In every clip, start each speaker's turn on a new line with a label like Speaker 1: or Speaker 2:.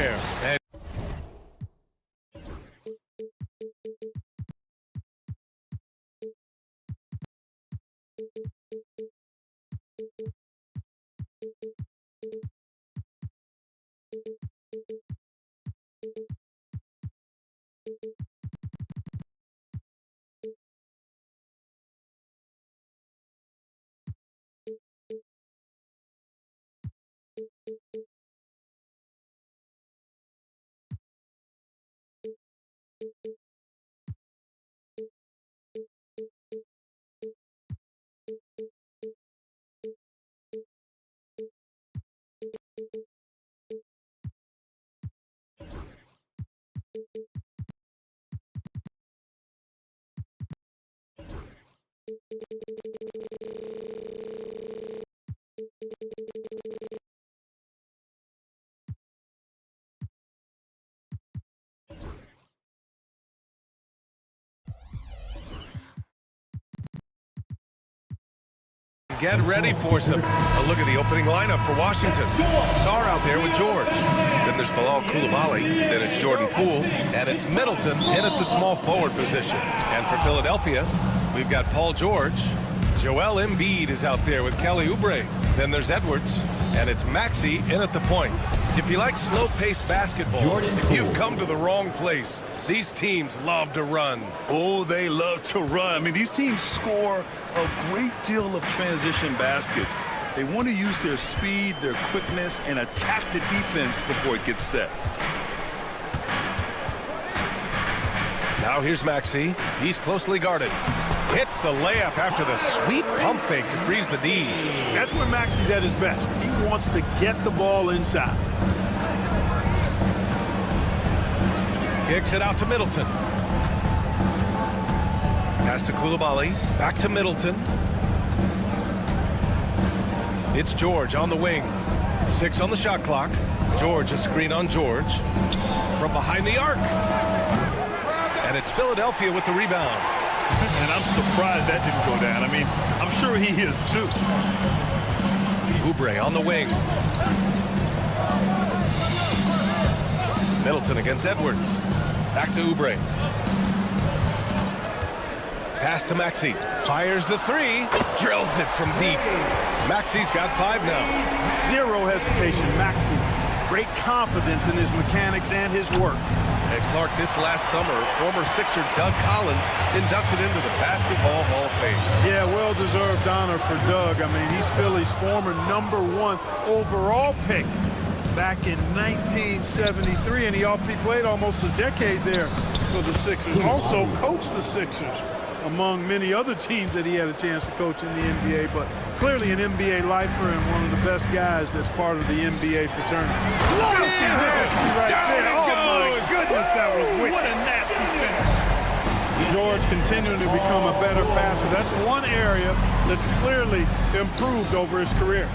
Speaker 1: And get ready for a look at the opening lineup for Washington. Sarr out there with George. Then there's Bilal Coulibaly. Then it's Jordan Poole. And it's Middleton in at the small forward position. And for Philadelphia, we've got Paul George. Joel Embiid is out there with Kelly Oubre. Then there's Edwards. And it's Maxey in at the point. If you like slow-paced basketball, you've come to the wrong place. These teams love to run.
Speaker 2: Oh, they love to run. I mean, these teams score a great deal of transition baskets. They want to use their speed, their quickness, and attack the defense before it gets set.
Speaker 1: Now here's Maxey. He's closely guarded. Hits the layup after the sweet pump fake to freeze the D.
Speaker 3: That's when Maxey's at his best. He wants to get the ball inside.
Speaker 1: Kicks it out to Middleton. Pass to Coulibaly. Back to Middleton. It's George on the wing. 6 on the shot clock. George, a screen on George. From behind the arc. And it's Philadelphia with the rebound.
Speaker 2: And I'm surprised that didn't go down. I mean, I'm sure he is too.
Speaker 1: Oubre on the wing. Middleton against Edwards. Back to Oubre. Pass to Maxey. Fires the 3. Drills it from deep. Maxey's got 5 now.
Speaker 3: Zero hesitation, Maxey. Great confidence in his mechanics and his work.
Speaker 1: And Clark, this last summer, former Sixer Doug Collins inducted into the Basketball Hall of Fame.
Speaker 3: Yeah, well-deserved honor for Doug. I mean, he's Philly's former #1 overall pick back in 1973, and he played almost a decade there for the Sixers. Also coached the Sixers, among many other teams that he had a chance to coach in the NBA, but clearly an NBA lifer and one of the best guys that's part of the NBA fraternity. Goodness, that was wicked.
Speaker 2: What a nasty finish.
Speaker 3: George continuing to become a better passer. That's one area that's clearly improved over his career.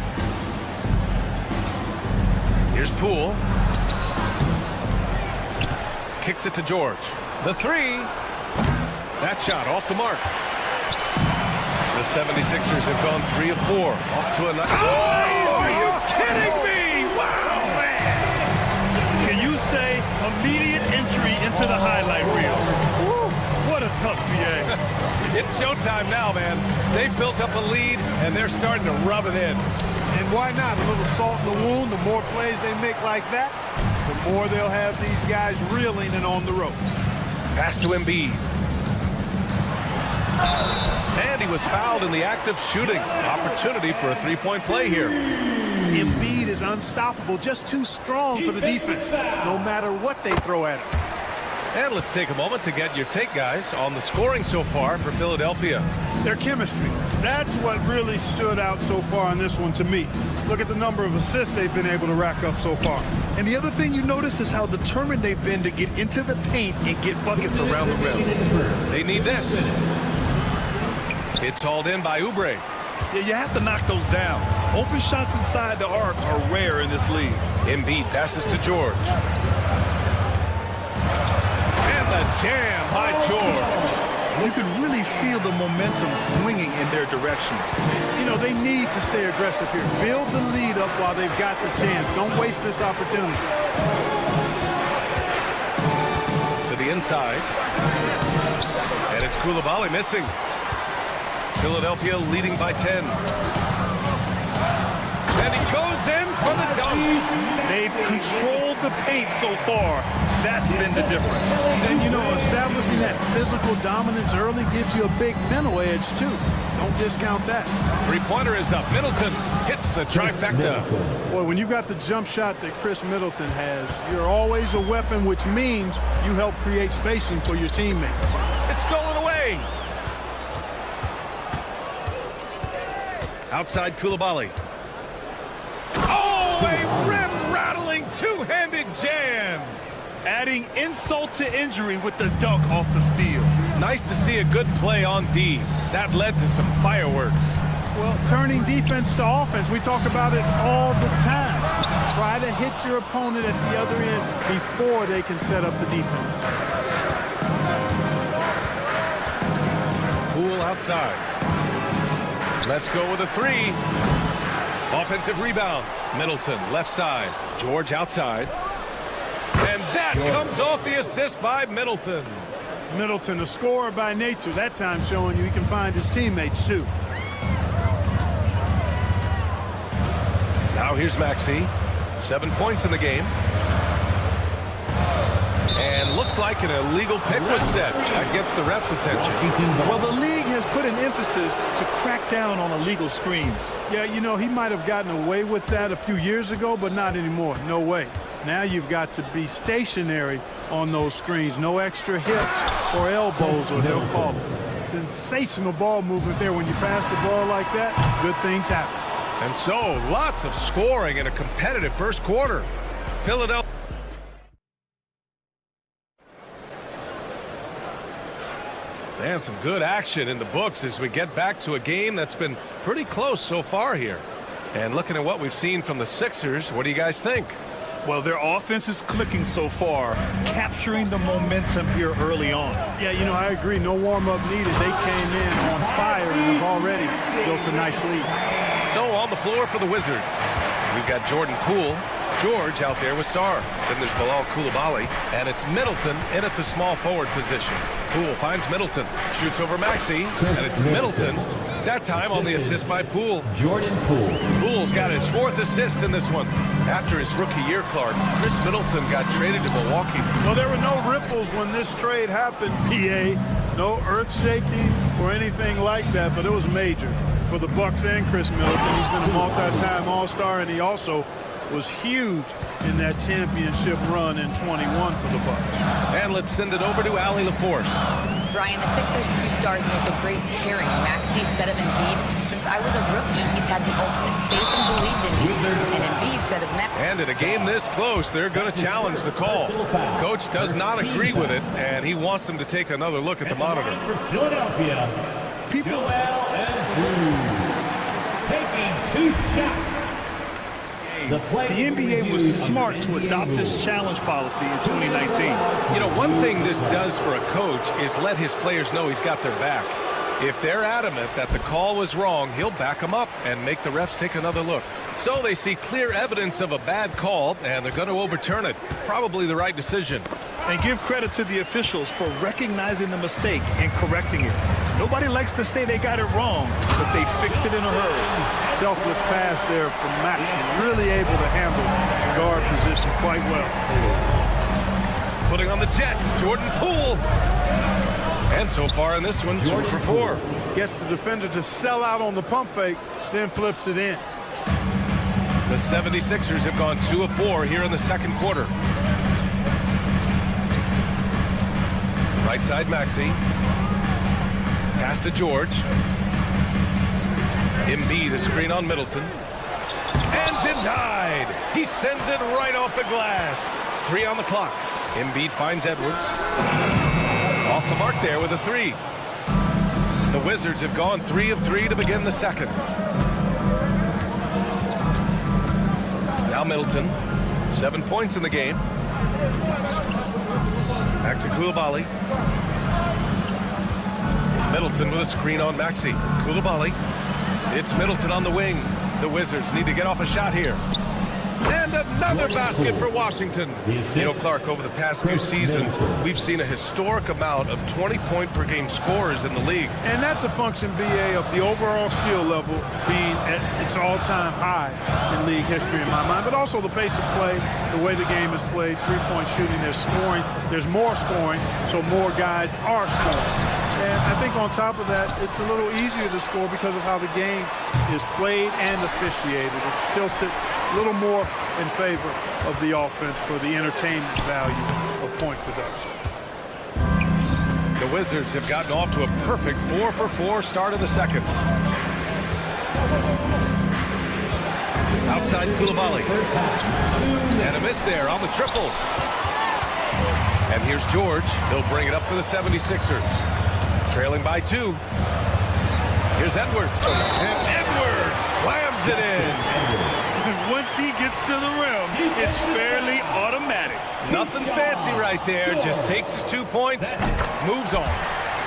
Speaker 1: Here's Poole. Kicks it to George. The 3. That shot off the mark. The 76ers have gone 3 of 4. Off to a nice... Oh, are you kidding me? Wow, man.
Speaker 2: Can you say immediate entry into the highlight reel? Woo, what a tough BA.
Speaker 1: It's showtime now, man. They've built up a lead, and they're starting to rub it in.
Speaker 3: And why not? A little salt in the wound. The more plays they make like that, the more they'll have these guys reeling and on the ropes.
Speaker 1: Pass to Embiid. And he was fouled in the act of shooting. Opportunity for a 3-point play here.
Speaker 3: Embiid is unstoppable, just too strong for the defense, no matter what they throw at him.
Speaker 1: And let's take a moment to get your take, guys, on the scoring so far for Philadelphia.
Speaker 3: Their chemistry. That's what really stood out so far in this one to me. Look at the number of assists they've been able to rack up so far.
Speaker 2: And the other thing you notice is how determined they've been to get into the paint and get buckets around the rim.
Speaker 1: They need this. It's hauled in by Oubre.
Speaker 2: Yeah, you have to knock those down. Open shots inside the arc are rare in this league.
Speaker 1: Embiid passes to George. And the jam by George.
Speaker 2: You can really feel the momentum swinging in their direction.
Speaker 3: You know, they need to stay aggressive here. Build the lead up while they've got the chance. Don't waste this opportunity.
Speaker 1: the inside. And it's Koulibaly missing. Philadelphia leading by 10. And he goes in for the dunk.
Speaker 2: They've controlled the paint so far. That's been the difference.
Speaker 3: And, you know, establishing that physical dominance early gives you a big mental edge, too. Don't discount that.
Speaker 1: Three-pointer is up. Middleton hits the trifecta.
Speaker 3: Boy, when you've got the jump shot that Chris Middleton has, you're always a weapon, which means you help create spacing for your teammates.
Speaker 1: It's stolen away. Outside Koulibaly. Oh, a rim-rattling two-handed jam.
Speaker 2: Adding insult to injury with the dunk off the steal.
Speaker 1: Nice to see a good play on D. That led to some fireworks.
Speaker 3: Well, turning defense to offense, we talk about it all the time. Try to hit your opponent at the other end before they can set up the defense.
Speaker 1: Poole outside. Let's go with a three. Offensive rebound. Middleton left side. George outside. And that comes off the assist by Middleton.
Speaker 3: Middleton, a scorer by nature, that time showing you he can find his teammates, too.
Speaker 1: Now here's Maxey. 7 points in the game. And looks like an illegal pick was set. That gets the ref's attention.
Speaker 2: Well, the league has put an emphasis to crack down on illegal screens.
Speaker 3: Yeah, you know, he might have gotten away with that a few years ago, but not anymore. No way. Now you've got to be stationary on those screens. No extra hips or elbows, or they'll call it. Sensational ball movement there. When you pass the ball like that, good things happen.
Speaker 1: And so, lots of scoring in a competitive first quarter. Philadelphia. And some good action in the books as we get back to a game that's been pretty close so far here. And looking at what we've seen from the Sixers, what do you guys think?
Speaker 2: Well, their offense is clicking so far, capturing the momentum here early on.
Speaker 3: Yeah, you know, I agree. No warm-up needed. They came in on fire and have already built a nice lead.
Speaker 1: So on the floor for the Wizards, we've got Jordan Poole, George out there with Sarr. Then there's Bilal Koulibaly, and it's Middleton in at the small forward position. Poole finds Middleton, shoots over Maxey, and it's Middleton, that time on the assist by Poole.
Speaker 4: Jordan Poole.
Speaker 1: Poole's got his 4th assist in this one. After his rookie year, Clark, Chris Middleton got traded to Milwaukee.
Speaker 3: Well, there were no ripples when this trade happened, PA. No earth-shaking or anything like that, but it was major for the Bucks and Chris Middleton. He's been a multi-time All-Star, and he also was huge in that championship run in 21 for the Bucks.
Speaker 1: And let's send it over to Allie LaForce.
Speaker 5: Brian, the Sixers' two stars make a great pairing. Maxey said of Embiid, since I was a rookie, he's had the ultimate faith and believed in me. And Embiid said of Maxey.
Speaker 1: And in a game this close, they're going to challenge the call. Coach does not agree with it, and he wants them to take another look at the monitor.
Speaker 4: For Philadelphia, Joel Embiid taking 2 shots.
Speaker 2: The NBA was smart to adopt this challenge policy in 2019.
Speaker 1: You know, one thing this does for a coach is let his players know he's got their back. If they're adamant that the call was wrong, he'll back them up and make the refs take another look. So they see clear evidence of a bad call, and they're going to overturn it. Probably the right decision.
Speaker 2: And give credit to the officials for recognizing the mistake and correcting it. Nobody likes to say they got it wrong, but they fixed it in a hurry.
Speaker 3: Selfless pass there from Maxey. Really able to handle the guard position quite well.
Speaker 1: Putting on the Jets, Jordan Poole. And so far in this one, 2 for 4.
Speaker 3: Gets the defender to sell out on the pump fake, then flips it in.
Speaker 1: The 76ers have gone 2 of 4 here in the second quarter. Right side Maxey. Pass to George. Embiid, a screen on Middleton. And denied. He sends it right off the glass. 3 on the clock. Embiid finds Edwards. Off the mark there with a 3. The Wizards have gone 3 of 3 to begin the second. Now Middleton. 7 points in the game. Back to Koulibaly. Middleton with a screen on Maxey. Koulibaly. It's Middleton on the wing. The Wizards need to get off a shot here. And Another basket for Washington. You know, Clark, over the past few seasons, we've seen a historic amount of 20-point-per-game scorers in the league.
Speaker 3: And that's a function, BA, of the overall skill level being at its all-time high in league history in my mind, but also the pace of play, the way the game is played, three-point shooting, there's scoring, there's more scoring, so more guys are scoring. And I think on top of that, it's a little easier to score because of how the game is played and officiated. It's tilted a little more in favor of the offense for the entertainment value of point production.
Speaker 1: The Wizards have gotten off to a perfect 4-for-4 start of the second. Outside Koulibaly. And a miss there on the triple. And here's George. He'll bring it up for the 76ers. Trailing by 2. Here's Edwards. And Edwards slams it in.
Speaker 2: Once he gets to the rim, it's fairly automatic.
Speaker 1: Nothing fancy right there. Just takes his 2 points, moves on.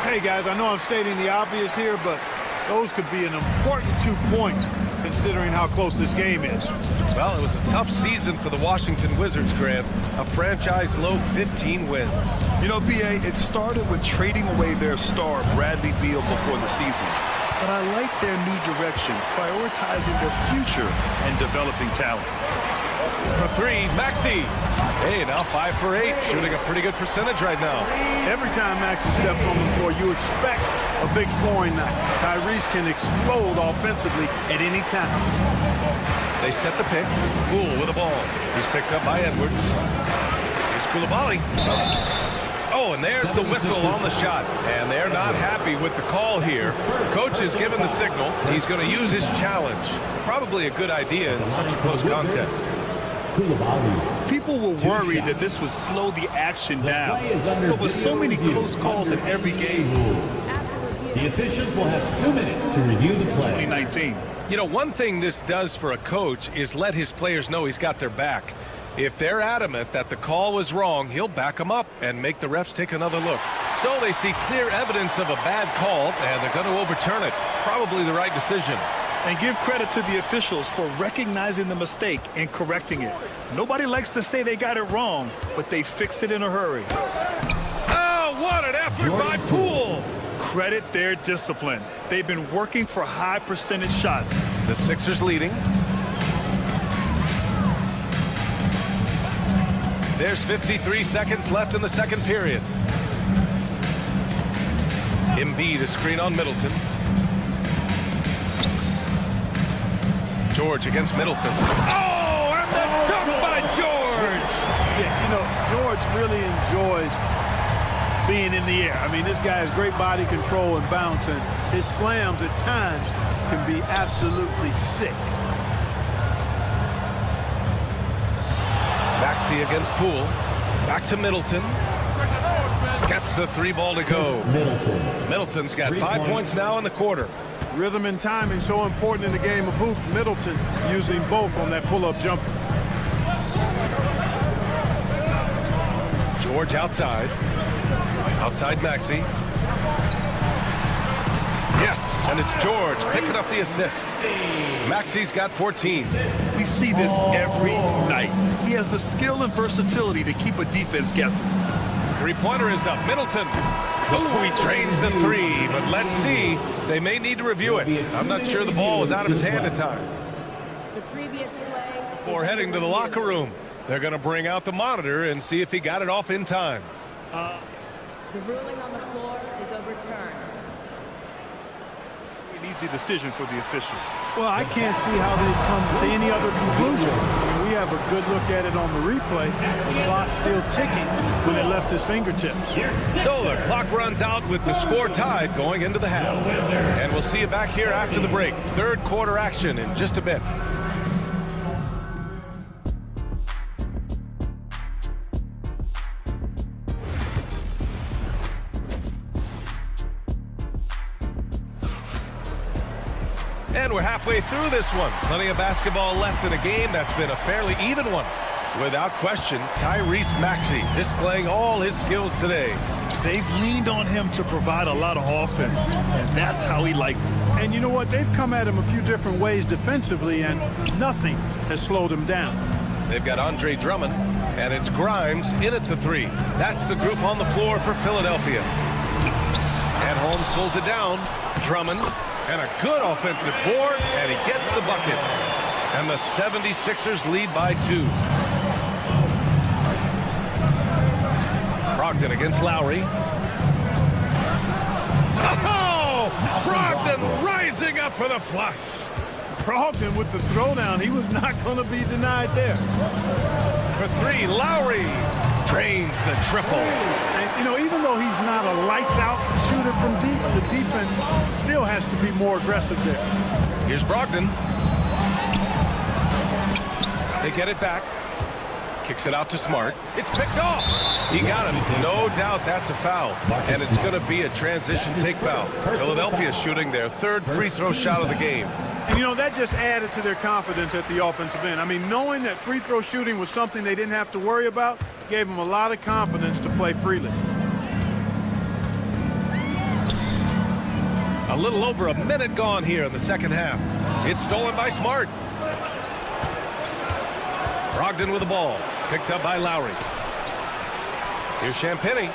Speaker 3: Hey, guys, I know I'm stating the obvious here, but those could be an important 2 points considering how close this game is.
Speaker 1: Well, it was a tough season for the Washington Wizards, Grant. A franchise-low 15 wins.
Speaker 2: You know, BA, it started with trading away their star, Bradley Beal, before the season. But I like their new direction, prioritizing their future and developing talent.
Speaker 1: For 3, Maxey. Hey, now 5 for 8, shooting a pretty good percentage right now.
Speaker 3: Every time Maxey steps on the floor, you expect a big scoring night. Tyrese can explode offensively at any time.
Speaker 1: They set the pick. Poole with the ball. He's picked up by Edwards. Here's Koulibaly. Oh, and there's the whistle on the shot. And they're not happy with the call here. Coach has given the signal. He's going to use his challenge. Probably a good idea in such a close contest.
Speaker 2: People were worried that this would slow the action down. But with so many close calls in every game,
Speaker 4: the officials will have 2 minutes to review the play.
Speaker 2: 2019.
Speaker 1: You know, one thing this does for a coach is let his players know he's got their back. If they're adamant that the call was wrong, he'll back them up and make the refs take another look. So they see clear evidence of a bad call, and they're going to overturn it. Probably the right decision.
Speaker 2: And give credit to the officials for recognizing the mistake and correcting it. Nobody likes to say they got it wrong, but they fixed it in a hurry.
Speaker 1: Oh, what an effort by Poole!
Speaker 2: Credit their discipline. They've been working for high percentage shots.
Speaker 1: The Sixers leading. There's 53 seconds left in the second period. Embiid, a screen on Middleton. George against Middleton. Oh, and the dunk by George!
Speaker 3: Yeah, you know, George really enjoys being in the air. I mean, this guy has great body control and bounce, and his slams at times can be absolutely sick.
Speaker 1: Maxey against Poole. Back to Middleton. Gets the 3 ball to go. Middleton's got 5 points now in the quarter.
Speaker 3: Rhythm and timing so important in the game of hoops. Middleton using both on that pull-up jumper.
Speaker 1: George outside. Outside Maxey. Yes, and it's George picking up the assist. Maxey's got 14.
Speaker 2: We see this every night. He has the skill and versatility to keep a defense guessing.
Speaker 1: 3-pointer is up. Middleton. Oh, he drains the 3, but let's see. They may need to review it. I'm not sure the ball was out of his hand in time. Before heading to the locker room, they're going to bring out the monitor and see if he got it off in time.
Speaker 6: The ruling on the floor is overturned.
Speaker 2: An easy decision for the officials.
Speaker 3: Well, I can't see how they'd come to any other conclusion. I mean, we have a good look at it on the replay. The clock's still ticking when it left his fingertips.
Speaker 1: So the clock runs out with the score tied going into the half. And we'll see you back here after the break. Third quarter action in just a bit. And we're halfway through this one. Plenty of basketball left in a game that's been a fairly even one. Without question, Tyrese Maxey displaying all his skills today.
Speaker 2: They've leaned on him to provide a lot of offense, and that's how he likes it.
Speaker 3: And you know what? They've come at him a few different ways defensively, and nothing has slowed him down.
Speaker 1: They've got Andre Drummond, and it's Grimes in at the 3. That's the group on the floor for Philadelphia. And Holmes pulls it down. Drummond, and a good offensive board, and he gets the bucket. And the 76ers lead by 2. Brogdon against Lowry. Oh! Brogdon rising up for the flush.
Speaker 3: Brogdon with the throwdown. He was not going to be denied there.
Speaker 1: For 3, Lowry drains the triple.
Speaker 3: And, you know, even though he's not a lights-out shooter from deep, the defense still has to be more aggressive there.
Speaker 1: Here's Brogdon. They get it back. Kicks it out to Smart. It's picked off. He got him. No doubt that's a foul. And it's going to be a transition take foul. Philadelphia shooting their 3rd free throw shot of the game.
Speaker 3: And, you know, that just added to their confidence at the offensive end. I mean, knowing that free throw shooting was something they didn't have to worry about gave them a lot of confidence to play freely.
Speaker 1: A little over a minute gone here in the second half. It's stolen by Smart. Brogdon with the ball. Picked up by Lowry. Here's Champagnie.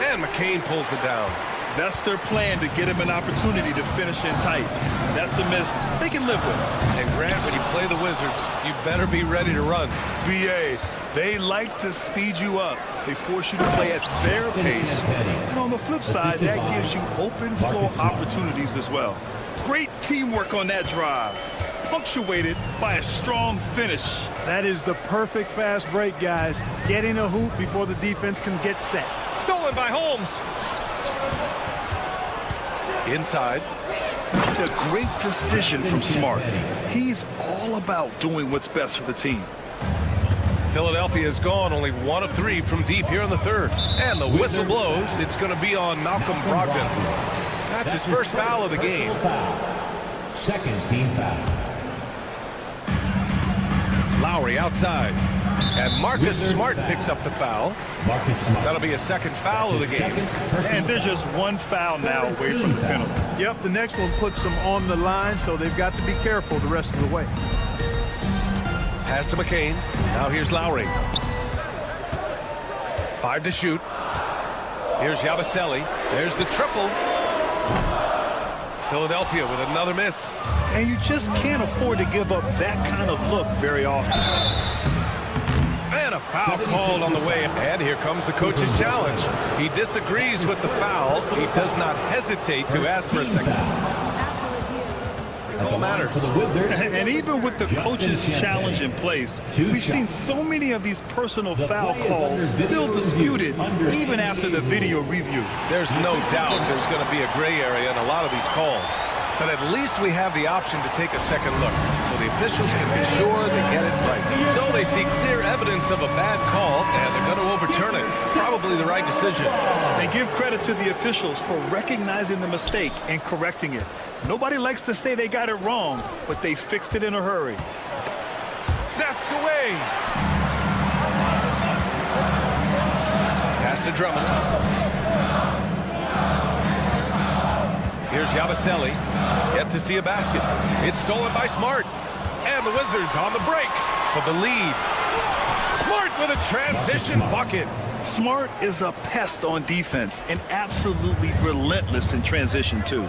Speaker 1: And McCain pulls it down.
Speaker 2: That's their plan, to get him an opportunity to finish in tight. That's a miss they can live with.
Speaker 1: And Grant, when you play the Wizards, you better be ready to run.
Speaker 2: BA, they like to speed you up. They force you to play at their pace. And on the flip side, that gives you open floor opportunities as well. Great teamwork on that drive, punctuated by a strong finish.
Speaker 3: That is the perfect fast break, guys. Getting a hoop before the defense can get set.
Speaker 1: Stolen by Holmes. Inside.
Speaker 2: A great decision from Smart. He's all about doing what's best for the team.
Speaker 1: Philadelphia has gone only 1 of 3 from deep here in the 3rd. And the whistle blows. It's going to be on Malcolm Brogdon. That's his first foul of the game.
Speaker 4: Second team foul.
Speaker 1: Lowry outside. And Marcus Smart picks up the foul. That'll be a second foul of the game.
Speaker 2: And there's just 1 foul now away from the penalty.
Speaker 3: Yep, the next one puts them on the line, so they've got to be careful the rest of the way.
Speaker 1: Pass to McCain. Now here's Lowry. 5 to shoot. Here's Yabusele. There's the triple. Philadelphia with another miss.
Speaker 2: And you just can't afford to give up that kind of look very often.
Speaker 1: And a foul called on the way. And here comes the coach's challenge. He disagrees with the foul. He does not hesitate to ask for a second. It all matters.
Speaker 2: And even with the coach's challenge in place, we've seen so many of these personal foul calls still disputed even after the video review.
Speaker 1: There's no doubt there's going to be a gray area in a lot of these calls. But at least we have the option to take a second look, so the officials can be sure they get it right. So they see clear evidence of a bad call, and they're going to overturn it. Probably the right decision.
Speaker 2: And give credit to the officials for recognizing the mistake and correcting it. Nobody likes to say they got it wrong, but they fixed it in a hurry.
Speaker 1: Snatched away. Pass to Drummond. Here's Yabusele. Yet to see a basket. It's stolen by Smart. And the Wizards on the break for the lead. Smart with a transition bucket.
Speaker 2: Smart is a pest on defense and absolutely relentless in transition too.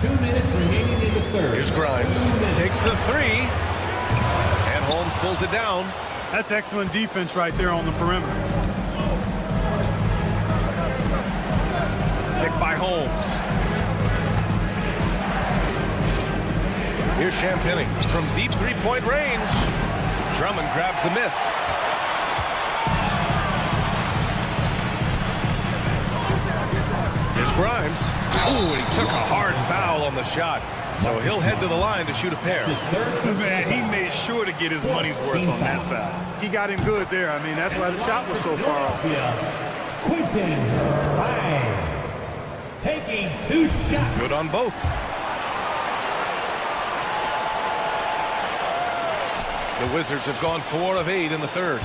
Speaker 4: 2 minutes remaining in the 3rd.
Speaker 1: Here's Grimes. Takes the 3. And Holmes pulls it down.
Speaker 3: That's excellent defense right there on the perimeter.
Speaker 1: Picked by Holmes. Here's Champagnie from deep 3-point range. Drummond grabs the miss. Here's Grimes. Ooh, and he took a hard foul on the shot. So he'll head to the line to shoot a pair.
Speaker 2: Man, he made sure to get his money's worth on that foul.
Speaker 3: He got him good there. I mean, that's why the shot was so far off.
Speaker 4: Quinton Ryan taking 2 shots.
Speaker 1: Good on both. The Wizards have gone 4 of 8 in the 3rd.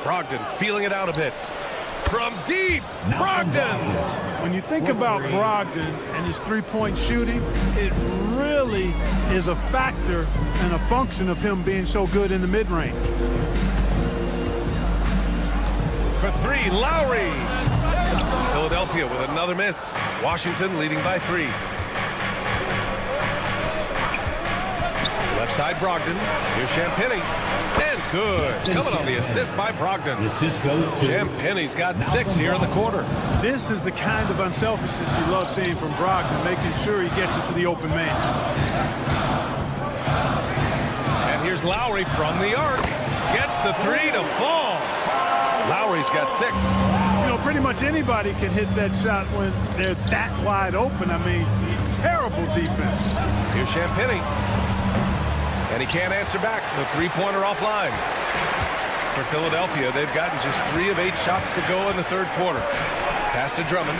Speaker 1: Brogdon feeling it out a bit. From deep, Brogdon.
Speaker 3: When you think about Brogdon and his three-point shooting, it really is a factor and a function of him being so good in the mid-range.
Speaker 1: For three, Lowry. Philadelphia with another miss. Washington leading by 3. Left side, Brogdon. Here's Champagnie. And good. Coming on the assist by Brogdon.
Speaker 4: The assist goes to
Speaker 1: Champagnie's got 6 here in the quarter.
Speaker 3: This is the kind of unselfishness you love seeing from Brogdon, making sure he gets it to the open man.
Speaker 1: And here's Lowry from the arc. Gets the 3 to fall. Lowry's got 6.
Speaker 3: You know, pretty much anybody can hit that shot when they're that wide open. I mean, terrible defense.
Speaker 1: Here's Champagnie. And he can't answer back. The three-pointer offline. For Philadelphia, they've gotten just 3 of 8 shots to go in the third quarter. Pass to Drummond.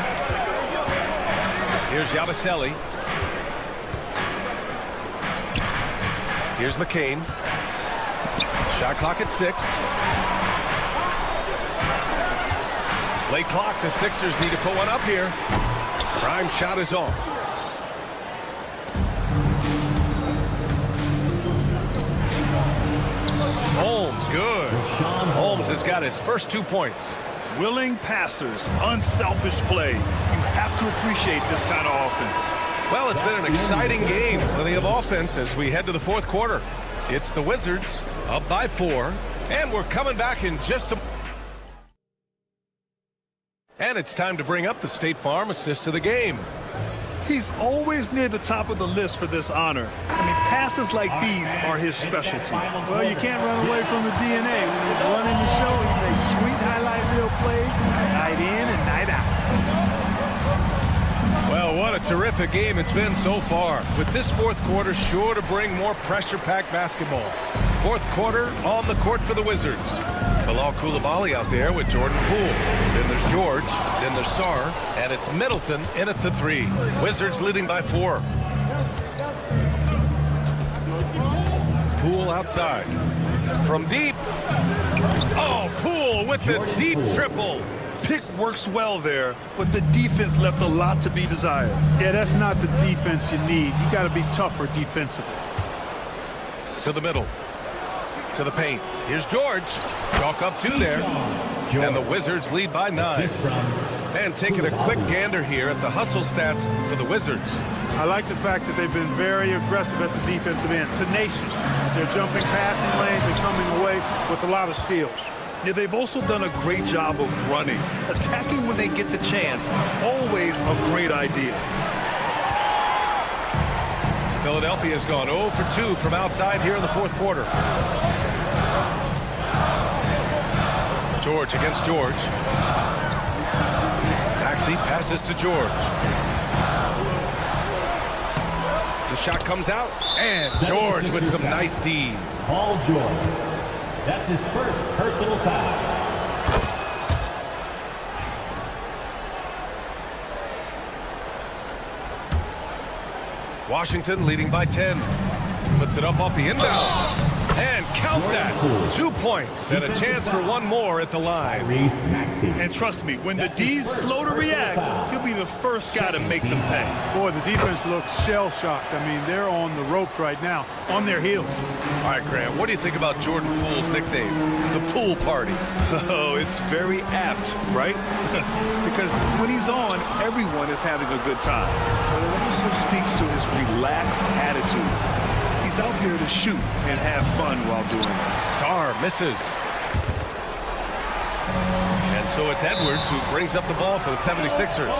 Speaker 1: Here's Yabusele. Here's McCain. Shot clock at 6. Late clock. The Sixers need to put one up here. Prime shot is off. Holmes, good. Holmes has got his first 2 points.
Speaker 2: Willing passers, unselfish play. You have to appreciate this kind of offense.
Speaker 1: Well, it's been an exciting game. Plenty of offense as we head to the fourth quarter. It's the Wizards up by 4, and we're coming back in just a... And it's time to bring up the State Farm assist of the game.
Speaker 2: He's always near the top of the list for this honor. I mean, passes like these are his specialty.
Speaker 3: Well, you can't run away from the DNA. When he's running the show, he makes sweet highlight reel plays night in and night out.
Speaker 1: Well, what a terrific game it's been so far. With this fourth quarter sure to bring more pressure-packed basketball. Fourth quarter on the court for the Wizards. Bilal Coulibaly out there with Jordan Poole. Then there's George. Then there's Sarr. And it's Middleton in at the 3. Wizards leading by 4. Poole outside. From deep. Oh, Poole with the deep triple.
Speaker 2: Pick works well there, but the defense left a lot to be desired.
Speaker 3: Yeah, that's not the defense you need. You got to be tougher defensively.
Speaker 1: To the middle. To the paint. Here's George. Chalk up 2 there. And the Wizards lead by 9. And taking a quick gander here at the hustle stats for the Wizards.
Speaker 3: I like the fact that they've been very aggressive at the defensive end. Tenacious. They're jumping passing lanes and coming away with a lot of steals.
Speaker 2: Yeah, they've also done a great job of running. Attacking when they get the chance. Always a great idea.
Speaker 1: Philadelphia's gone 0 for 2 from outside here in the fourth quarter. George against George. Maxey passes to George. The shot comes out, and George with some nice D.
Speaker 4: Paul George. That's his first personal foul.
Speaker 1: Washington leading by 10. Puts it up off the inbound. And count that. 2 points and a chance for one more at the line.
Speaker 2: And trust me, when the D's slow to react, he'll be the first guy to make them pay.
Speaker 3: Boy, the defense looks shell-shocked. I mean, they're on the ropes right now, on their heels.
Speaker 1: All right, Graham, what do you think about Jordan Poole's nickname, the Pool Party?
Speaker 2: Oh, it's very apt, right? Because when he's on, everyone is having a good time. But it also speaks to his relaxed attitude. He's out there to shoot and have fun while doing it.
Speaker 1: Sarr misses. And so it's Edwards who brings up the ball for the 76ers.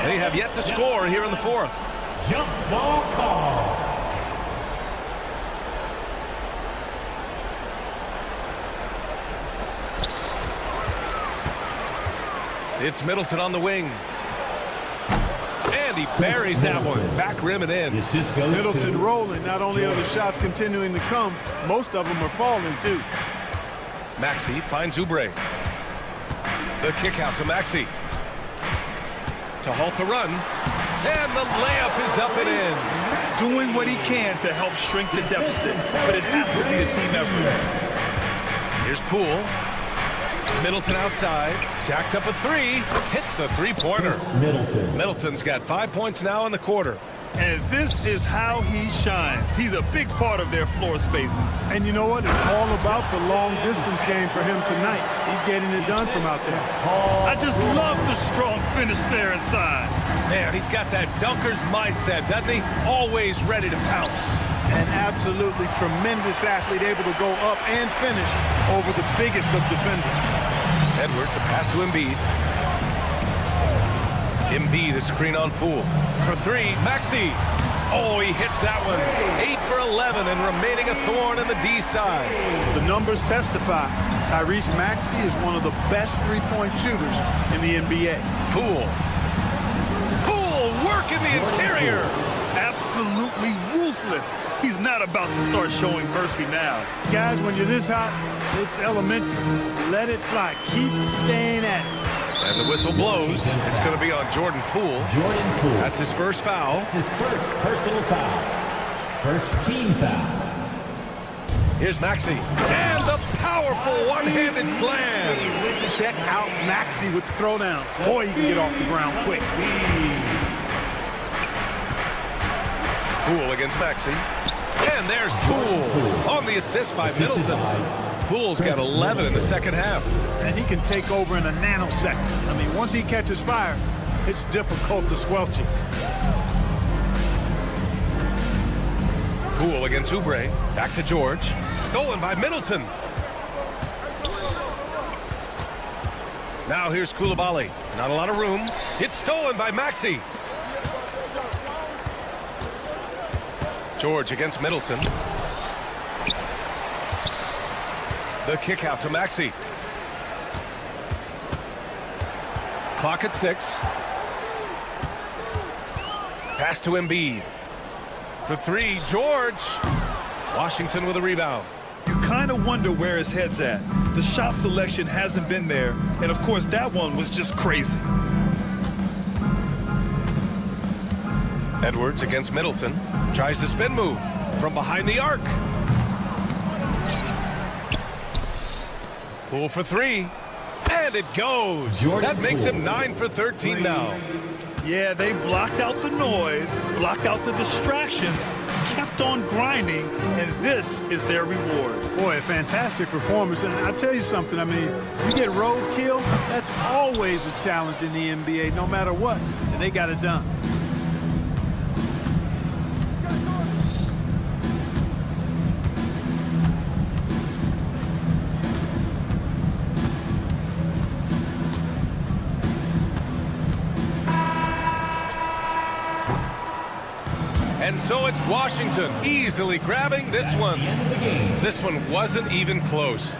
Speaker 1: They have yet to score here in the fourth.
Speaker 4: Jump ball call.
Speaker 1: It's Middleton on the wing. And he buries that one. Back rim and in.
Speaker 3: Middleton rolling. Not only are the shots continuing to come, most of them are falling too.
Speaker 1: Maxey finds Oubre. The kick out to Maxey. To halt the run. And the layup is up and in.
Speaker 2: Doing what he can to help shrink the deficit, but it has to be a team effort.
Speaker 1: Here's Poole. Middleton outside, jacks up a three, hits the three-pointer.
Speaker 4: Middleton.
Speaker 1: Middleton's got 5 points now in the quarter.
Speaker 2: And this is how he shines. He's a big part of their floor spacing.
Speaker 3: And you know what? It's all about the long distance game for him tonight. He's getting it done from out there.
Speaker 2: I just love the strong finish there inside.
Speaker 1: Man, he's got that dunker's mindset, doesn't he? Always ready to pounce.
Speaker 3: An absolutely tremendous athlete, able to go up and finish over the biggest of defenders.
Speaker 1: Edwards, a pass to Embiid. Embiid, a screen on Poole. For three, Maxey. Oh, he hits that one. 8 for 11 and remaining a thorn in the D side.
Speaker 3: The numbers testify. Tyrese Maxey is one of the best three-point shooters in the NBA.
Speaker 1: Poole. Poole working the interior.
Speaker 2: Absolutely ruthless. He's not about to start showing mercy now.
Speaker 3: Guys, when you're this hot, it's elementary. Let it fly. Keep staying at it.
Speaker 1: And the whistle blows. It's going to be on Jordan Poole.
Speaker 4: Jordan Poole.
Speaker 1: That's his first foul.
Speaker 4: His first personal foul. First team foul.
Speaker 1: Here's Maxey. And the powerful one-handed slam.
Speaker 3: Check out Maxey with the throwdown. Boy, he can get off the ground quick.
Speaker 1: Poole against Maxey. And there's Poole on the assist by Middleton. Poole's got 11 in the second half.
Speaker 3: And he can take over in a nanosecond. I mean, once he catches fire, it's difficult to squelch it.
Speaker 1: Poole against Oubre. Back to George. Stolen by Middleton. Now here's Coulibaly. Not a lot of room. It's stolen by Maxey. George against Middleton. The kick out to Maxey. Clock at 6. Pass to Embiid. For three, George. Washington with a rebound.
Speaker 2: You kind of wonder where his head's at. The shot selection hasn't been there. And, of course, that one was just crazy.
Speaker 1: Edwards against Middleton. Tries the spin move from behind the arc. Poole for three. And it goes. That makes him 9 for 13 now.
Speaker 2: Yeah, they blocked out the noise, blocked out the distractions, kept on grinding, and this is their reward.
Speaker 3: Boy, a fantastic performance. And I'll tell you something, I mean, you get roadkill, that's always a challenge in the NBA, no matter what. And they got it done.
Speaker 1: And so it's Washington easily grabbing this one. This one wasn't even close.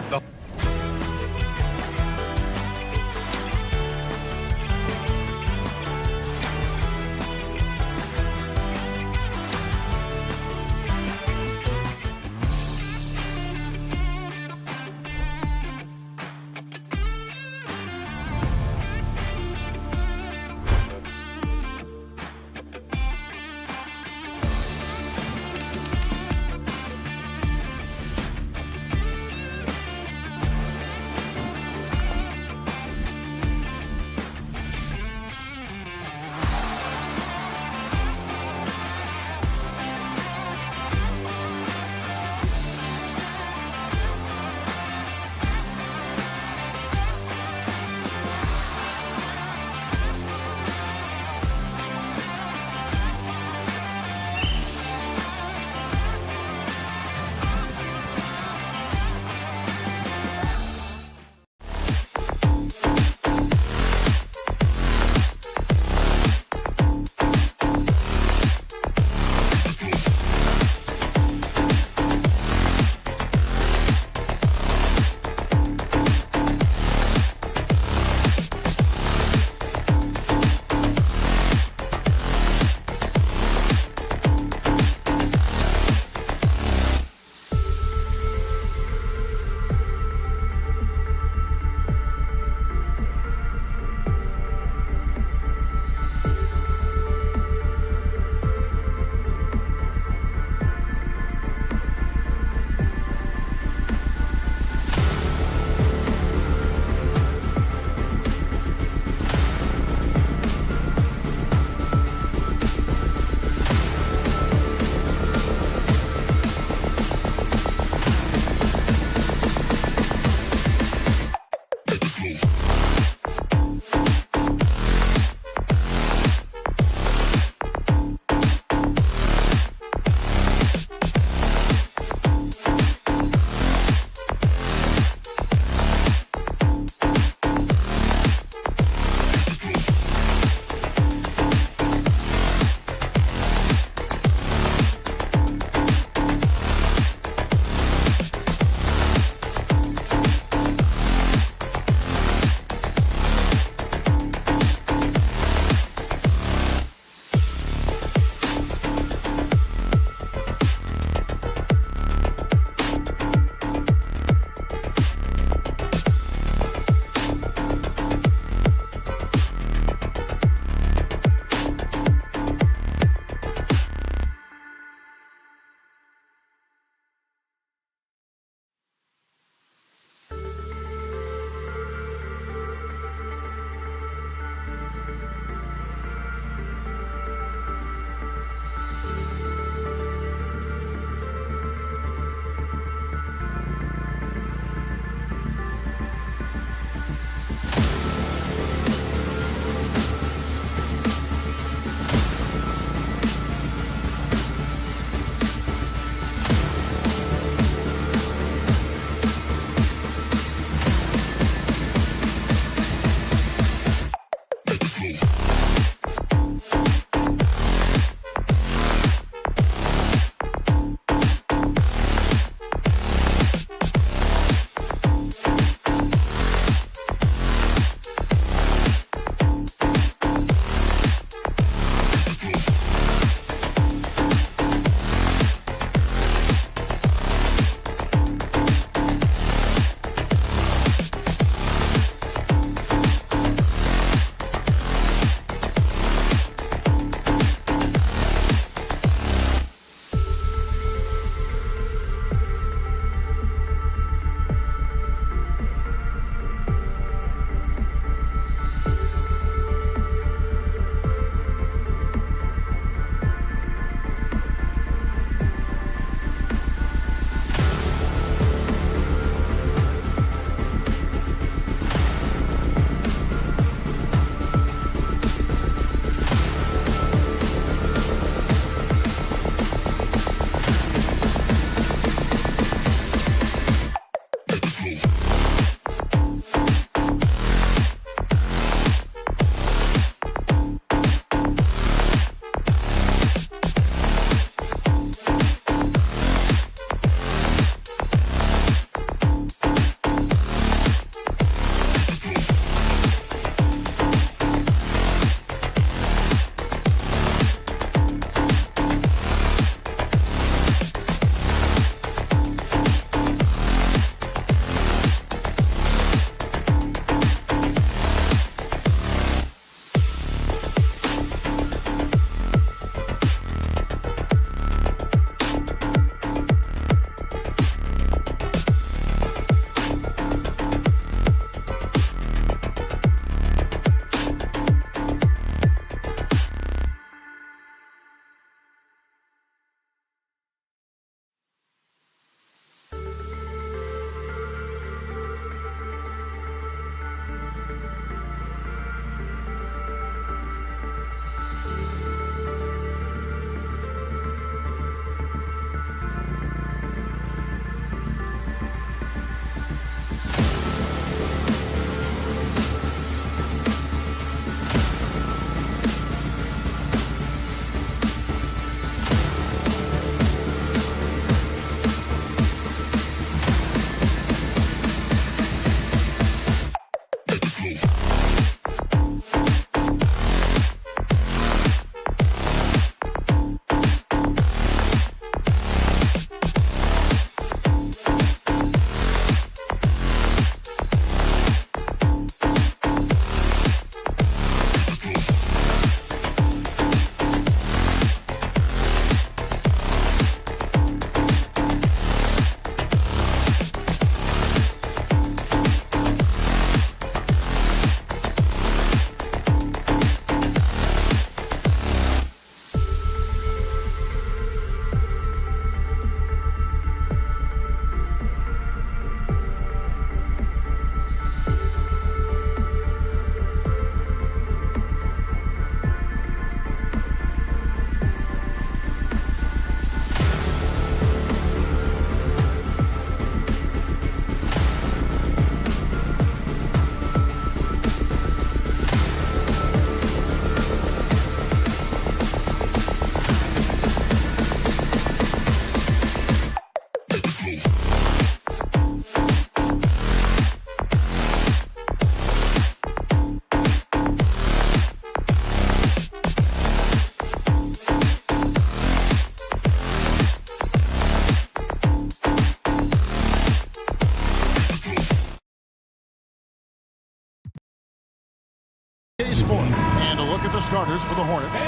Speaker 7: play sport. And a look at the starters for the Hornets.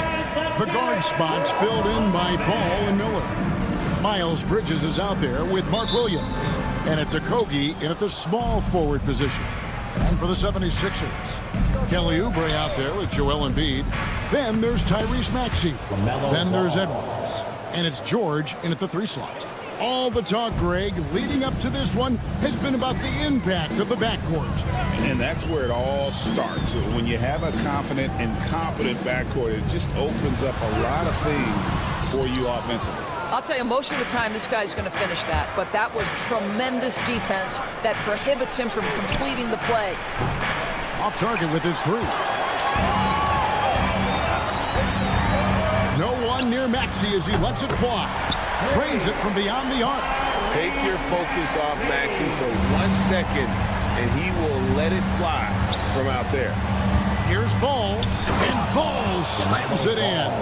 Speaker 7: The guard spots filled in by Ball and Miller. Miles Bridges is out there with Mark Williams. And it's Okogie in at the small forward position. And for the 76ers, Kelly Oubre out there with Joel Embiid. Then there's Tyrese Maxey. Then there's Edwards. And it's George in at the 3 slot. All the talk, Greg, leading up to this one has been about the impact of the backcourt.
Speaker 8: And that's where it all starts. When you have a confident and competent backcourt, it just opens up a lot of things for you offensively.
Speaker 9: I'll tell you, most of the time this guy's going to finish that, but that was tremendous defense that prohibits him from completing the play.
Speaker 7: Off target with his 3. No one near Maxey as he lets it fly. Trains it from beyond the arc.
Speaker 8: Take your focus off Maxey for 1 second, and he will let it fly from out there.
Speaker 7: Here's Ball, and Ball slams it in.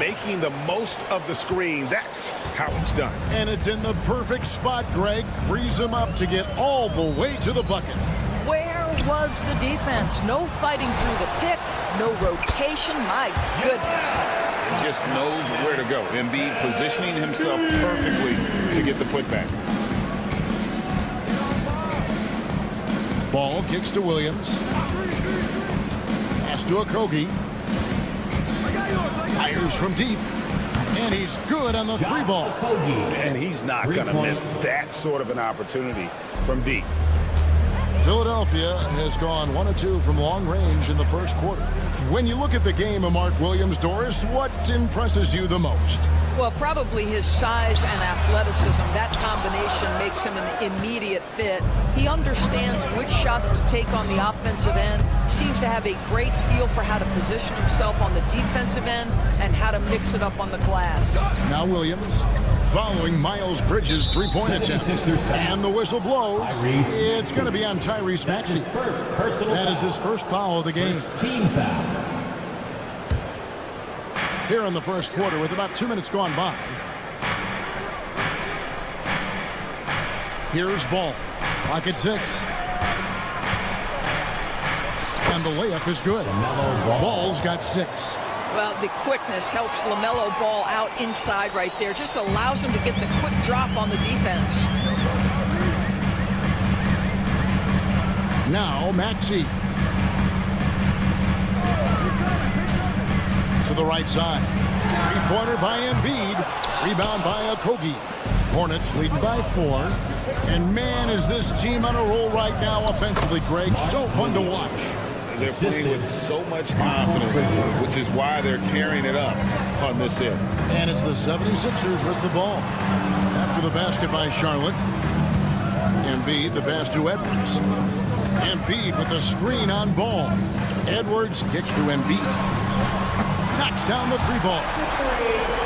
Speaker 2: Making the most of the screen, that's how it's done.
Speaker 7: And it's in the perfect spot, Greg. Frees him up to get all the way to the bucket.
Speaker 9: Where was the defense? No fighting through the pick, no rotation. My goodness.
Speaker 8: Just knows where to go. Embiid positioning himself perfectly to get the putback.
Speaker 7: Ball kicks to Williams. Pass to Okogie. Fires from deep. And he's good on the 3 ball.
Speaker 2: And he's not going to miss that sort of an opportunity from deep.
Speaker 7: Philadelphia has gone 1 of 2 from long range in the first quarter. When you look at the game of Mark Williams, Doris, what impresses you the most?
Speaker 9: Well, probably his size and athleticism. That combination makes him an immediate fit. He understands which shots to take on the offensive end, seems to have a great feel for how to position himself on the defensive end and how to mix it up on the glass.
Speaker 7: Now Williams following Miles Bridges' 3-point attempt. And the whistle blows. It's going to be on Tyrese Maxey. That is his first foul of the game.
Speaker 4: Team foul.
Speaker 7: Here in the first quarter with about 2 minutes gone by. Here's Ball. Clock at 6. And the layup is good. Ball's got 6.
Speaker 9: Well, the quickness helps LaMelo Ball out inside right there. Just allows him to get the quick drop on the defense.
Speaker 7: Now Maxey. To the right side. 3-pointer by Embiid. Rebound by Okogie. Hornets leading by 4. And man, is this team on a roll right now offensively, Greg. So fun to watch.
Speaker 8: They're playing with so much confidence, which is why they're tearing it up on this end.
Speaker 7: And it's the 76ers with the ball. After the basket by Charlotte. Embiid, the pass to Edwards. Embiid with the screen on Ball. Edwards kicks to Embiid. Knocks down the 3 ball.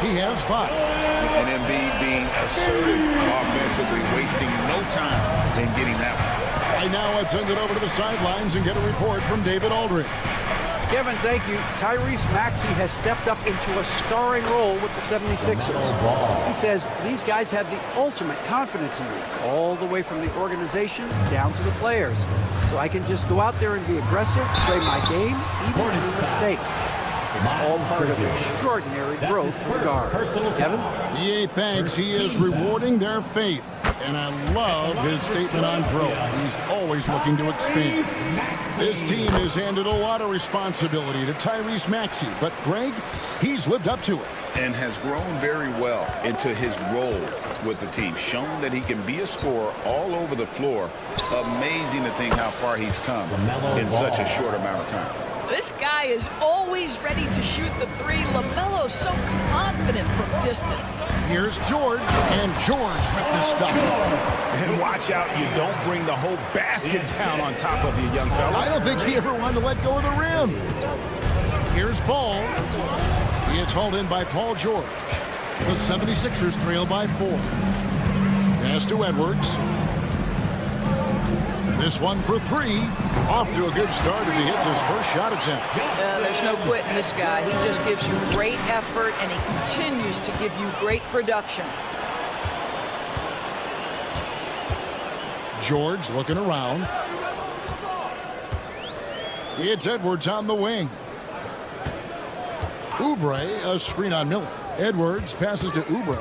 Speaker 7: He has 5.
Speaker 8: And Embiid being assertive offensively, wasting no time in getting that one.
Speaker 7: Right now, let's send it over to the sidelines and get a report from David Aldridge.
Speaker 10: Kevin, thank you. Tyrese Maxey has stepped up into a starring role with the 76ers. He says, these guys have the ultimate confidence in me, all the way from the organization down to the players. So I can just go out there and be aggressive, play my game, even through mistakes. It's all part of extraordinary growth for the guard. Kevin?
Speaker 7: Yeah, thanks. He is rewarding their faith. And I love his statement on growth. He's always looking to expand. This team has handed a lot of responsibility to Tyrese Maxey. But, Greg, he's lived up to it.
Speaker 8: And has grown very well into his role with the team. Shown that he can be a scorer all over the floor. Amazing to think how far he's come in such a short amount of time.
Speaker 9: This guy is always ready to shoot the 3. LaMelo's so confident from distance.
Speaker 7: Here's George, and George with the stuff.
Speaker 2: And watch out, you don't bring the whole basket down on top of you, young fella.
Speaker 7: I don't think he ever wanted to let go of the rim. Here's Ball. He gets hauled in by Paul George. The 76ers trail by 4. Pass to Edwards. This one for 3. Off to a good start as he hits his first shot attempt.
Speaker 9: There's no quitting this guy. He just gives you great effort, and he continues to give you great production.
Speaker 7: George looking around. It's Edwards on the wing. Oubre, a screen on Miller. Edwards passes to Oubre.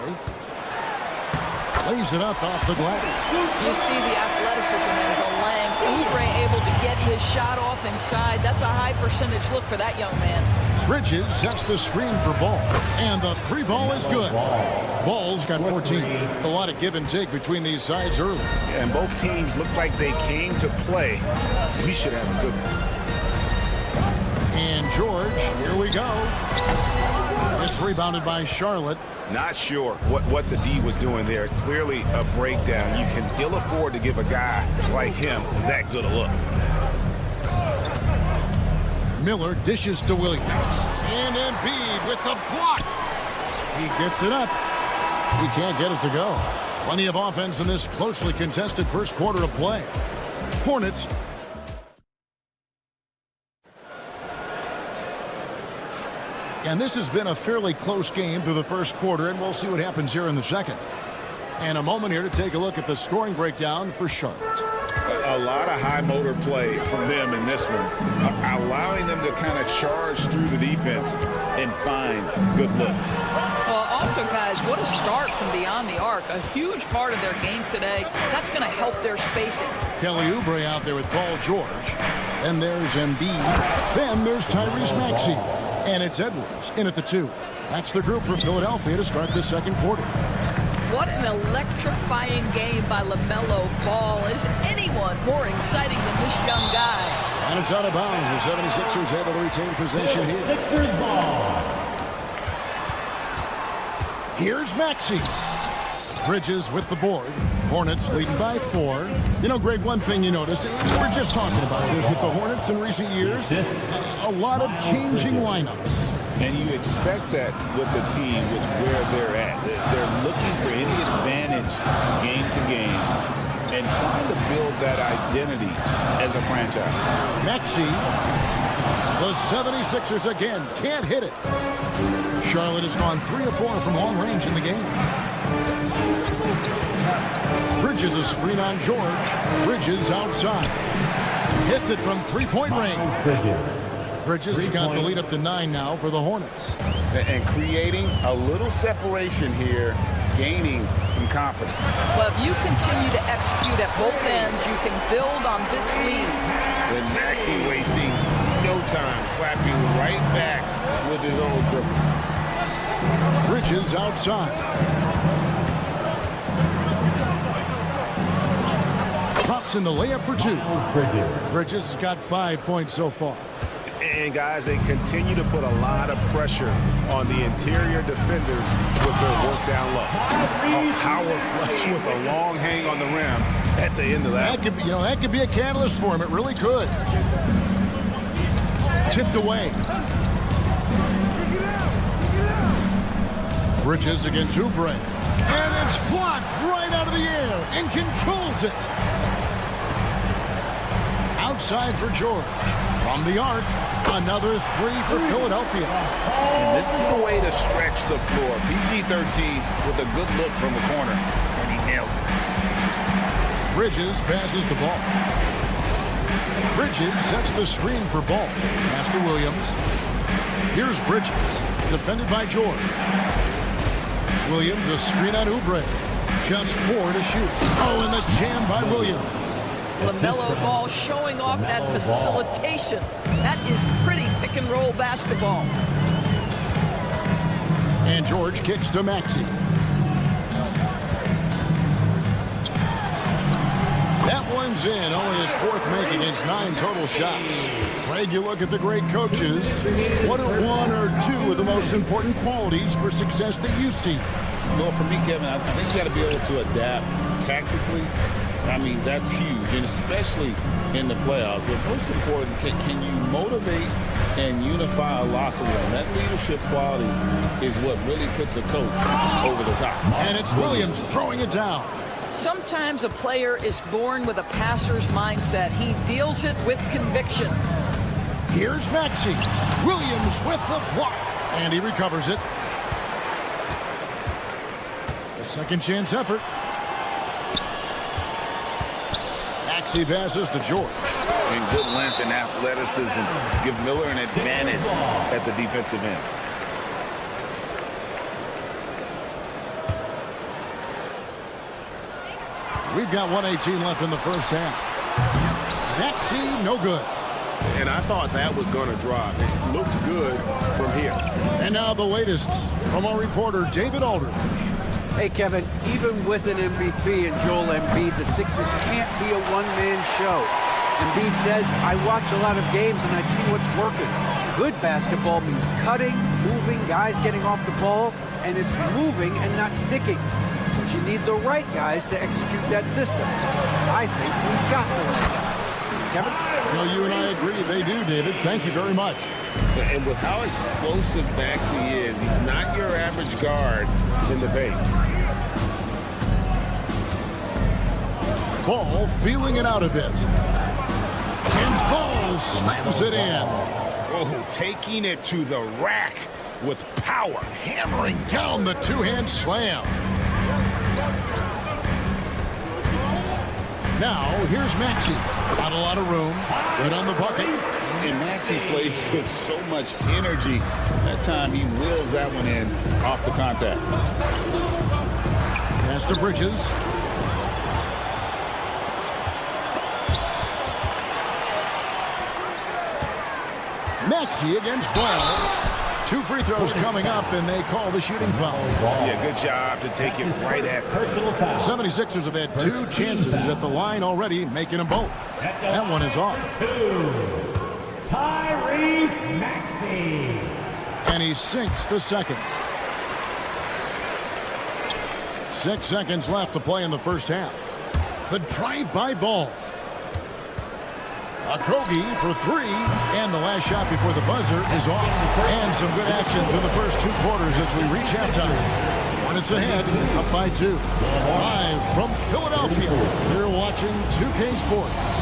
Speaker 7: Lays it up off the glass.
Speaker 9: You see the athleticism and the length. Oubre able to get his shot off inside. That's a high percentage look for that young man.
Speaker 7: Bridges sets the screen for Ball. And the three ball is good. Ball's got 14. A lot of give and take between these sides early.
Speaker 2: And both teams look like they came to play. We should have a good one.
Speaker 7: And George, here we go. It's rebounded by Charlotte.
Speaker 8: Not sure what the D was doing there. Clearly a breakdown. You can ill afford to give a guy like him that good a look.
Speaker 7: Miller dishes to Williams. And Embiid with the block. He gets it up. He can't get it to go. Plenty of offense in this closely contested first quarter of play. Hornets. And this has been a fairly close game through the first quarter, and we'll see what happens here in the second. And a moment here to take a look at the scoring breakdown for Charlotte.
Speaker 8: A lot of high motor play from them in this one, allowing them to kind of charge through the defense and find good looks.
Speaker 9: Well, also, guys, what a start from beyond the arc. A huge part of their game today. That's going to help their spacing.
Speaker 7: Kelly Oubre out there with Paul George. Then there's Embiid. Then there's Tyrese Maxey. And it's Edwards in at the 2. That's the group for Philadelphia to start the second quarter.
Speaker 9: What an electrifying game by LaMelo Ball. Is anyone more exciting than this young guy?
Speaker 7: And it's out of bounds. The 76ers able to retain possession here.
Speaker 4: Sixers ball.
Speaker 7: Here's Maxey. Bridges with the board. Hornets leading by 4. You know, Greg, one thing you notice is we're just talking about this with the Hornets in recent years. A lot of changing lineups.
Speaker 8: And you expect that with the team, with where they're at. They're looking for any advantage game to game and trying to build that identity as a franchise.
Speaker 7: Maxey, the 76ers again can't hit it. Charlotte has gone 3 of 4 from long range in the game. Bridges a screen on George. Bridges outside. Hits it from three-point range. Bridges has got the lead up to 9 now for the Hornets.
Speaker 8: And creating a little separation here, gaining some confidence.
Speaker 9: Well, if you continue to execute at both ends, you can build on this lead.
Speaker 8: And Maxey wasting no time, clapping right back with his own triple.
Speaker 7: Bridges outside. Drops in the layup for 2. Bridges has got 5 points so far.
Speaker 2: And guys, they continue to put a lot of pressure on the interior defenders with their work down low. A power flush with a long hang on the rim at the end of that.
Speaker 7: That could be a catalyst for him. It really could. Tipped away. Bridges against Oubre. And it's blocked right out of the air and controls it. Outside for George. From the arc, another 3 for Philadelphia.
Speaker 8: And this is the way to stretch the floor. PG-13 with a good look from the corner, and he nails it.
Speaker 7: Bridges passes the ball. Bridges sets the screen for Ball. Pass to Williams. Here's Bridges, defended by George. Williams, a screen on Oubre. Just 4 to shoot. Oh, and the jam by Williams.
Speaker 9: LaMelo Ball showing off that facilitation. That is pretty pick-and-roll basketball.
Speaker 7: And George kicks to Maxey. That one's in. Only his 4th make against 9 total shots. Greg, you look at the great coaches. What are 1 or 2 of the most important qualities for success that you see?
Speaker 8: Well, for me, Kevin, I think you got to be able to adapt tactically. I mean, that's huge, and especially in the playoffs. But most important, can you motivate and unify a locker room? That leadership quality is what really puts a coach over the top.
Speaker 7: And it's Williams throwing it down.
Speaker 9: Sometimes a player is born with a passer's mindset. He deals it with conviction.
Speaker 7: Here's Maxey. Williams with the block. And he recovers it. A second chance effort. Maxey passes to George.
Speaker 8: and good length and athleticism give Miller an advantage at the defensive end.
Speaker 7: We've got 1:18 left in the first half. Maxey, no good.
Speaker 11: And I thought that was going to drop. It looked good from here.
Speaker 7: And now the latest from our reporter, David Aldridge.
Speaker 10: Hey, Kevin, even with an MVP and Joel Embiid, the Sixers can't be a one-man show. Embiid says, I watch a lot of games and I see what's working. Good basketball means cutting, moving, guys getting off the ball, and it's moving and not sticking. But you need the right guys to execute that system. And I think we've got the right guys. Kevin?
Speaker 7: Well, you and I agree they do, David. Thank you very much.
Speaker 8: And with how explosive Maxey is, he's not your average guard in the paint.
Speaker 7: Ball feeling it out a bit. And Ball slams it in.
Speaker 11: Oh, taking it to the rack with power.
Speaker 7: Hammering down the two-hand slam. Now, here's Maxey. Not a lot of room. Good on the bucket.
Speaker 8: And Maxey plays with so much energy. That time he wheels that one in off the contact.
Speaker 7: Pass to Bridges. Maxey against Ball. 2 free throws coming up, and they call the shooting foul.
Speaker 11: Yeah, good job to take it right at them.
Speaker 7: 76ers have had 2 chances at the line already, making them both. That one is off.
Speaker 4: Tyrese Maxey.
Speaker 7: And he sinks the second. 6 seconds left to play in the first half. The drive-by Ball. Okogie for 3, and the last shot before the buzzer is off. And some good action through the first 2 quarters as we reach halftime. Hornets ahead, up by 2. Live from Philadelphia, you're watching 2K Sports.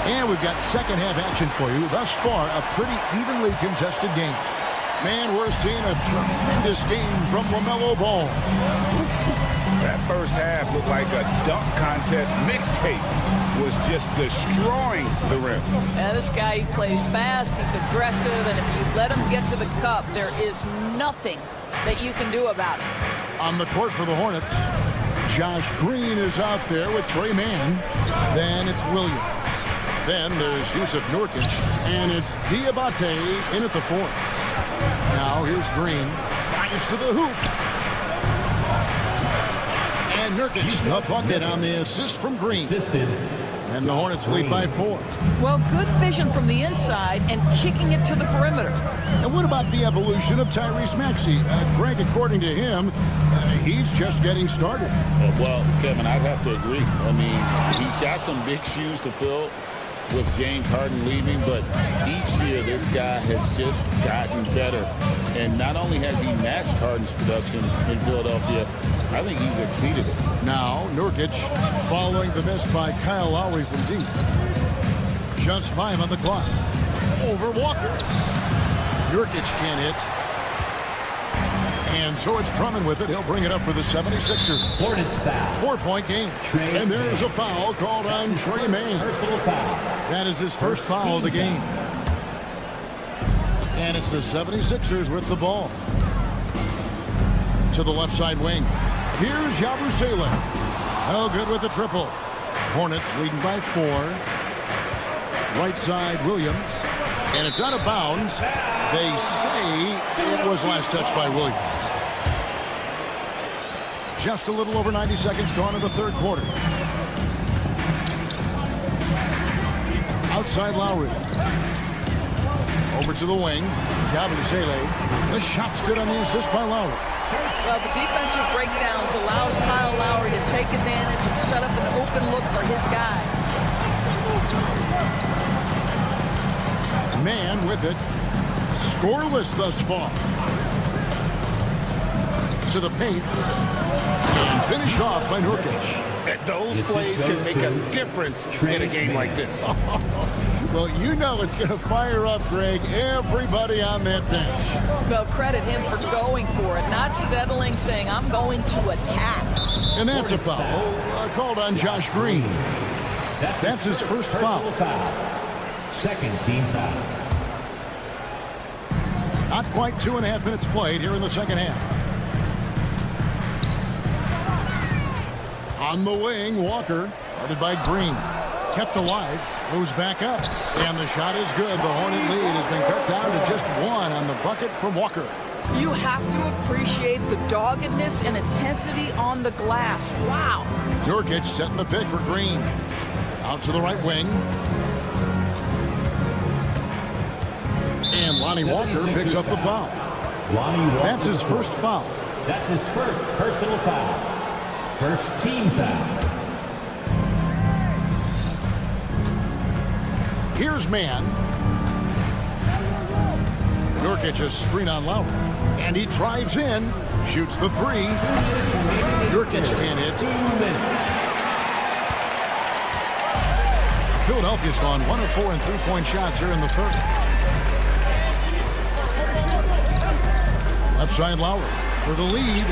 Speaker 7: And we've got second half action for you. Thus far, a pretty evenly contested game. Man, we're seeing a tremendous game from LaMelo Ball.
Speaker 8: That first half looked like a dunk contest mixtape. Was just destroying the rim.
Speaker 9: Yeah, this guy, he plays fast, he's aggressive, and if you let him get to the cup, there is nothing that you can do about it.
Speaker 7: On the court for the Hornets, Josh Green is out there with Trey Mann. Then it's Williams. Then there's Yusuf Nurkic, and it's Diabate in at the 4th. Now here's Green, drives to the hoop. And Nurkic, the bucket on the assist from Green. And the Hornets lead by 4.
Speaker 9: Well, good vision from the inside and kicking it to the perimeter.
Speaker 7: And what about the evolution of Tyrese Maxey? Greg, according to him, he's just getting started.
Speaker 8: Well, Kevin, I'd have to agree. I mean, he's got some big shoes to fill with James Harden leaving, but each year this guy has just gotten better. And not only has he matched Harden's production in Philadelphia, I think he's exceeded it.
Speaker 7: Now, Nurkic following the miss by Kyle Lowry from deep. Just 5 on the clock. Over Walker. Nurkic can't hit. And so it's Drummond with it. He'll bring it up for the 76ers.
Speaker 4: Hornets foul.
Speaker 7: 4-point game. And there's a foul called on Trey Mann.
Speaker 4: Personal foul.
Speaker 7: That is his first foul of the game. And it's the 76ers with the ball. To the left side wing. Here's Yabusele. Oh, good with the triple. Hornets leading by 4. Right side, Williams. And it's out of bounds. They say it was last touched by Williams. Just a little over 90 seconds gone in the third quarter. Outside Lowry. Over to the wing. Yabusele. The shot's good on the assist by Lowry.
Speaker 9: Well, the defensive breakdowns allows Kyle Lowry to take advantage and set up an open look for his guy.
Speaker 7: Man with it. Scoreless thus far. To the paint. And finished off by Nurkic.
Speaker 8: And those plays can make a difference in a game like this.
Speaker 7: Well, you know it's going to fire up, Greg, everybody on that bench.
Speaker 9: Well, credit him for going for it, not settling, saying, I'm going to attack.
Speaker 7: And that's a foul called on Josh Green. That's his first foul.
Speaker 4: Second team foul.
Speaker 7: Not quite 2.5 minutes played here in the second half. On the wing, Walker, guarded by Green. Kept alive, moves back up, and the shot is good. The Hornet lead has been cut down to just one on the bucket from Walker.
Speaker 9: You have to appreciate the doggedness and intensity on the glass. Wow.
Speaker 7: Nurkic setting the pick for Green. Out to the right wing. And Lonnie Walker picks up the foul. That's his first foul.
Speaker 4: That's his first personal foul. First team foul.
Speaker 7: Here's man. Nurkic a screen on Lowry. And he drives in. Shoots the three. Nurkic can't hit. Philadelphia's gone 1 of 4 in three-point shots here in the third. Left side Lowry for the lead.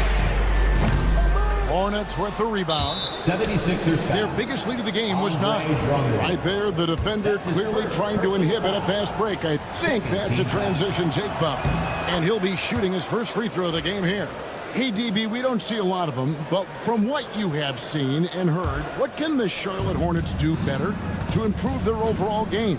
Speaker 7: Hornets with the rebound.
Speaker 4: 76ers foul.
Speaker 7: Their biggest lead of the game was 9. Right there, the defender clearly trying to inhibit a fast break. I think that's a transition take foul. And he'll be shooting his first free throw of the game here. Hey, DB, we don't see a lot of them, but from what you have seen and heard, what can the Charlotte Hornets do better to improve their overall game?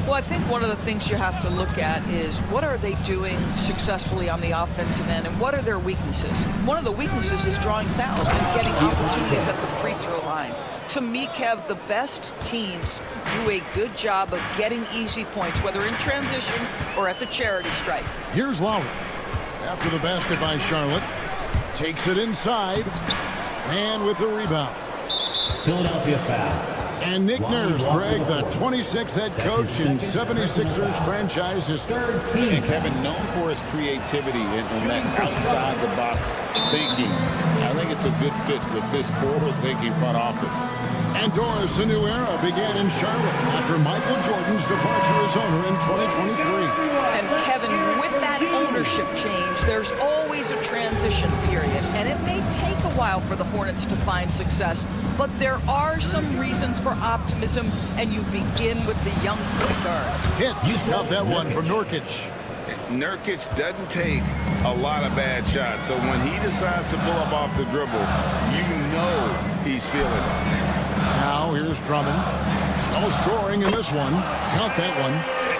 Speaker 9: Well, I think one of the things you have to look at is what are they doing successfully on the offensive end and what are their weaknesses? One of the weaknesses is drawing fouls and getting opportunities at the free throw line. To me, Kev, the best teams do a good job of getting easy points, whether in transition or at the charity stripe.
Speaker 7: Here's Lowry. After the basket by Charlotte. Takes it inside. And with the rebound.
Speaker 4: Philadelphia foul.
Speaker 7: And Nick Nurse, Greg, the 26th head coach in 76ers franchise history.
Speaker 8: And Kevin, known for his creativity and that outside-the-box thinking. I think it's a good fit with this forward-thinking front office.
Speaker 7: And Doris, a new era began in Charlotte after Michael Jordan's departure as owner in 2023.
Speaker 9: And Kevin, with that ownership change, there's always a transition period, and it may take a while for the Hornets to find success, but there are some reasons for optimism, and you begin with the young point guards.
Speaker 7: Hits, got that one from Nurkic.
Speaker 8: Nurkic doesn't take a lot of bad shots, so when he decides to pull up off the dribble, you know he's feeling it.
Speaker 7: Now here's Drummond. No scoring in this one. Count that one.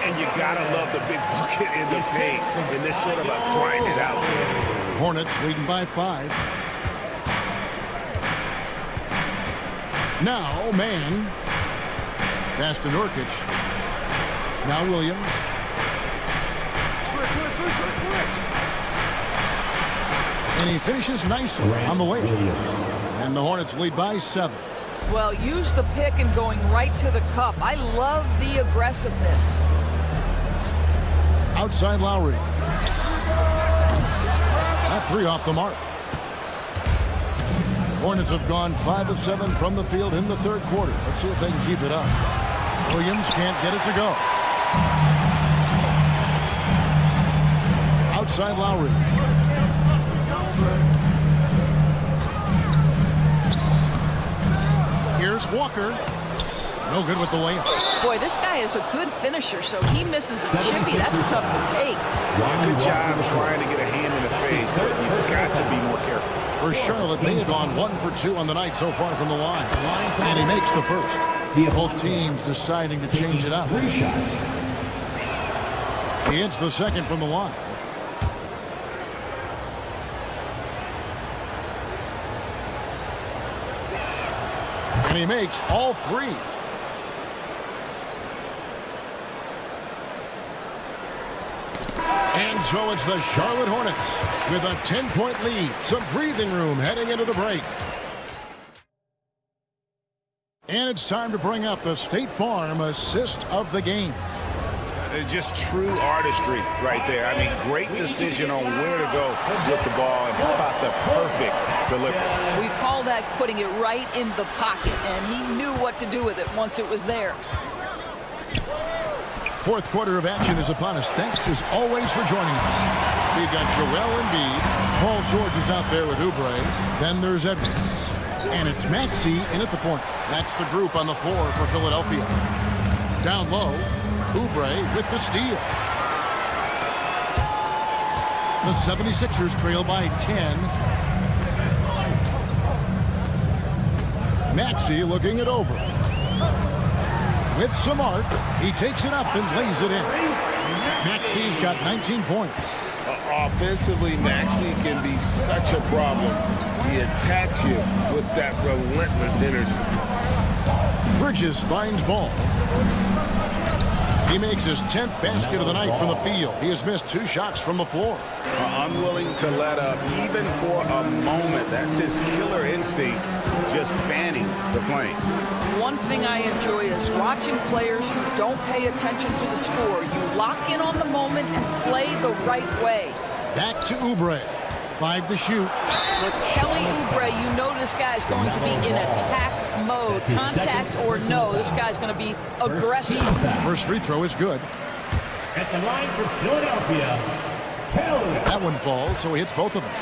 Speaker 11: And you gotta love the big bucket in the paint in this sort of a grind it out.
Speaker 7: Hornets leading by 5. Now man. Pass to Nurkic. Now Williams. And he finishes nicely on the layup. And the Hornets lead by 7.
Speaker 9: Well, use the pick and going right to the cup. I love the aggressiveness.
Speaker 7: Outside Lowry. That 3 off the mark. Hornets have gone 5 of 7 from the field in the third quarter. Let's see if they can keep it up. Williams can't get it to go. Outside Lowry. Here's Walker. No good with the layup.
Speaker 9: Boy, this guy is a good finisher, so he misses a chippy. That's tough to take.
Speaker 11: Good job trying to get a hand in the face, but you've got to be more careful.
Speaker 7: For Charlotte, they have gone 1 for 2 on the night so far from the line. And he makes the first. Both teams deciding to change it up. He hits the second from the line. And he makes all 3. And so it's the Charlotte Hornets with a 10-point lead. Some breathing room heading into the break. And it's time to bring up the State Farm assist of the game.
Speaker 8: Just true artistry right there. I mean, great decision on where to go with the ball, and how about the perfect delivery.
Speaker 9: We call that putting it right in the pocket, and he knew what to do with it once it was there.
Speaker 7: Fourth quarter of action is upon us. Thanks as always for joining us. We've got Joel Embiid. Paul George is out there with Oubre. Then there's Edwards. And it's Maxey in at the point. That's the group on the floor for Philadelphia. Down low, Oubre with the steal. The 76ers trail by 10. Maxey looking it over. With some arc, he takes it up and lays it in. Maxey's got 19 points.
Speaker 8: Offensively, Maxey can be such a problem. He attacks you with that relentless energy.
Speaker 7: Bridges finds Ball. He makes his 10th basket of the night from the field. He has missed 2 shots from the floor.
Speaker 8: Unwilling to let up even for a moment. That's his killer instinct, just fanning the flame.
Speaker 9: One thing I enjoy is watching players who don't pay attention to the score. You lock in on the moment and play the right way.
Speaker 7: Back to Oubre. 5 to shoot.
Speaker 9: With Kelly Oubre, you know this guy's going to be in attack mode. Contact or no, this guy's going to be aggressive.
Speaker 7: First free throw is good.
Speaker 4: At the line for Philadelphia, Kelly.
Speaker 7: That one falls, so he hits both of them.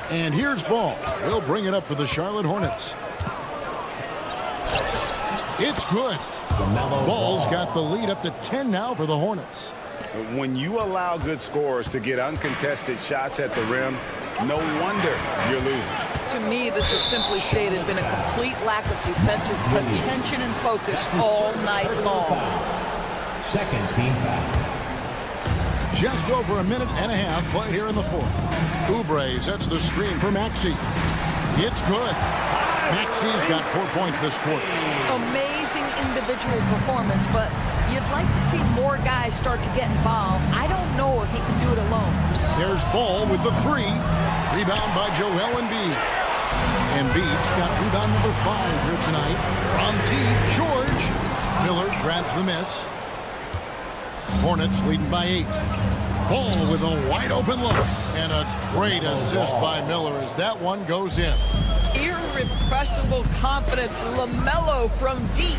Speaker 7: And here's Ball. He'll bring it up for the Charlotte Hornets. It's good. Ball's got the lead up to 10 now for the Hornets.
Speaker 8: When you allow good scorers to get uncontested shots at the rim, no wonder you're losing.
Speaker 9: To me, this is simply stated been a complete lack of defensive attention and focus all night long.
Speaker 4: Second team foul.
Speaker 7: Just over a minute and a half played here in the fourth. Oubre sets the screen for Maxey. It's good. Maxey's got 4 points this quarter.
Speaker 9: Amazing individual performance, but you'd like to see more guys start to get involved. I don't know if he can do it alone.
Speaker 7: There's Ball with the 3. Rebound by Joel Embiid. Embiid's got rebound number 5 here tonight. From T. George. Miller grabs the miss. Hornets leading by 8. Ball with a wide open look. And a great assist by Miller as that one goes in.
Speaker 9: Irrepressible confidence. LaMelo from deep.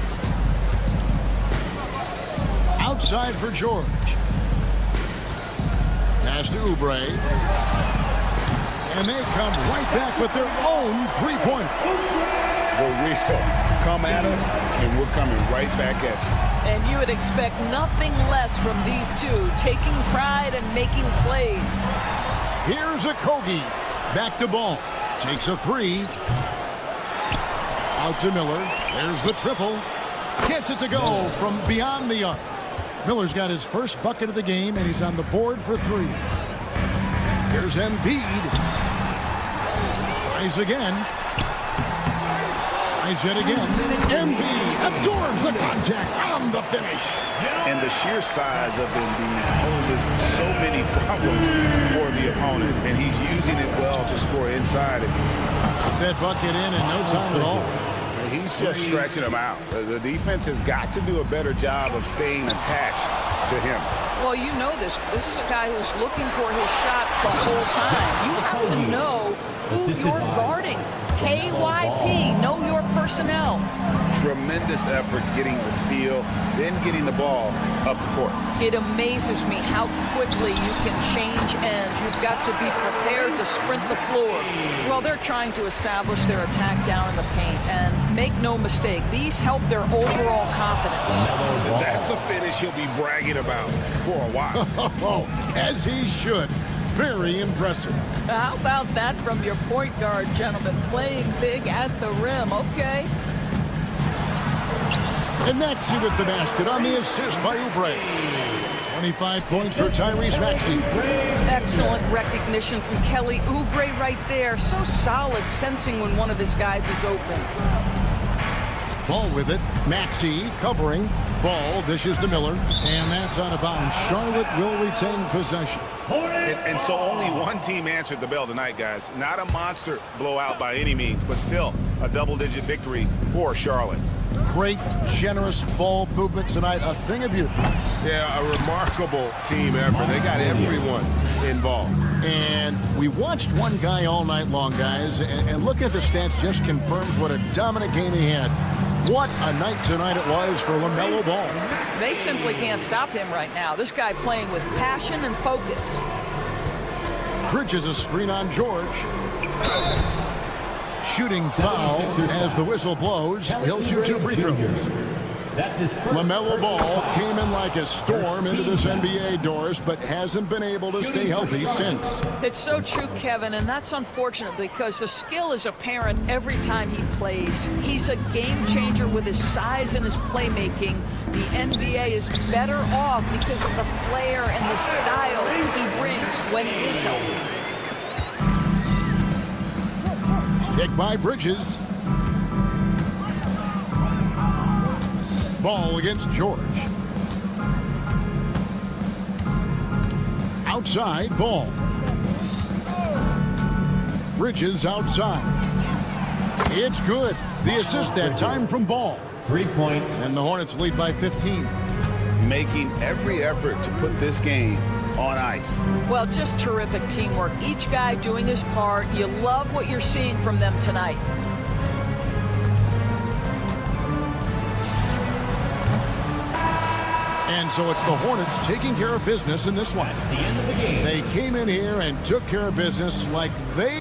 Speaker 7: Outside for George. Pass to Oubre. And they come right back with their own three-pointer.
Speaker 8: The real come at us, and we're coming right back at you.
Speaker 9: And you would expect nothing less from these two, taking pride and making plays.
Speaker 7: Here's a Kogi. Back to Ball. Takes a 3. Out to Miller. There's the triple. Gets it to go from beyond the arc. Miller's got his first bucket of the game, and he's on the board for 3. Here's Embiid. Tries again. Tries it again. Embiid absorbs the contact on the finish.
Speaker 8: And the sheer size of Embiid poses so many problems for the opponent, and he's using it well to score inside.
Speaker 7: Put that bucket in no time at all.
Speaker 8: He's just stretching him out. The defense has got to do a better job of staying attached to him.
Speaker 9: Well, you know this. This is a guy who's looking for his shot the whole time. You have to know who you're guarding. KYP, know your personnel.
Speaker 8: Tremendous effort getting the steal, then getting the ball up the court.
Speaker 9: It amazes me how quickly you can change ends. You've got to be prepared to sprint the floor. Well, they're trying to establish their attack down in the paint, and make no mistake, these help their overall confidence.
Speaker 8: That's a finish he'll be bragging about for a while.
Speaker 7: As he should. Very impressive.
Speaker 9: How about that from your point guard, gentlemen? Playing big at the rim, okay?
Speaker 7: And Maxey with the basket on the assist by Oubre. 25 points for Tyrese Maxey.
Speaker 9: Excellent recognition from Kelly Oubre right there. So solid, sensing when one of his guys is open.
Speaker 7: Ball with it. Maxey covering. Ball dishes to Miller. And that's out of bounds. Charlotte will retain possession.
Speaker 8: And so only one team answered the bell tonight, guys. Not a monster blowout by any means, but still a double-digit victory for Charlotte.
Speaker 7: Great, generous ball movement tonight. A thing of beauty.
Speaker 11: Yeah, a remarkable team effort. They got everyone involved.
Speaker 7: And we watched one guy all night long, guys, and looking at the stats just confirms what a dominant game he had. What a night tonight it was for LaMelo Ball.
Speaker 9: They simply can't stop him right now. This guy playing with passion and focus.
Speaker 7: Bridges a screen on George. Shooting foul as the whistle blows. He'll shoot 2 free throws. LaMelo Ball came in like a storm into this NBA, Doris, but hasn't been able to stay healthy since.
Speaker 9: It's so true, Kevin, and that's unfortunate because the skill is apparent every time he plays. He's a game changer with his size and his playmaking. The NBA is better off because of the flair and the style he brings when he is healthy.
Speaker 7: Kick by Bridges. Ball against George. Outside, Ball. Bridges outside. It's good. The assist that time from Ball.
Speaker 4: 3 points.
Speaker 7: And the Hornets lead by 15.
Speaker 8: Making every effort to put this game on ice.
Speaker 9: Well, just terrific teamwork. Each guy doing his part. You love what you're seeing from them tonight.
Speaker 7: And so it's the Hornets taking care of business in this one.
Speaker 4: At the end of the game.
Speaker 7: They came in here and took care of business like they...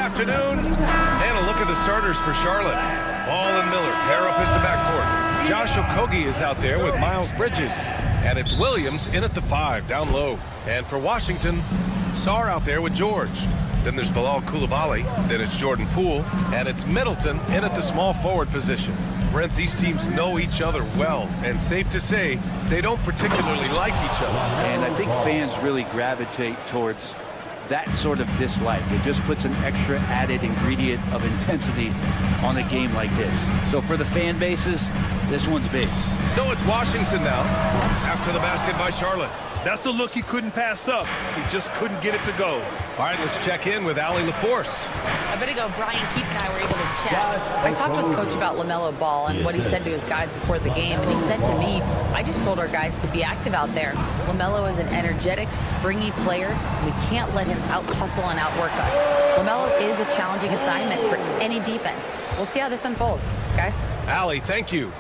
Speaker 1: afternoon. And a look at the starters for Charlotte. Ball and Miller pair up as the backcourt. Josh Okogie is out there with Miles Bridges. And it's Williams in at the 5, down low. And for Washington, Sarr out there with George. Then there's Bilal Coulibaly. Then it's Jordan Poole. And it's Middleton in at the small forward position. Brent, these teams know each other well. And safe to say, they don't particularly like each other.
Speaker 10: And I think fans really gravitate towards that sort of dislike. It just puts an extra added ingredient of intensity on a game like this. So for the fan bases, this one's big.
Speaker 1: So it's Washington now, after the basket by Charlotte.
Speaker 2: That's a look he couldn't pass up. He just couldn't get it to go.
Speaker 1: All right, let's check in with Allie LaForce.
Speaker 5: A bit ago, Brian Keefe and I were able to chat. I talked with Coach about LaMelo Ball and what he said to his guys before the game, and he said to me, I just told our guys to be active out there. LaMelo is an energetic, springy player. We can't let him out-hustle and outwork us. LaMelo is a challenging assignment for any defense. We'll see how this unfolds, guys.
Speaker 1: Allie, thank you.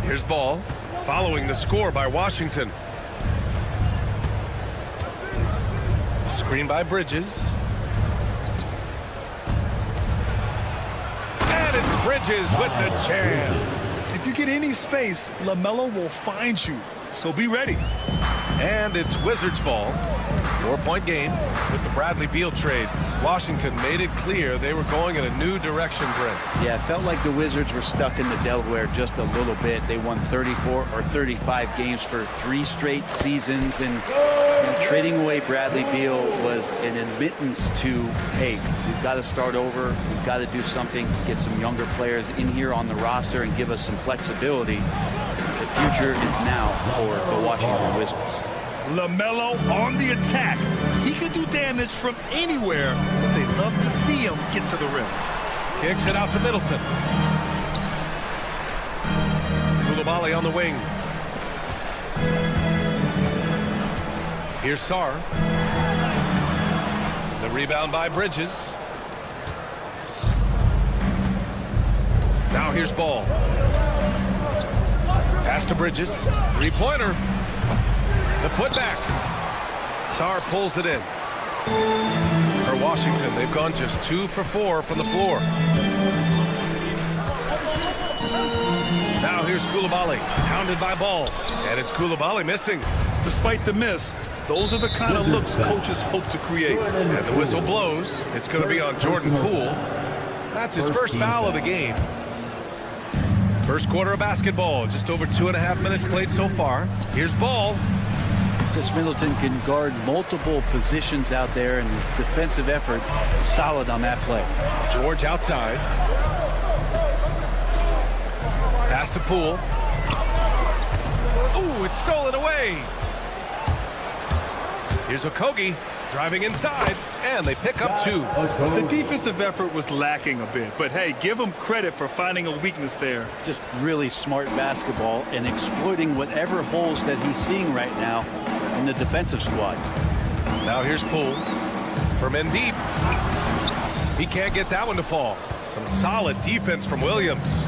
Speaker 1: Here's Ball, following the score by Washington. Screen by Bridges. And it's Bridges with the jam.
Speaker 2: If you get any space, LaMelo will find you. So be ready.
Speaker 1: And it's Wizards ball. 4-point game with the Bradley Beal trade. Washington made it clear they were going in a new direction, Brent.
Speaker 10: Yeah, it felt like the Wizards were stuck in the Delaware just a little bit. They won 34 or 35 games for 3 straight seasons, and trading away Bradley Beal was an admittance to, hey, we've got to start over. We've got to do something, get some younger players in here on the roster and give us some flexibility. The future is now for the Washington Wizards.
Speaker 2: LaMelo on the attack. He can do damage from anywhere, but they love to see him get to the rim.
Speaker 1: Kicks it out to Middleton. Coulibaly on the wing. Here's Sarr. The rebound by Bridges. Now here's Ball. Pass to Bridges. Three-pointer. The putback. Sarr pulls it in. For Washington, they've gone just 2 for 4 from the floor. Now here's Coulibaly, hounded by Ball. And it's Coulibaly missing.
Speaker 2: Despite the miss, those are the kind of looks coaches hope to create.
Speaker 1: And the whistle blows. It's going to be on Jordan Poole. That's his first foul of the game. First quarter of basketball, just over 2.5 minutes played so far. Here's Ball.
Speaker 10: Chris Middleton can guard multiple positions out there, and his defensive effort is solid on that play.
Speaker 1: George outside. Pass to Poole. Ooh, it's stolen away. Here's Okogie driving inside, and they pick up 2.
Speaker 2: The defensive effort was lacking a bit, but hey, give him credit for finding a weakness there.
Speaker 10: Just really smart basketball and exploiting whatever holes that he's seeing right now in the defensive squad.
Speaker 1: Now here's Poole from in deep. He can't get that one to fall. Some solid defense from Williams.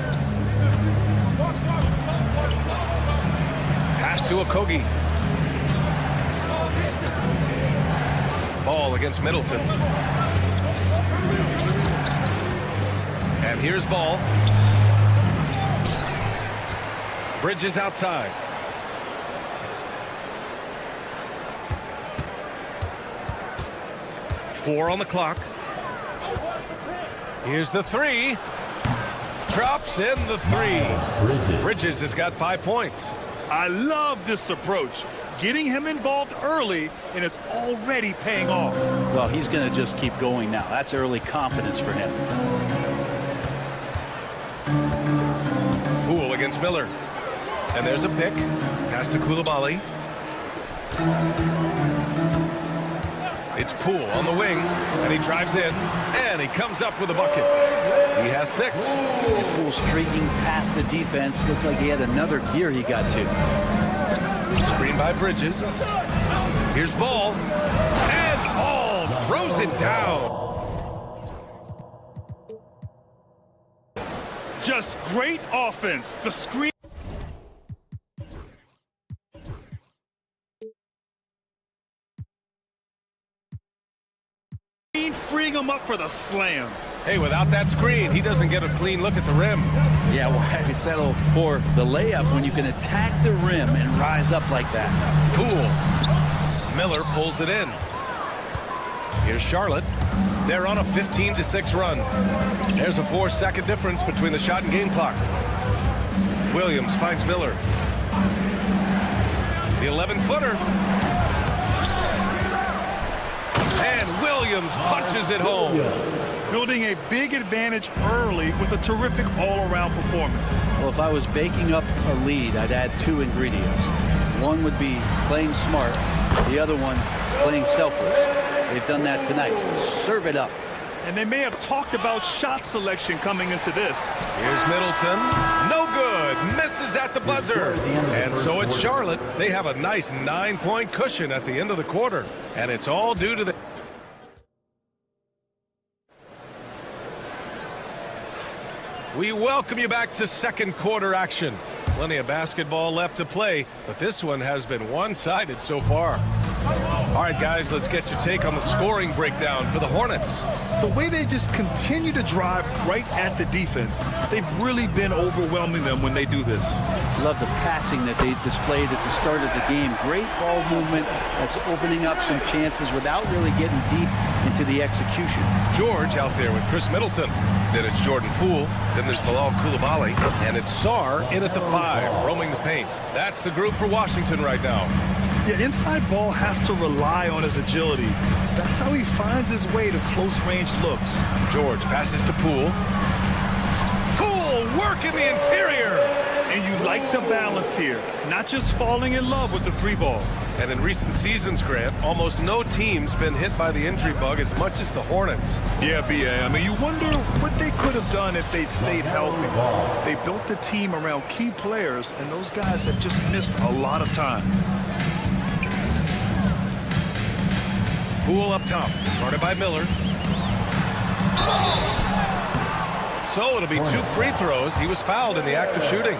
Speaker 1: Pass to Okogie. Ball against Middleton. And here's Ball. Bridges outside. Four on the clock. Here's the 3. Drops in the 3. Bridges has got 5 points.
Speaker 2: I love this approach. Getting him involved early, and it's already paying off.
Speaker 10: Well, he's going to just keep going now. That's early confidence for him.
Speaker 1: Poole against Miller. And there's a pick. Pass to Coulibaly. It's Poole on the wing, and he drives in, and he comes up with a bucket. He has 6.
Speaker 10: And Poole streaking past the defense. Looked like he had another gear he got to.
Speaker 1: Screen by Bridges. Here's Ball, and Ball throws it down.
Speaker 2: Just great offense. The screen. freeing him up for the slam.
Speaker 1: Hey, without that screen, he doesn't get a clean look at the rim.
Speaker 10: Yeah, why settle for the layup when you can attack the rim and rise up like that?
Speaker 1: Poole. Miller pulls it in. Here's Charlotte. They're on a 15-6 run. There's a 4-second difference between the shot and game clock. Williams finds Miller. The 11-footer. And Williams punches it home.
Speaker 2: Building a big advantage early with a terrific all-around performance.
Speaker 10: Well, if I was baking up a lead, I'd add 2 ingredients. One would be playing smart. The other one, playing selfless. They've done that tonight. Serve it up.
Speaker 2: And they may have talked about shot selection coming into this.
Speaker 1: Here's Middleton. No good. Misses at the buzzer. And so it's Charlotte. They have a nice 9-point cushion at the end of the quarter. And it's all due to the... We welcome you back to second quarter action. Plenty of basketball left to play, but this one has been one-sided so far. All right, guys, let's get your take on the scoring breakdown for the Hornets.
Speaker 2: The way they just continue to drive right at the defense, they've really been overwhelming them when they do this.
Speaker 10: Love the passing that they displayed at the start of the game. Great ball movement that's opening up some chances without really getting deep into the execution.
Speaker 1: George out there with Chris Middleton. Then it's Jordan Poole. Then there's Bilal Coulibaly. And it's Sarr in at the 5, roaming the paint. That's the group for Washington right now.
Speaker 2: Yeah, inside ball has to rely on his agility. That's how he finds his way to close-range looks.
Speaker 1: George passes to Poole. Poole working the interior.
Speaker 2: And you like the balance here, not just falling in love with the 3-ball.
Speaker 1: And in recent seasons, Grant, almost no team's been hit by the injury bug as much as the Hornets.
Speaker 2: Yeah, B.A. I mean, you wonder what they could have done if they'd stayed healthy. They built the team around key players, and those guys have just missed a lot of time.
Speaker 1: Poole up top, guarded by Miller. So it'll be 2 free throws. He was fouled in the act of shooting.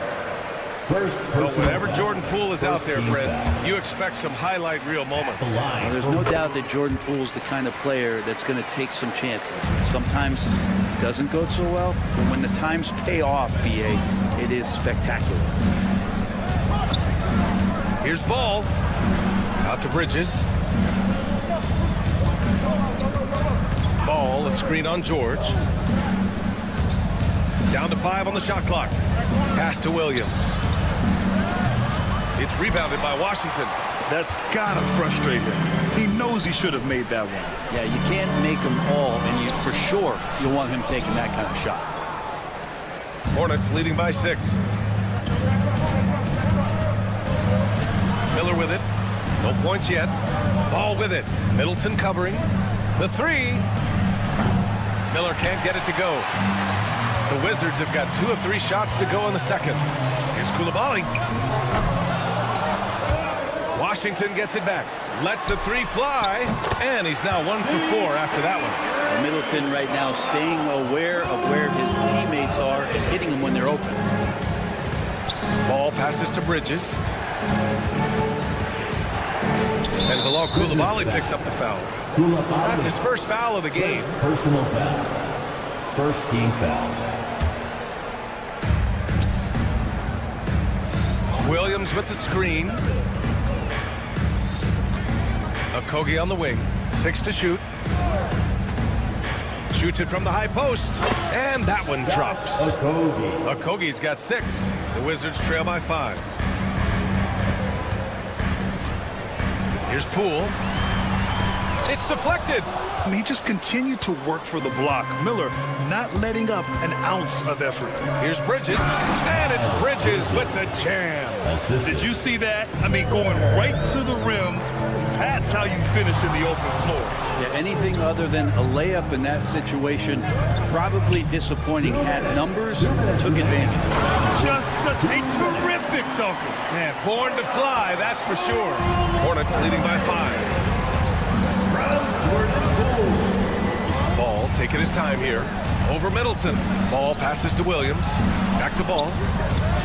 Speaker 1: But whenever Jordan Poole is out there, Brent, you expect some highlight reel moments.
Speaker 10: Well, there's no doubt that Jordan Poole's the kind of player that's going to take some chances. Sometimes it doesn't go so well, but when the times pay off, B.A., it is spectacular.
Speaker 1: Here's Ball. Out to Bridges. Ball, a screen on George. Down to 5 on the shot clock. Pass to Williams. It's rebounded by Washington.
Speaker 2: That's gotta frustrate him. He knows he should have made that one.
Speaker 10: Yeah, you can't make them all, and for sure you want him taking that kind of shot.
Speaker 1: Hornets leading by 6. Miller with it. No points yet. Ball with it. Middleton covering. The 3. Miller can't get it to go. The Wizards have got 2 of 3 shots to go in the second. Here's Coulibaly. Washington gets it back. Lets the 3 fly. And he's now 1 for 4 after that one.
Speaker 10: Middleton right now staying aware of where his teammates are and hitting them when they're open.
Speaker 1: Ball passes to Bridges. And Bilal Coulibaly picks up the foul. That's his first foul of the game.
Speaker 4: Personal foul. First team foul.
Speaker 1: Williams with the screen. Okogie on the wing. 6 to shoot. Shoots it from the high post. And that one drops. Okogie's got 6. The Wizards trail by 5. Here's Poole. It's deflected.
Speaker 2: I mean, he just continued to work for the block. Miller not letting up an ounce of effort.
Speaker 1: Here's Bridges. And it's Bridges with the jam.
Speaker 2: Did you see that? I mean, going right to the rim. That's how you finish in the open floor.
Speaker 10: Yeah, anything other than a layup in that situation, probably disappointing. Had numbers, took advantage.
Speaker 2: Just such a terrific dunker.
Speaker 1: Man, born to fly, that's for sure. Hornets leading by 5. Ball taking his time here. Over Middleton. Ball passes to Williams. Back to Ball.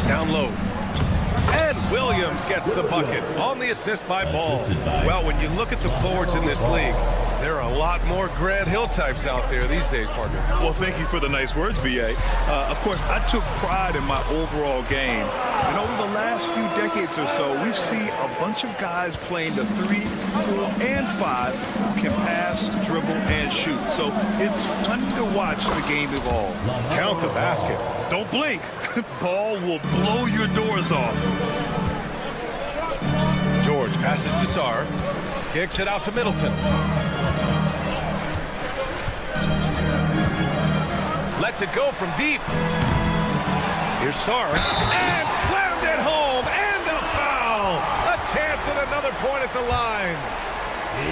Speaker 1: Down low. And Williams gets the bucket on the assist by Ball. Well, when you look at the forwards in this league, There are a lot more Grant Hill types out there these days, partner.
Speaker 2: Well, thank you for the nice words, B.A. Of course, I took pride in my overall game. And over the last few decades or so, we've seen a bunch of guys playing the 3, 4, and 5 who can pass, dribble, and shoot. So it's fun to watch the game evolve.
Speaker 1: Count the basket.
Speaker 2: Don't blink. Ball will blow your doors off.
Speaker 1: George passes to Sarr. Kicks it out to Middleton. Lets it go from deep. Here's Sarr. And slammed it home. And a foul. A chance at another point at the line.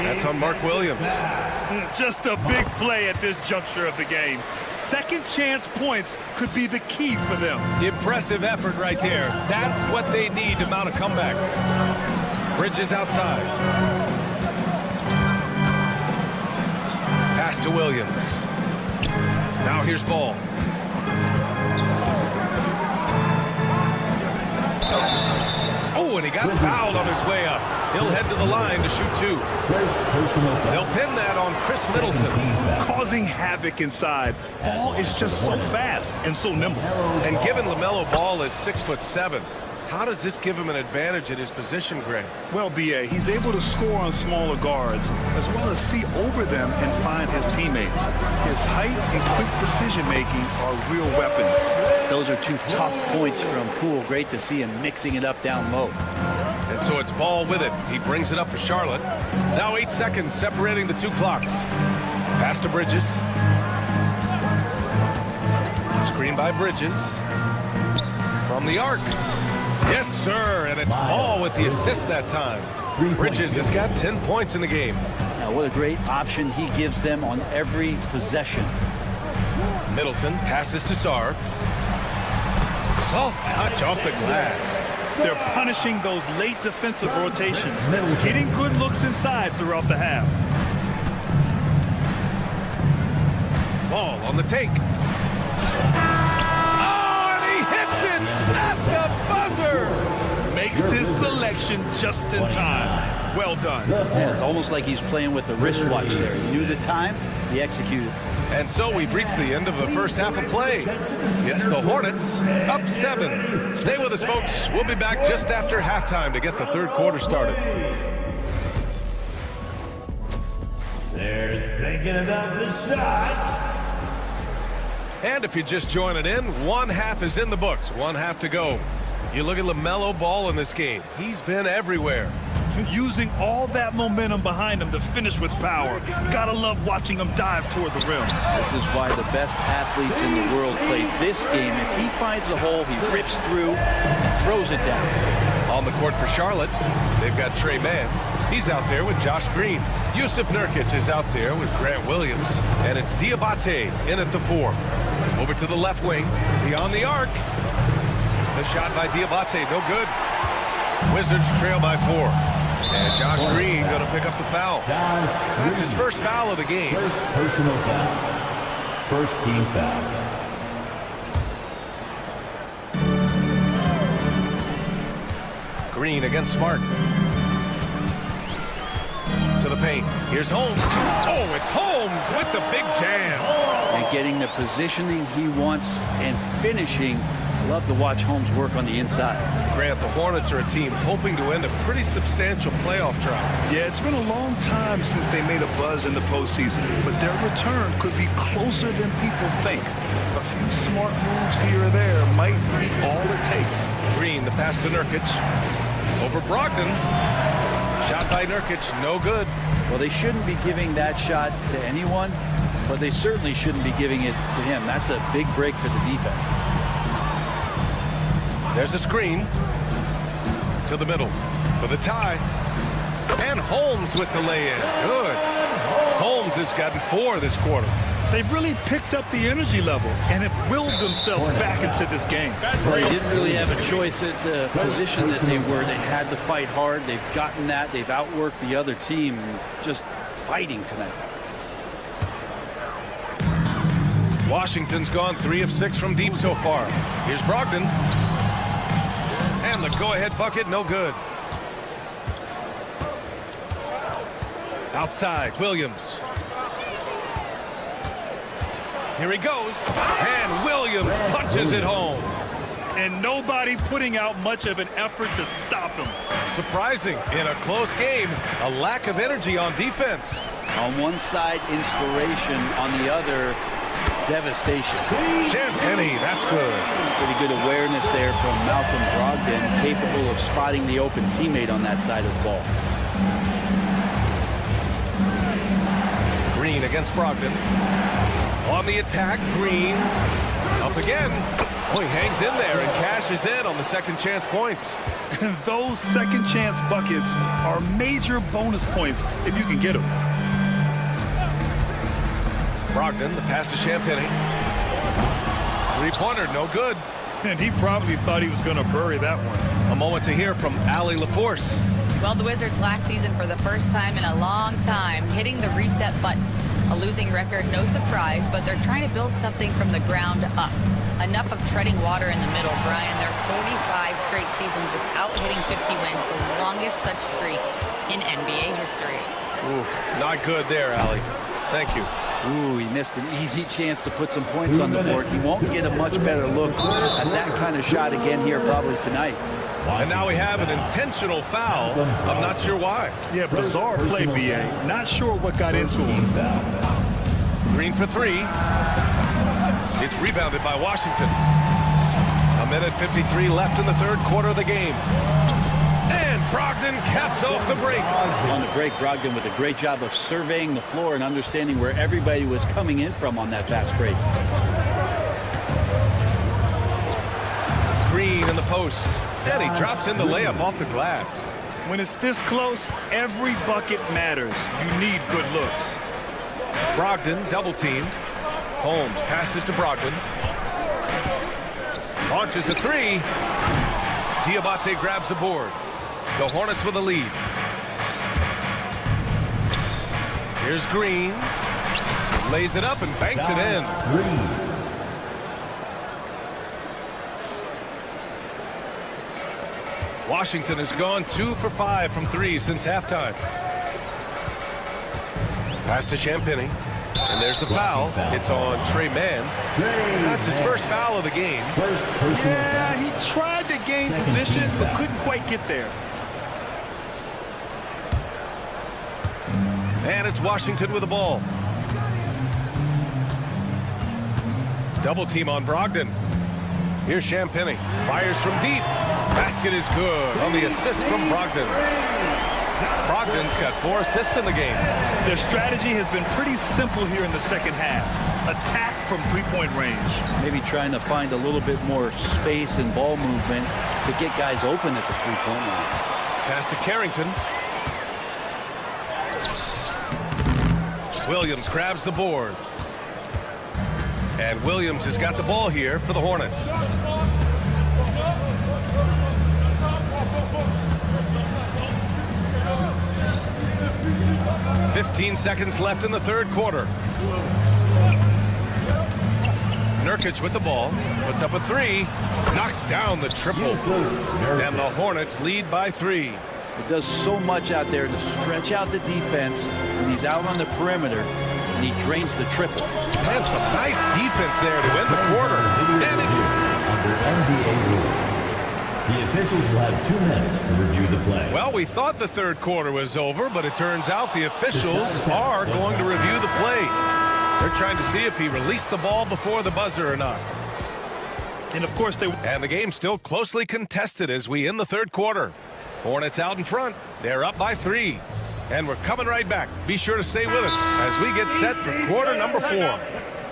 Speaker 1: That's on Mark Williams.
Speaker 2: Just a big play at this juncture of the game. Second chance points could be the key for them.
Speaker 1: Impressive effort right there. That's what they need to mount a comeback. Bridges outside. Pass to Williams. Now here's Ball. Oh, and he got fouled on his way up. He'll head to the line to shoot 2. They'll pin that on Chris Middleton.
Speaker 2: Causing havoc inside. Ball is just so fast and so nimble.
Speaker 1: And given LaMelo Ball is 6'7", how does this give him an advantage at his position, Grant?
Speaker 2: Well, B.A., he's able to score on smaller guards, as well as see over them and find his teammates. His height and quick decision-making are real weapons.
Speaker 10: Those are 2 tough points from Poole. Great to see him mixing it up down low.
Speaker 1: And so it's Ball with it. He brings it up for Charlotte. Now 8 seconds separating the 2 clocks. Pass to Bridges. Screen by Bridges. From the arc. Yes, sir, and it's Ball with the assist that time. Bridges has got 10 points in the game.
Speaker 10: Now, what a great option he gives them on every possession.
Speaker 1: Middleton passes to Sarr. Soft touch off the glass.
Speaker 2: They're punishing those late defensive rotations, getting good looks inside throughout the half.
Speaker 1: Ball on the take. At the buzzer!
Speaker 2: Makes his selection just in time. Well done.
Speaker 10: Yeah, it's almost like he's playing with the wristwatch there. He knew the time, he executed.
Speaker 1: And so we've reached the end of the first half of play. It's the Hornets up 7. Stay with us, folks. We'll be back just after halftime to get the third quarter started.
Speaker 4: They're thinking about the shot.
Speaker 1: And if you're just joining in, one half is in the books. One half to go. You look at LaMelo Ball in this game. He's been everywhere.
Speaker 2: Using all that momentum behind him to finish with power. Gotta love watching him dive toward the rim.
Speaker 10: This is why the best athletes in the world play this game. If he finds a hole, he rips through and throws it down.
Speaker 1: On the court for Charlotte, they've got Trey Mann. He's out there with Josh Green. Yusuf Nurkic is out there with Grant Williams. And it's Diabate in at the 4. Over to the left wing, beyond the arc. The shot by Diabate, no good. Wizards trail by 4. And Josh Green going to pick up the foul. That's his first foul of the game.
Speaker 4: First personal foul. First team foul.
Speaker 1: Green against Smart. To the paint. Here's Holmes. Oh, it's Holmes with the big jam.
Speaker 10: And getting the positioning he wants and finishing. Love to watch Holmes work on the inside.
Speaker 1: Grant, the Hornets are a team hoping to end a pretty substantial playoff drought.
Speaker 2: Yeah, it's been a long time since they made a buzz in the postseason, but their return could be closer than people think. A few smart moves here or there might be all it takes.
Speaker 1: Green, the pass to Nurkic. Over Brogdon. Shot by Nurkic, no good.
Speaker 10: Well, they shouldn't be giving that shot to anyone, but they certainly shouldn't be giving it to him. That's a big break for the defense.
Speaker 1: There's a screen to the middle for the tie. And Holmes with the lay-in. Good. Holmes has gotten 4 this quarter.
Speaker 2: They've really picked up the energy level and have willed themselves back into this game.
Speaker 10: Well, they didn't really have a choice at the position that they were. They had to fight hard. They've gotten that. They've outworked the other team. Just fighting tonight.
Speaker 1: Washington's gone 3 of 6 from deep so far. Here's Brogdon. And the go-ahead bucket, no good. Outside, Williams. Here he goes, and Williams punches it home.
Speaker 2: And nobody putting out much of an effort to stop him.
Speaker 1: Surprising, in a close game, a lack of energy on defense.
Speaker 10: On one side, inspiration. On the other, devastation.
Speaker 1: Champagny, that's good.
Speaker 10: Pretty good awareness there from Malcolm Brogdon, capable of spotting the open teammate on that side of the ball.
Speaker 1: Green against Brogdon. On the attack, Green. Up again. Oh, he hangs in there and cashes in on the second chance points.
Speaker 2: Those second chance buckets are major bonus points if you can get them.
Speaker 1: Brogdon, the pass to Champagny. Three-pointer, no good.
Speaker 2: And he probably thought he was going to bury that one.
Speaker 1: A moment to hear from Allie LaForce.
Speaker 5: Well, the Wizards last season, for the first time in a long time, hitting the reset button. A losing record, no surprise, but they're trying to build something from the ground up. Enough of treading water in the middle, Brian. They're 45 straight seasons without hitting 50 wins, the longest such streak in NBA history.
Speaker 1: Ooh, not good there, Allie. Thank you.
Speaker 10: Ooh, he missed an easy chance to put some points on the board. He won't get a much better look at that kind of shot again here probably tonight.
Speaker 1: And now we have an intentional foul. I'm not sure why.
Speaker 2: Yeah, bizarre play, BA. Not sure what got into him.
Speaker 1: Green for three. It's rebounded by Washington. A minute 53 left in the third quarter of the game. And Brogdon caps off the break.
Speaker 10: On the break, Brogdon with a great job of surveying the floor and understanding where everybody was coming in from on that fast break.
Speaker 1: Green in the post. And he drops in the layup off the glass.
Speaker 2: When it's this close, every bucket matters. You need good looks.
Speaker 1: Brogdon double-teamed. Holmes passes to Brogdon. Launches a three. Diabate grabs the board. The Hornets with a lead. Here's Green. Lays it up and banks it in. Washington has gone 2 for 5 from three since halftime. Pass to Champagny. And there's the foul. It's on Trey Mann. That's his first foul of the game.
Speaker 2: Yeah, he tried to gain position, but couldn't quite get there.
Speaker 1: And it's Washington with the ball. Double team on Brogdon. Here's Champagny. Fires from deep. Basket is good on the assist from Brogdon. Brogdon's got 4 assists in the game.
Speaker 2: Their strategy has been pretty simple here in the second half. Attack from three-point range.
Speaker 10: Maybe trying to find a little bit more space and ball movement to get guys open at the three-point line.
Speaker 1: Pass to Carrington. Williams grabs the board. And Williams has got the ball here for the Hornets. "15 seconds left in the third quarter. Nurkic with the ball. Puts up a three. Knocks down the triple. And the Hornets lead by 3.
Speaker 10: It does so much out there to stretch out the defense when he's out on the perimeter, and he drains the triple.
Speaker 1: And some nice defense there to end the quarter. And
Speaker 4: Under NBA rules, the officials will have 2 minutes to review the play.
Speaker 1: well, we thought the third quarter was over, but it turns out the officials are going to review the play. They're trying to see if he released the ball before the buzzer or not.
Speaker 2: And of course
Speaker 1: And the game's still closely contested as we end the third quarter. Hornets out in front. They're up by 3. And we're coming right back. Be sure to stay with us as we get set for quarter number 4.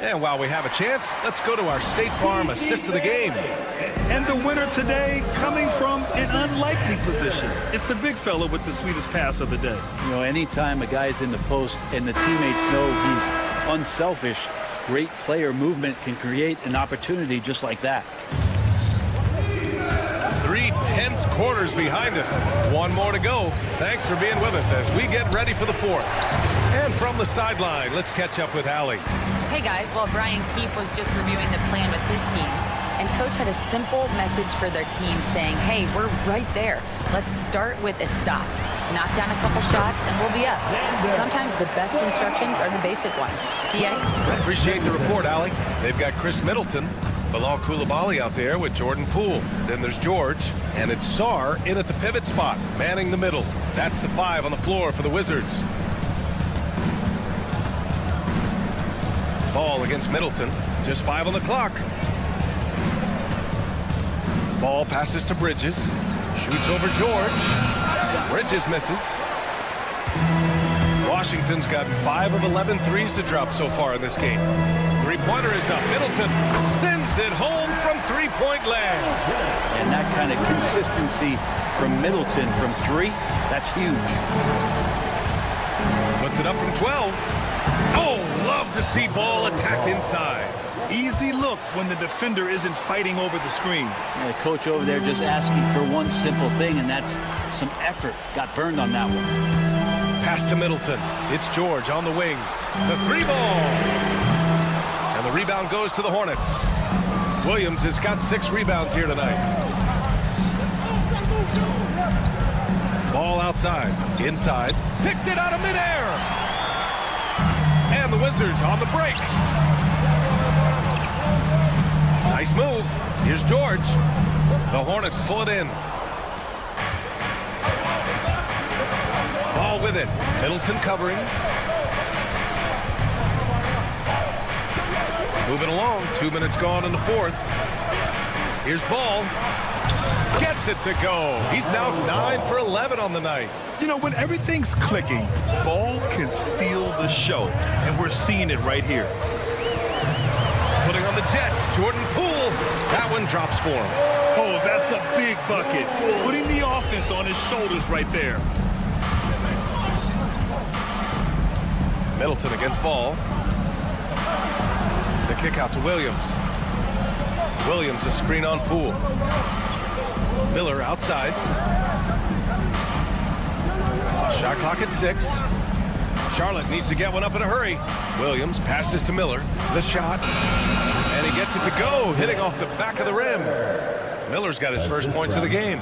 Speaker 1: And while we have a chance, let's go to our State Farm assist of the game.
Speaker 2: And the winner today coming from an unlikely position. It's the big fella with the sweetest pass of the day.
Speaker 10: You know, anytime a guy is in the post and the teammates know he's unselfish, great player movement can create an opportunity just like that.
Speaker 1: 3 tense quarters behind us. 1 more to go. Thanks for being with us as we get ready for the 4th. And from the sideline, let's catch up with Allie.
Speaker 5: Hey guys, well, Brian Keefe was just reviewing the plan with his team. And Coach had a simple message for their team saying, hey, we're right there. Let's start with a stop. Knock down a couple shots, and we'll be up. Sometimes the best instructions are the basic ones.
Speaker 1: I appreciate the report, Allie. They've got Chris Middleton, Bilal Coulibaly out there with Jordan Poole. Then there's George, and it's Sarr in at the pivot spot, manning the middle. That's the 5 on the floor for the Wizards. Ball against Middleton, just 5 on the clock. Ball passes to Bridges, shoots over George. Bridges misses. Washington's gotten 5 of 11 threes to drop so far in this game. Three-pointer is up. Middleton sends it home from three-point land.
Speaker 10: And that kind of consistency from Middleton from 3, that's huge.
Speaker 1: Puts it up from 12. Oh, love to see Ball attack inside.
Speaker 2: Easy look when the defender isn't fighting over the screen.
Speaker 10: The coach over there just asking for one simple thing, and that's some effort. Got burned on that one.
Speaker 1: Pass to Middleton. It's George on the wing. The 3-ball. And the rebound goes to the Hornets. Williams has got 6 rebounds here tonight. Ball outside. Inside. Picked it out of midair. And the Wizards on the break. Nice move. Here's George. The Hornets pull it in. Ball with it. Middleton covering. Moving along. 2 minutes gone in the 4th. Here's Ball. Gets it to go. He's now 9 for 11 on the night.
Speaker 2: You know, when everything's clicking, Ball can steal the show. And we're seeing it right here.
Speaker 1: Putting on the Jets, Jordan Poole. That one drops for him.
Speaker 2: Oh, that's a big bucket. Putting the offense on his shoulders right there.
Speaker 1: Middleton against Ball. The kick out to Williams. Williams a screen on Poole. Miller outside. Shot clock at 6. Charlotte needs to get one up in a hurry. Williams passes to Miller. The shot. And he gets it to go, hitting off the back of the rim. Miller's got his first points of the game.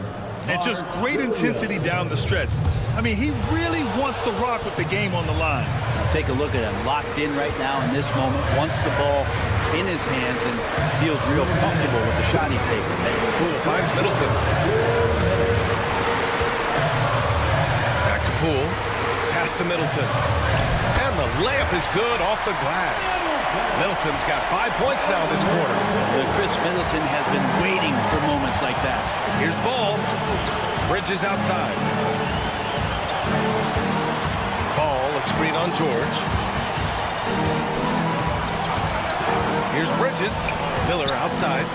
Speaker 2: And just great intensity down the stretch. I mean, he really wants to rock with the game on the line.
Speaker 10: Take a look at him, locked in right now in this moment, wants the ball in his hands and feels real comfortable with the shot he's taking.
Speaker 1: Poole finds Middleton. Back to Poole. Pass to Middleton. And the layup is good off the glass. Middleton's got 5 points now this quarter.
Speaker 10: Chris Middleton has been waiting for moments like that.
Speaker 1: Here's Ball. Bridges outside. Ball, a screen on George. Here's Bridges. Miller outside.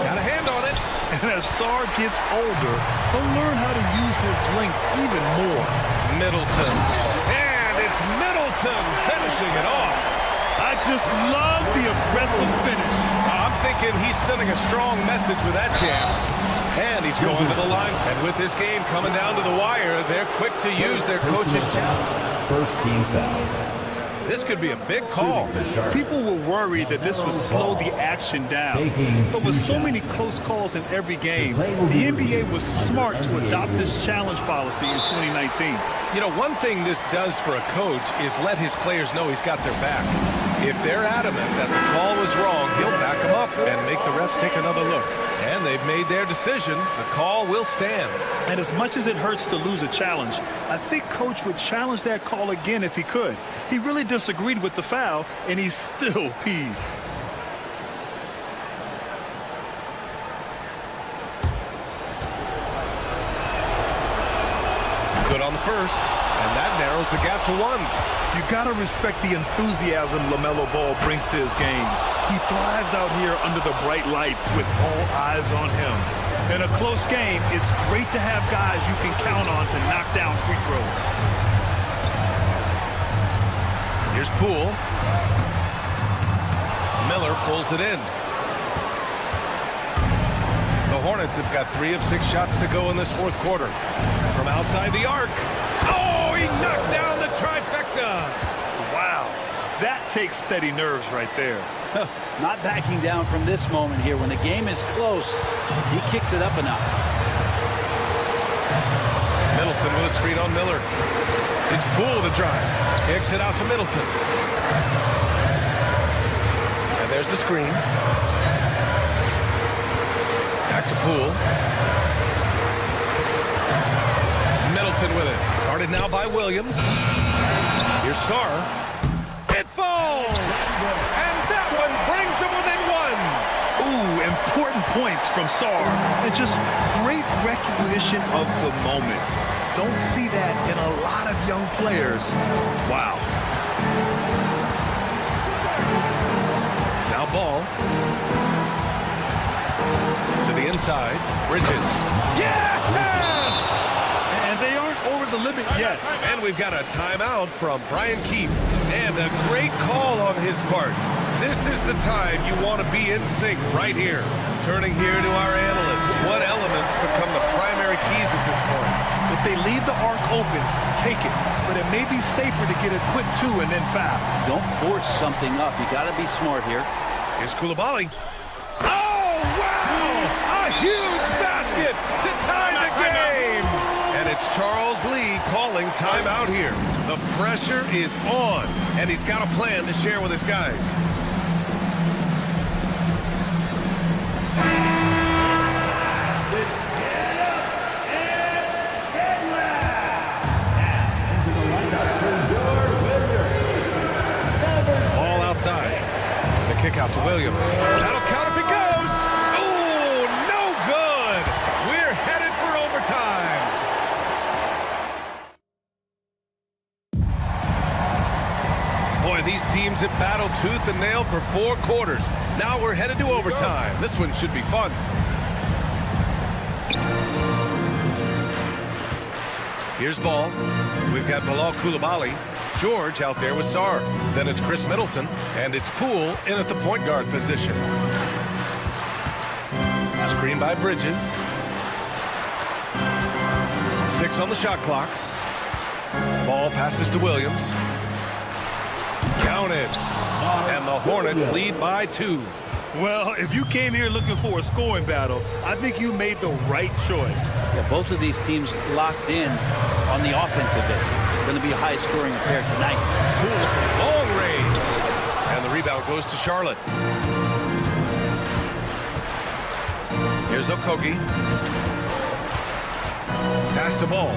Speaker 1: Got a hand on it.
Speaker 2: And as Sarr gets older, he'll learn how to use his length even more.
Speaker 1: Middleton. And it's Middleton finishing it off.
Speaker 2: I just love the aggressive finish.
Speaker 1: I'm thinking he's sending a strong message with that jam. And he's going to the line. And with this game coming down to the wire, they're quick to use their coach's challenge.
Speaker 4: First team foul.
Speaker 1: This could be a big call.
Speaker 2: People were worried that this would slow the action down. But with so many close calls in every game, the NBA was smart to adopt this challenge policy in 2019.
Speaker 1: You know, one thing this does for a coach is let his players know he's got their back. If they're adamant that the call was wrong, he'll back them up and make the refs take another look. And they've made their decision. The call will stand.
Speaker 2: And as much as it hurts to lose a challenge, I think Coach would challenge that call again if he could. He really disagreed with the foul, and he's still peeved.
Speaker 1: Good on the first, and that narrows the gap to 1.
Speaker 2: You got to respect the enthusiasm LaMelo Ball brings to his game. He thrives out here under the bright lights with all eyes on him. In a close game, it's great to have guys you can count on to knock down free throws.
Speaker 1: Here's Poole. Miller pulls it in. The Hornets have got 3 of 6 shots to go in this 4th quarter. From outside the arc. Oh, he knocked down the trifecta.
Speaker 2: Wow. That takes steady nerves right there.
Speaker 10: Not backing down from this moment here. When the game is close, he kicks it up a notch.
Speaker 1: Middleton with a screen on Miller. It's Poole to drive. Kicks it out to Middleton. And there's the screen. Back to Poole. Middleton with it. Guarded now by Williams. Here's Sarr. It falls! And that one brings them within one.
Speaker 2: Ooh, important points from Sarr. And just great recognition of the moment. Don't see that in a lot of young players. Wow.
Speaker 1: Now ball. To the inside. Bridges. Yes!
Speaker 2: And they aren't over the limit yet.
Speaker 1: And we've got a timeout from Brian Keefe. And a great call on his part. This is the time you want to be in sync right here. Turning here to our analyst. What elements become the primary keys at this point?
Speaker 2: If they leave the arc open, take it. But it may be safer to get a quick 2 and then foul.
Speaker 10: Don't force something up. You got to be smart here.
Speaker 1: Here's Coulibaly. Oh, wow! A huge basket to tie the game! And it's Charles Lee calling timeout here. The pressure is on, and he's got a plan to share with his guys. Ball outside. The kick out to Williams. That'll count if it goes. Oh, no good. We're headed for overtime. Boy, these teams have battled tooth and nail for 4 quarters. Now we're headed to overtime. This one should be fun. Here's ball. We've got Bilal Coulibaly. George out there with Sarr. Then it's Chris Middleton. And it's Poole in at the point guard position. Screen by Bridges. 6 on the shot clock. Ball passes to Williams. Counted. And the Hornets lead by 2.
Speaker 2: Well, if you came here looking for a scoring battle, I think you made the right choice.
Speaker 10: Yeah, both of these teams locked in on the offensive end. It's going to be a high-scoring affair tonight.
Speaker 1: Poole from long range. And the rebound goes to Charlotte. Here's Okogie. Pass to Ball.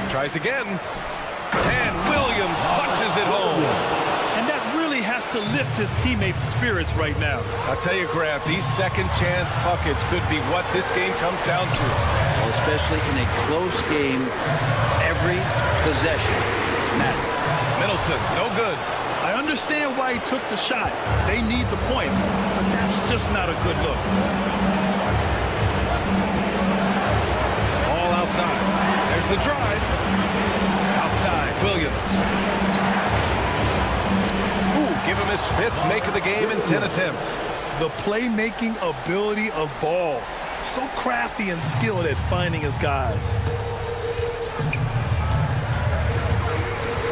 Speaker 1: Tries again. And Williams punches it home.
Speaker 2: And that really has to lift his teammates' spirits right now.
Speaker 1: I'll tell you, Grant, these second chance buckets could be what this game comes down to.
Speaker 10: Well, especially in a close game, every possession matters.
Speaker 1: Middleton, no good.
Speaker 2: I understand why he took the shot. They need the points, but that's just not a good look.
Speaker 1: All outside. There's the drive. Outside, Williams. Ooh, give him his 5th make of the game in 10 attempts.
Speaker 2: The playmaking ability of Ball. So crafty and skilled at finding his guys.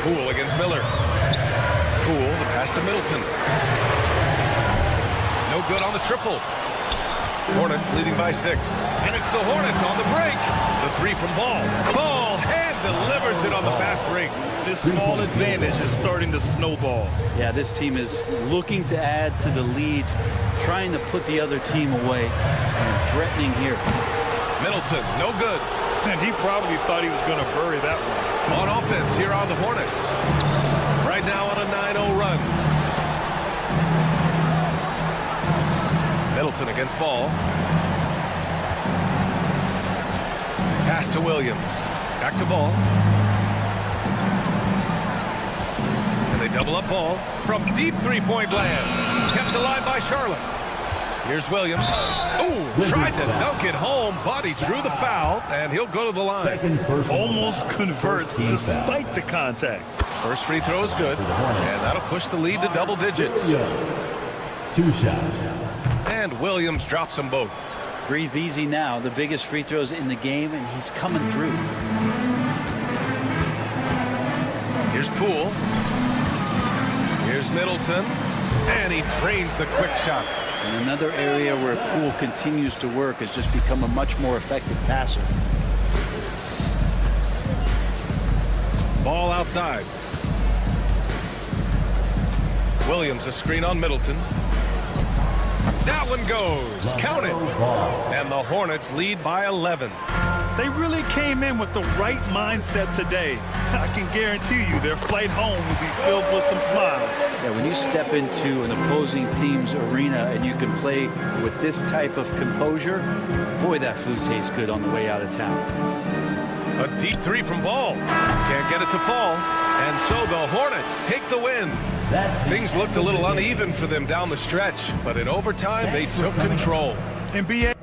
Speaker 1: Poole against Miller. Poole, the pass to Middleton. No good on the triple. Hornets leading by 6. And it's the Hornets on the break. The 3 from Ball. Ball hand delivers it on the fast break.
Speaker 2: This small advantage is starting to snowball.
Speaker 10: Yeah, this team is looking to add to the lead, trying to put the other team away, and threatening here.
Speaker 1: Middleton, no good.
Speaker 2: And he probably thought he was going to bury that one.
Speaker 1: On offense, here are the Hornets. Right now on a 9-0 run. Middleton against Ball. Pass to Williams. Back to Ball. And they double up Ball from deep three-point land. Kept alive by Charlotte. Here's Williams. Ooh, tried to dunk it home, but he drew the foul, and he'll go to the line.
Speaker 2: Almost converts despite the contact.
Speaker 1: First free throw is good, and that'll push the lead to double digits.
Speaker 4: 2 shots.
Speaker 1: And Williams drops them both.
Speaker 10: Breathe easy now. The biggest free throws in the game, and he's coming through.
Speaker 1: Here's Poole. Here's Middleton. And he drains the quick shot.
Speaker 10: And another area where Poole continues to work has just become a much more effective passer.
Speaker 1: Ball outside. Williams, a screen on Middleton. That one goes. Count it. And the Hornets lead by 11.
Speaker 2: They really came in with the right mindset today. I can guarantee you their flight home will be filled with some smiles.
Speaker 10: Yeah, when you step into an opposing team's arena and you can play with this type of composure, boy, that food tastes good on the way out of town.
Speaker 1: A deep three from Ball. Can't get it to fall. And so the Hornets take the win. Things looked a little uneven for them down the stretch, but in overtime, they took control.
Speaker 2: NBA.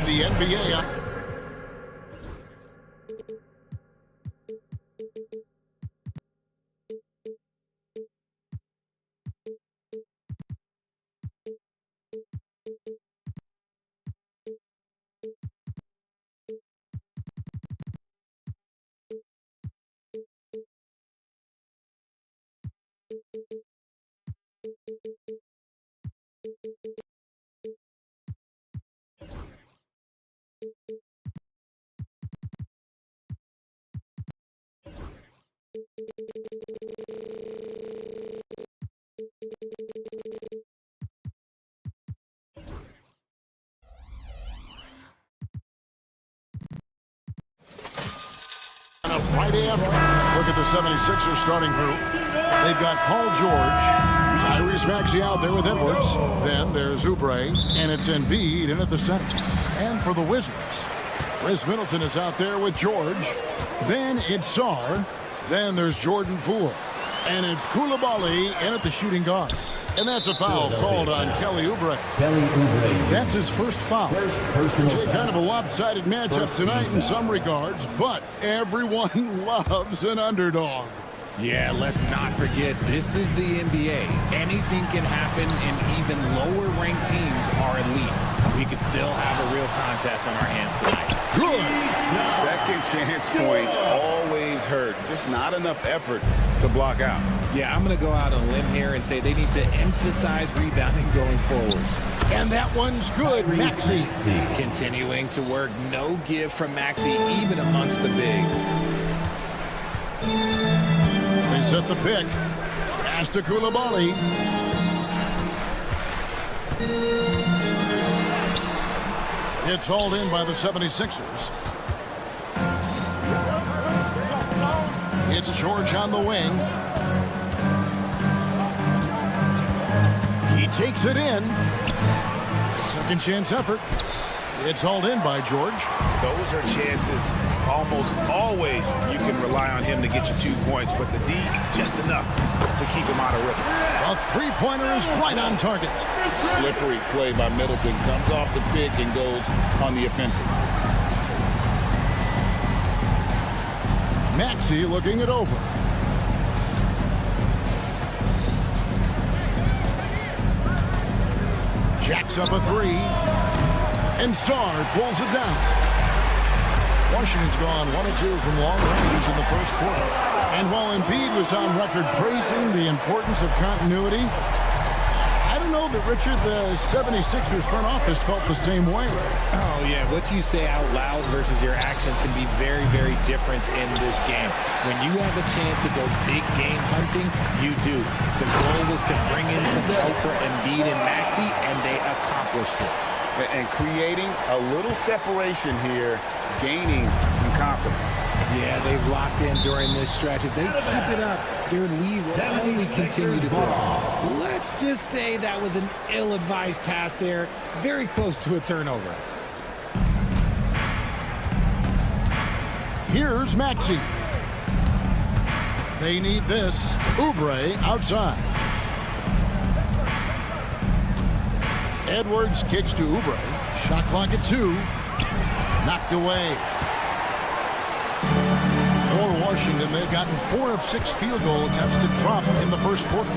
Speaker 7: the NBA. On a Friday afternoon, look at the 76ers starting group. They've got Paul George, Tyrese Maxey out there with Edwards. Then there's Oubre, and it's Embiid in at the center. And for the Wizards, Chris Middleton is out there with George. Then it's Sarr. Then there's Jordan Poole. And it's Koulibaly in at the shooting guard. And that's a foul called on Kelly Oubre. That's his first foul. Kind of a lopsided matchup tonight in some regards, but everyone loves an underdog.
Speaker 12: Yeah, let's not forget, this is the NBA. Anything can happen, and even lower-ranked teams are elite. We could still have a real contest on our hands tonight.
Speaker 8: Good. Second chance points always hurt. Just not enough effort to block out.
Speaker 12: Yeah, I'm going to go out on a limb here and say they need to emphasize rebounding going forward.
Speaker 7: And that one's good, Maxey.
Speaker 12: Continuing to work, no give from Maxey, even amongst the bigs.
Speaker 7: They set the pick. Pass to Koulibaly. It's hauled in by the 76ers. It's George on the wing. He takes it in. Second chance effort. It's hauled in by George.
Speaker 2: Those are chances almost always you can rely on him to get you 2 points, but the D, just enough to keep him out of rhythm.
Speaker 7: A three-pointer is right on target.
Speaker 8: Slippery play by Middleton. Comes off the pick and goes on the offensive.
Speaker 7: Maxey looking it over. Jacks up a three. And Sarr pulls it down. Washington's gone 1 of 2 from long range in the first quarter. And while Embiid was on record praising the importance of continuity, I don't know that, Richard, the 76ers front office felt the same way.
Speaker 12: Oh, yeah. What you say out loud versus your actions can be very, very different in this game. When you have a chance to go big game hunting, you do. The goal was to bring in some help for Embiid and Maxey, and they accomplished it.
Speaker 8: And creating a little separation here, gaining some confidence.
Speaker 12: Yeah, they've locked in during this stretch. If they keep it up, their lead will only continue to grow. Let's just say that was an ill-advised pass there. Very close to a turnover.
Speaker 7: Here's Maxey. They need this. Oubre outside. Edwards kicks to Oubre. Shot clock at 2. Knocked away. For Washington, they've gotten 4 of 6 field goal attempts to drop in the first quarter.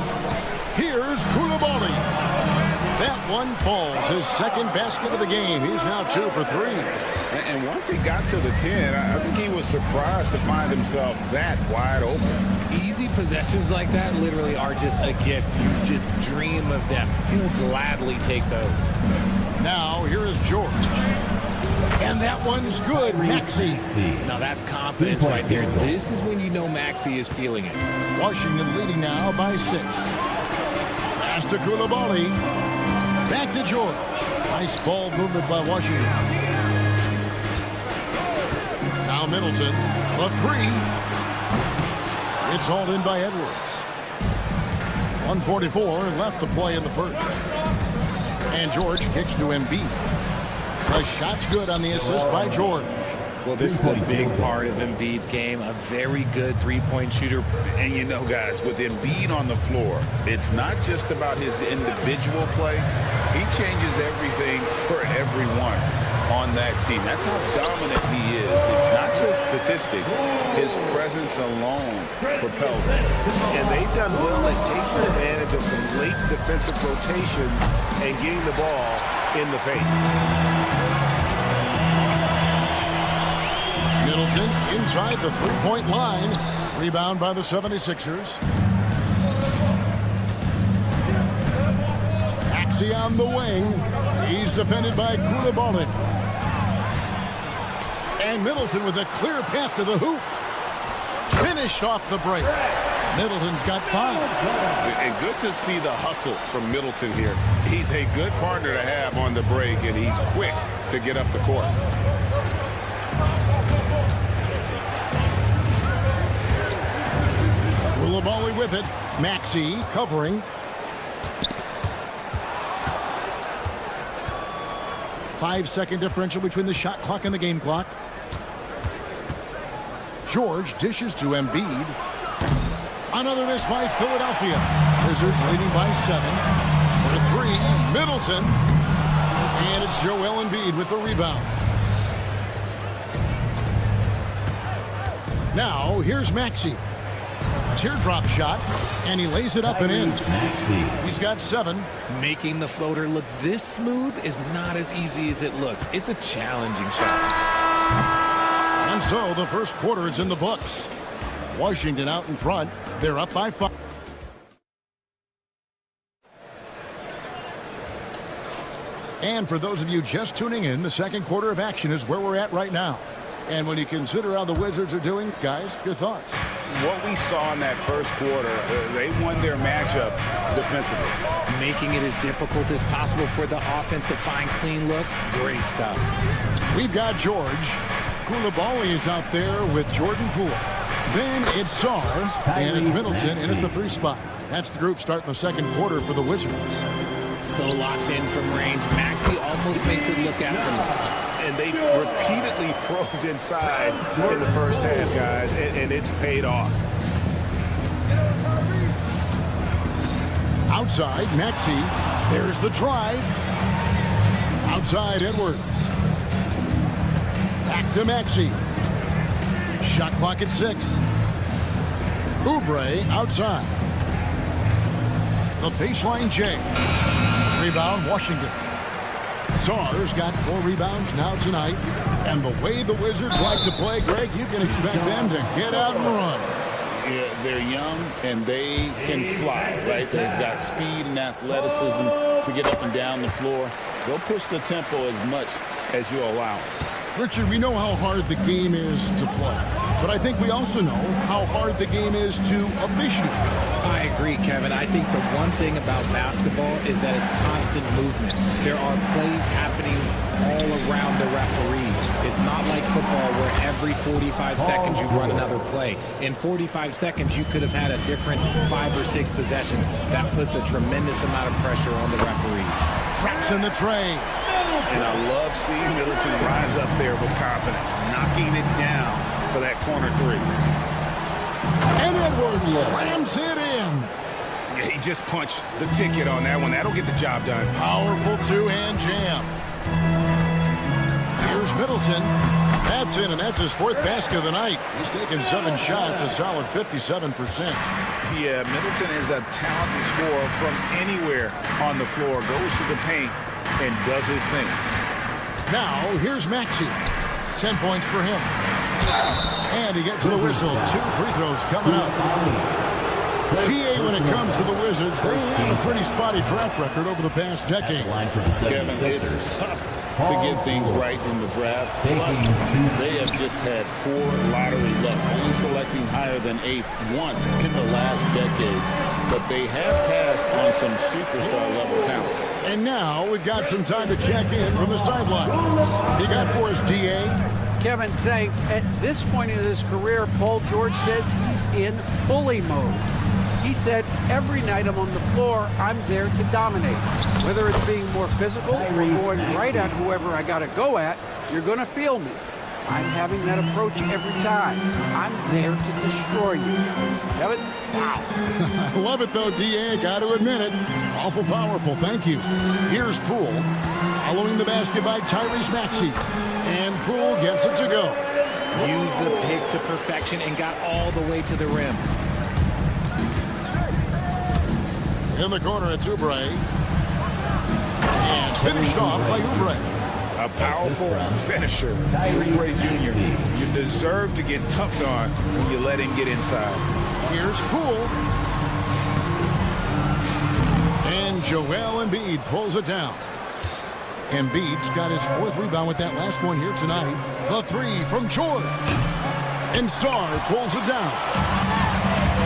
Speaker 7: Here's Koulibaly. That one falls. His second basket of the game. He's now 2 for 3.
Speaker 8: And once he got to the 10, I think he was surprised to find himself that wide open.
Speaker 12: Easy possessions like that literally are just a gift. You just dream of them. He'll gladly take those.
Speaker 7: Now, here is George. And that one's good, Maxey.
Speaker 12: Now, that's confidence right there. This is when you know Maxey is feeling it.
Speaker 7: Washington leading now by 6. Pass to Koulibaly. Back to George. Nice ball movement by Washington. Now Middleton. The 3. It's hauled in by Edwards. 1:44 left to play in the first. And George kicks to Embiid. The shot's good on the assist by George.
Speaker 12: Well, this is a big part of Embiid's game. A very good three-point shooter.
Speaker 8: And you know, guys, with Embiid on the floor, it's not just about his individual play. He changes everything for everyone. on that team. That's how dominant he is. It's not just statistics. His presence alone propels him.
Speaker 11: And they've done well at taking advantage of some late defensive rotations and getting the ball in the paint.
Speaker 7: Middleton inside the three-point line. Rebound by the 76ers. Maxey on the wing. He's defended by Koulibaly. And Middleton with a clear path to the hoop. Finished off the break. Middleton's got 5.
Speaker 11: And good to see the hustle from Middleton here. He's a good partner to have on the break, and he's quick to get up the court.
Speaker 7: Koulibaly with it. Maxey covering. 5-second differential between the shot clock and the game clock. George dishes to Embiid. Another miss by Philadelphia. Wizards leading by 7. For 3, Middleton. And it's Joel Embiid with the rebound. Now, here's Maxey. Teardrop shot, and he lays it up and in. He's got 7.
Speaker 12: Making the floater look this smooth is not as easy as it looked. It's a challenging shot.
Speaker 7: And so the first quarter is in the books. Washington out in front. They're up by 5. And for those of you just tuning in, the second quarter of action is where we're at right now. And when you consider how the Wizards are doing, guys, your thoughts?
Speaker 8: What we saw in that first quarter, they won their matchup defensively.
Speaker 12: Making it as difficult as possible for the offense to find clean looks. Great stuff.
Speaker 7: We've got George. Koulibaly is out there with Jordan Poole. Then it's Sarr, and it's Middleton in at the 3 spot. That's the group starting the second quarter for the Wizards.
Speaker 12: So locked in from range. Maxey almost makes it look effortless.
Speaker 11: And they've repeatedly probed inside in the first half, guys, and it's paid off.
Speaker 7: Outside, Maxey. There's the drive. Outside, Edwards. Back to Maxey. Shot clock at 6. Oubre outside. The baseline J. Rebound, Washington. Sarr's got 4 rebounds now tonight. And the way the Wizards like to play, Greg, you can expect them to get out and run.
Speaker 8: Yeah, they're young and they can fly, right? They've got speed and athleticism to get up and down the floor. They'll push the tempo as much as you allow.
Speaker 7: Richard, we know how hard the game is to play, but I think we also know how hard the game is to officiate.
Speaker 12: I agree, Kevin. I think the one thing about basketball is that it's constant movement. There are plays happening all around the referees. It's not like football where every 45 seconds you run another play. In 45 seconds, you could have had a different 5 or 6 possessions. That puts a tremendous amount of pressure on the referees.
Speaker 7: Traps in the tray.
Speaker 8: And I love seeing Middleton rise up there with confidence, knocking it down for that corner 3.
Speaker 7: And Edwards slams it in.
Speaker 11: Yeah, he just punched the ticket on that one. That'll get the job done.
Speaker 7: Powerful 2-hand jam. Here's Middleton. That's in, and that's his 4th basket of the night. He's taken 7 shots, a solid 57%.
Speaker 8: Yeah, Middleton is a talented scorer from anywhere on the floor. Goes to the paint and does his thing.
Speaker 7: Now, here's Maxey. 10 points for him. And he gets the whistle. 2 free throws coming up. GA, when it comes to the Wizards, they have a pretty spotty track record over the past decade.
Speaker 8: Kevin, it's tough to get things right in the draft. Plus, they have just had poor lottery luck, only selecting higher than 8th once in the last decade. But they have passed on some superstar-level talent.
Speaker 7: And now we've got some time to check in from the sidelines. You got for us, DA?
Speaker 10: Kevin, thanks. At this point in his career, Paul George says he's in bully mode. He said, every night I'm on the floor, I'm there to dominate. Whether it's being more physical or going right at whoever I got to go at, you're going to feel me. I'm having that approach every time. I'm there to destroy you. Kevin? Wow.
Speaker 7: I love it, though, D.A. Got to admit it. Awful powerful. Thank you. Here's Poole. Following the basket by Tyrese Maxey. And Poole gets it to go.
Speaker 12: Used the pick to perfection and got all the way to the rim.
Speaker 7: In the corner, it's Oubre. And finished off by Oubre.
Speaker 2: A powerful finisher. Oubre Jr. You deserve to get dunked on when you let him get inside.
Speaker 7: Here's Poole. And Joel Embiid pulls it down. Embiid's got his 4th rebound with that last one here tonight. The 3 from George. And Sarr pulls it down.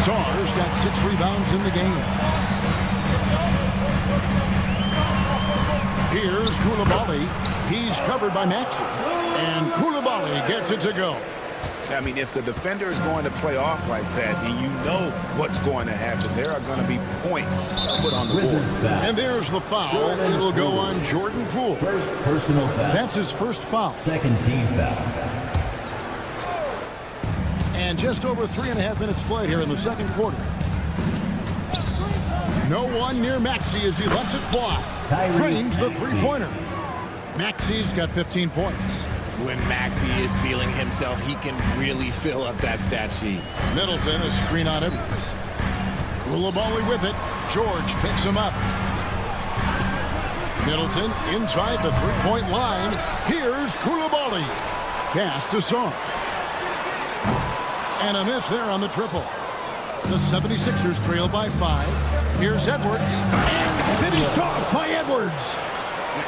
Speaker 7: Sarr's got 6 rebounds in the game. Here's Coulibaly. He's covered by Maxey. And Coulibaly gets it to go.
Speaker 2: I mean, if the defender is going to play off like that, then you know what's going to happen. There are going to be points put on the board.
Speaker 7: And there's the foul. It'll go on Jordan Poole.
Speaker 4: First personal foul.
Speaker 7: That's his first foul.
Speaker 4: Second team foul.
Speaker 7: And just over 3.5 minutes played here in the second quarter. No one near Maxey as he lets it fly. Trains the three-pointer. Maxey's got 15 points.
Speaker 12: When Maxey is feeling himself, he can really fill up that stat sheet.
Speaker 7: Middleton, a screen on Edwards. Coulibaly with it. George picks him up. Middleton inside the three-point line. Here's Coulibaly. Pass to Sarr. And a miss there on the triple. The 76ers trail by 5. Here's Edwards. And finished off by Edwards.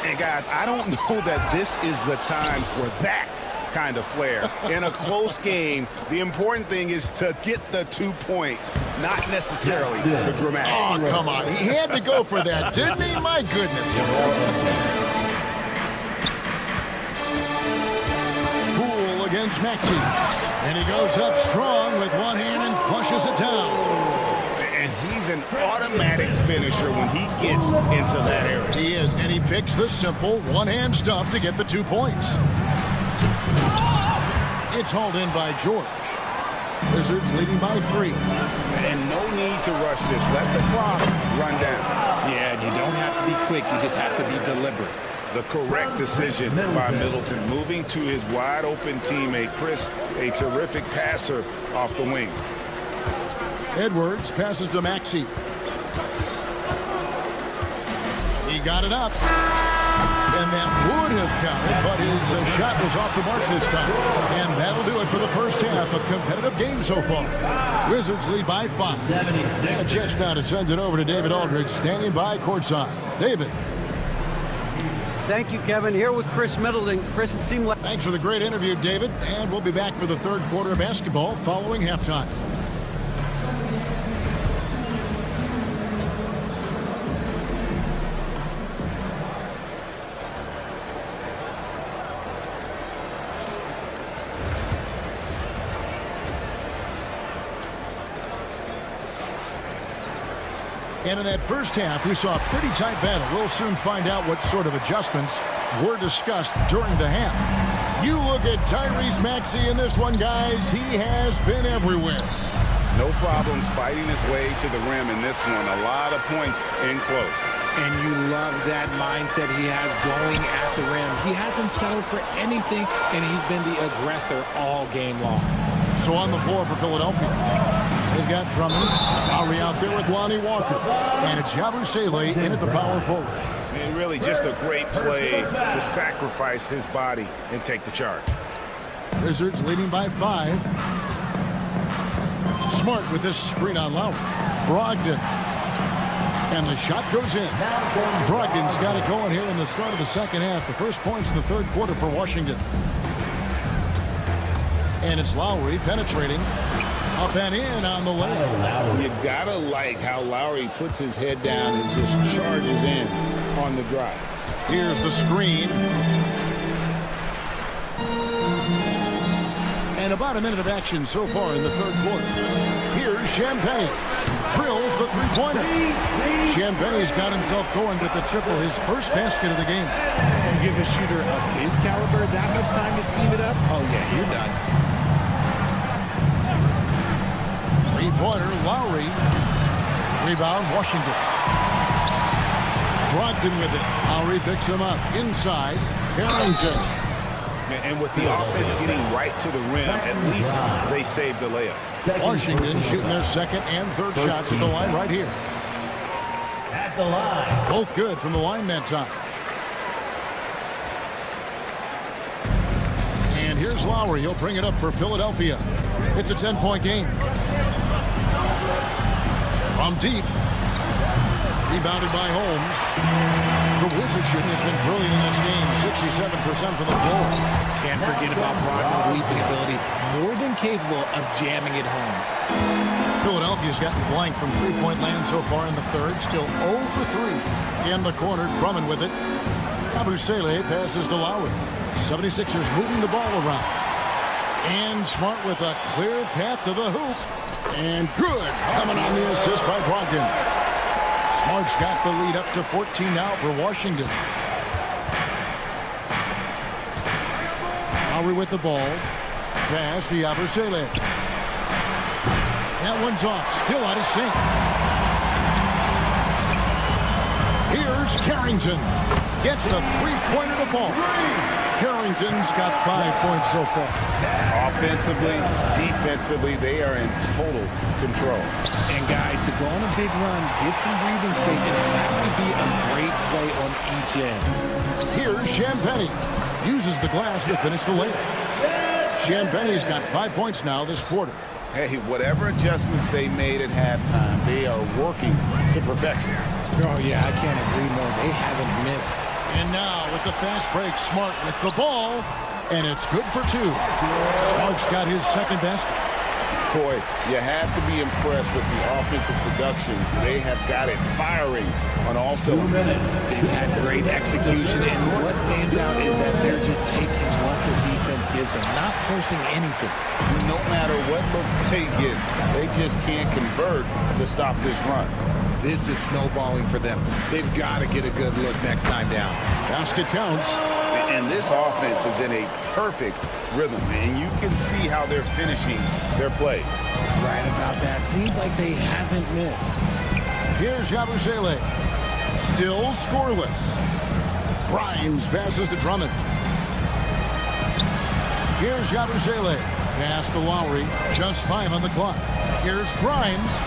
Speaker 2: And guys, I don't know that this is the time for that kind of flair. In a close game, the important thing is to get the 2 points, not necessarily the dramatics.
Speaker 7: Oh, come on. He had to go for that, didn't he? My goodness. Poole against Maxey. And he goes up strong with one hand and flushes it down.
Speaker 2: And he's an automatic finisher when he gets into that area.
Speaker 7: He is, and he picks the simple one-hand stuff to get the 2 points. It's hauled in by George. Wizards leading by 3.
Speaker 2: And no need to rush this. Let the clock run down.
Speaker 12: Yeah, and you don't have to be quick. You just have to be deliberate.
Speaker 2: The correct decision by Middleton, moving to his wide-open teammate, Chris, a terrific passer off the wing.
Speaker 7: Edwards passes to Maxey. He got it up. And that would have counted, but his shot was off the mark this time. And that'll do it for the first half. A competitive game so far. Wizards lead by 5. The Jets now to send it over to David Aldridge, standing by courtside. David.
Speaker 10: Thank you, Kevin. Here with Chris Middleton. Chris, it seemed like...
Speaker 7: Thanks for the great interview, David. And we'll be back for the third quarter of basketball following halftime. And in that first half, we saw a pretty tight battle. We'll soon find out what sort of adjustments were discussed during the half. You look at Tyrese Maxey in this one, guys. He has been everywhere.
Speaker 2: No problems fighting his way to the rim in this one. A lot of points in close.
Speaker 12: And you love that mindset he has going at the rim. He hasn't settled for anything, and he's been the aggressor all game long.
Speaker 7: So on the floor for Philadelphia, they've got Drummond. Lowry out there with Lonnie Walker. And it's Yabusele in at the power forward.
Speaker 2: And really just a great play to sacrifice his body and take the charge.
Speaker 7: Wizards leading by 5. Smart with this screen on Lowry. Brogdon. And the shot goes in. Brogdon's got it going here in the start of the second half. The first points in the third quarter for Washington. And it's Lowry penetrating. Up and in on the layup.
Speaker 8: You gotta like how Lowry puts his head down and just charges in on the drive.
Speaker 7: Here's the screen. And about a minute of action so far in the third quarter. Here's Champagne. drills the three-pointer. Chambeny's got himself going with the triple, his first basket of the game.
Speaker 12: You give a shooter of his caliber that much time to seam it up, oh yeah, you're done.
Speaker 7: Three-pointer, Lowry. Rebound, Washington. Brogdon with it. Lowry picks him up. Inside, Harrington.
Speaker 2: And with the offense getting right to the rim, at least they saved the layup.
Speaker 7: Washington shooting their second and third shots at the line right here.
Speaker 4: At the line.
Speaker 7: Both good from the line that time. And here's Lowry. He'll bring it up for Philadelphia. It's a 10-point game. From deep. Rebounded by Holmes. The Wizards shooting has been brilliant in this game. 67% from the floor.
Speaker 12: Can't forget about Brogdon's leaping ability. More than capable of jamming it home.
Speaker 7: Philadelphia's gotten blank from three-point land so far in the third. Still 0 for 3. In the corner, Drummond with it. Abusele passes to Lowry. 76ers moving the ball around. And Smart with a clear path to the hoop. And good. Coming on the assist by Brogdon. Smart's got the lead up to 14 now for Washington. Lowry with the ball. Pass to Abusele. That one's off. Still out of sync. Here's Carrington. Gets the three-pointer to fall. Carrington's got 5 points so far.
Speaker 8: Offensively, defensively, they are in total control.
Speaker 12: And guys, to go on a big run, get some breathing space, it has to be a great play on each end.
Speaker 7: Here's Champagnie. Uses the glass to finish the layup. Champagnie's got 5 points now this quarter.
Speaker 8: Hey, whatever adjustments they made at halftime, they are working to perfection.
Speaker 12: Oh, yeah, I can't agree more. They haven't missed.
Speaker 7: And now with the fast break, Smart with the ball. And it's good for 2. Smart's got his second best.
Speaker 8: Boy, you have to be impressed with the offensive production. They have got it firing on all cylinders.
Speaker 12: They've had great execution, and what stands out is that they're just taking what the defense gives them, not forcing anything.
Speaker 8: No matter what looks they get, they just can't convert to stop this run.
Speaker 13: This is snowballing for them. They've got to get a good look next time down.
Speaker 7: Basket counts.
Speaker 8: And this offense is in a perfect rhythm, and you can see how they're finishing their plays.
Speaker 12: Right about that. Seems like they haven't missed.
Speaker 7: Here's Yabusele. Still scoreless. Grimes passes to Drummond. Here's Yabusele. Pass to Lowry. Just 5 on the clock. Here's Grimes.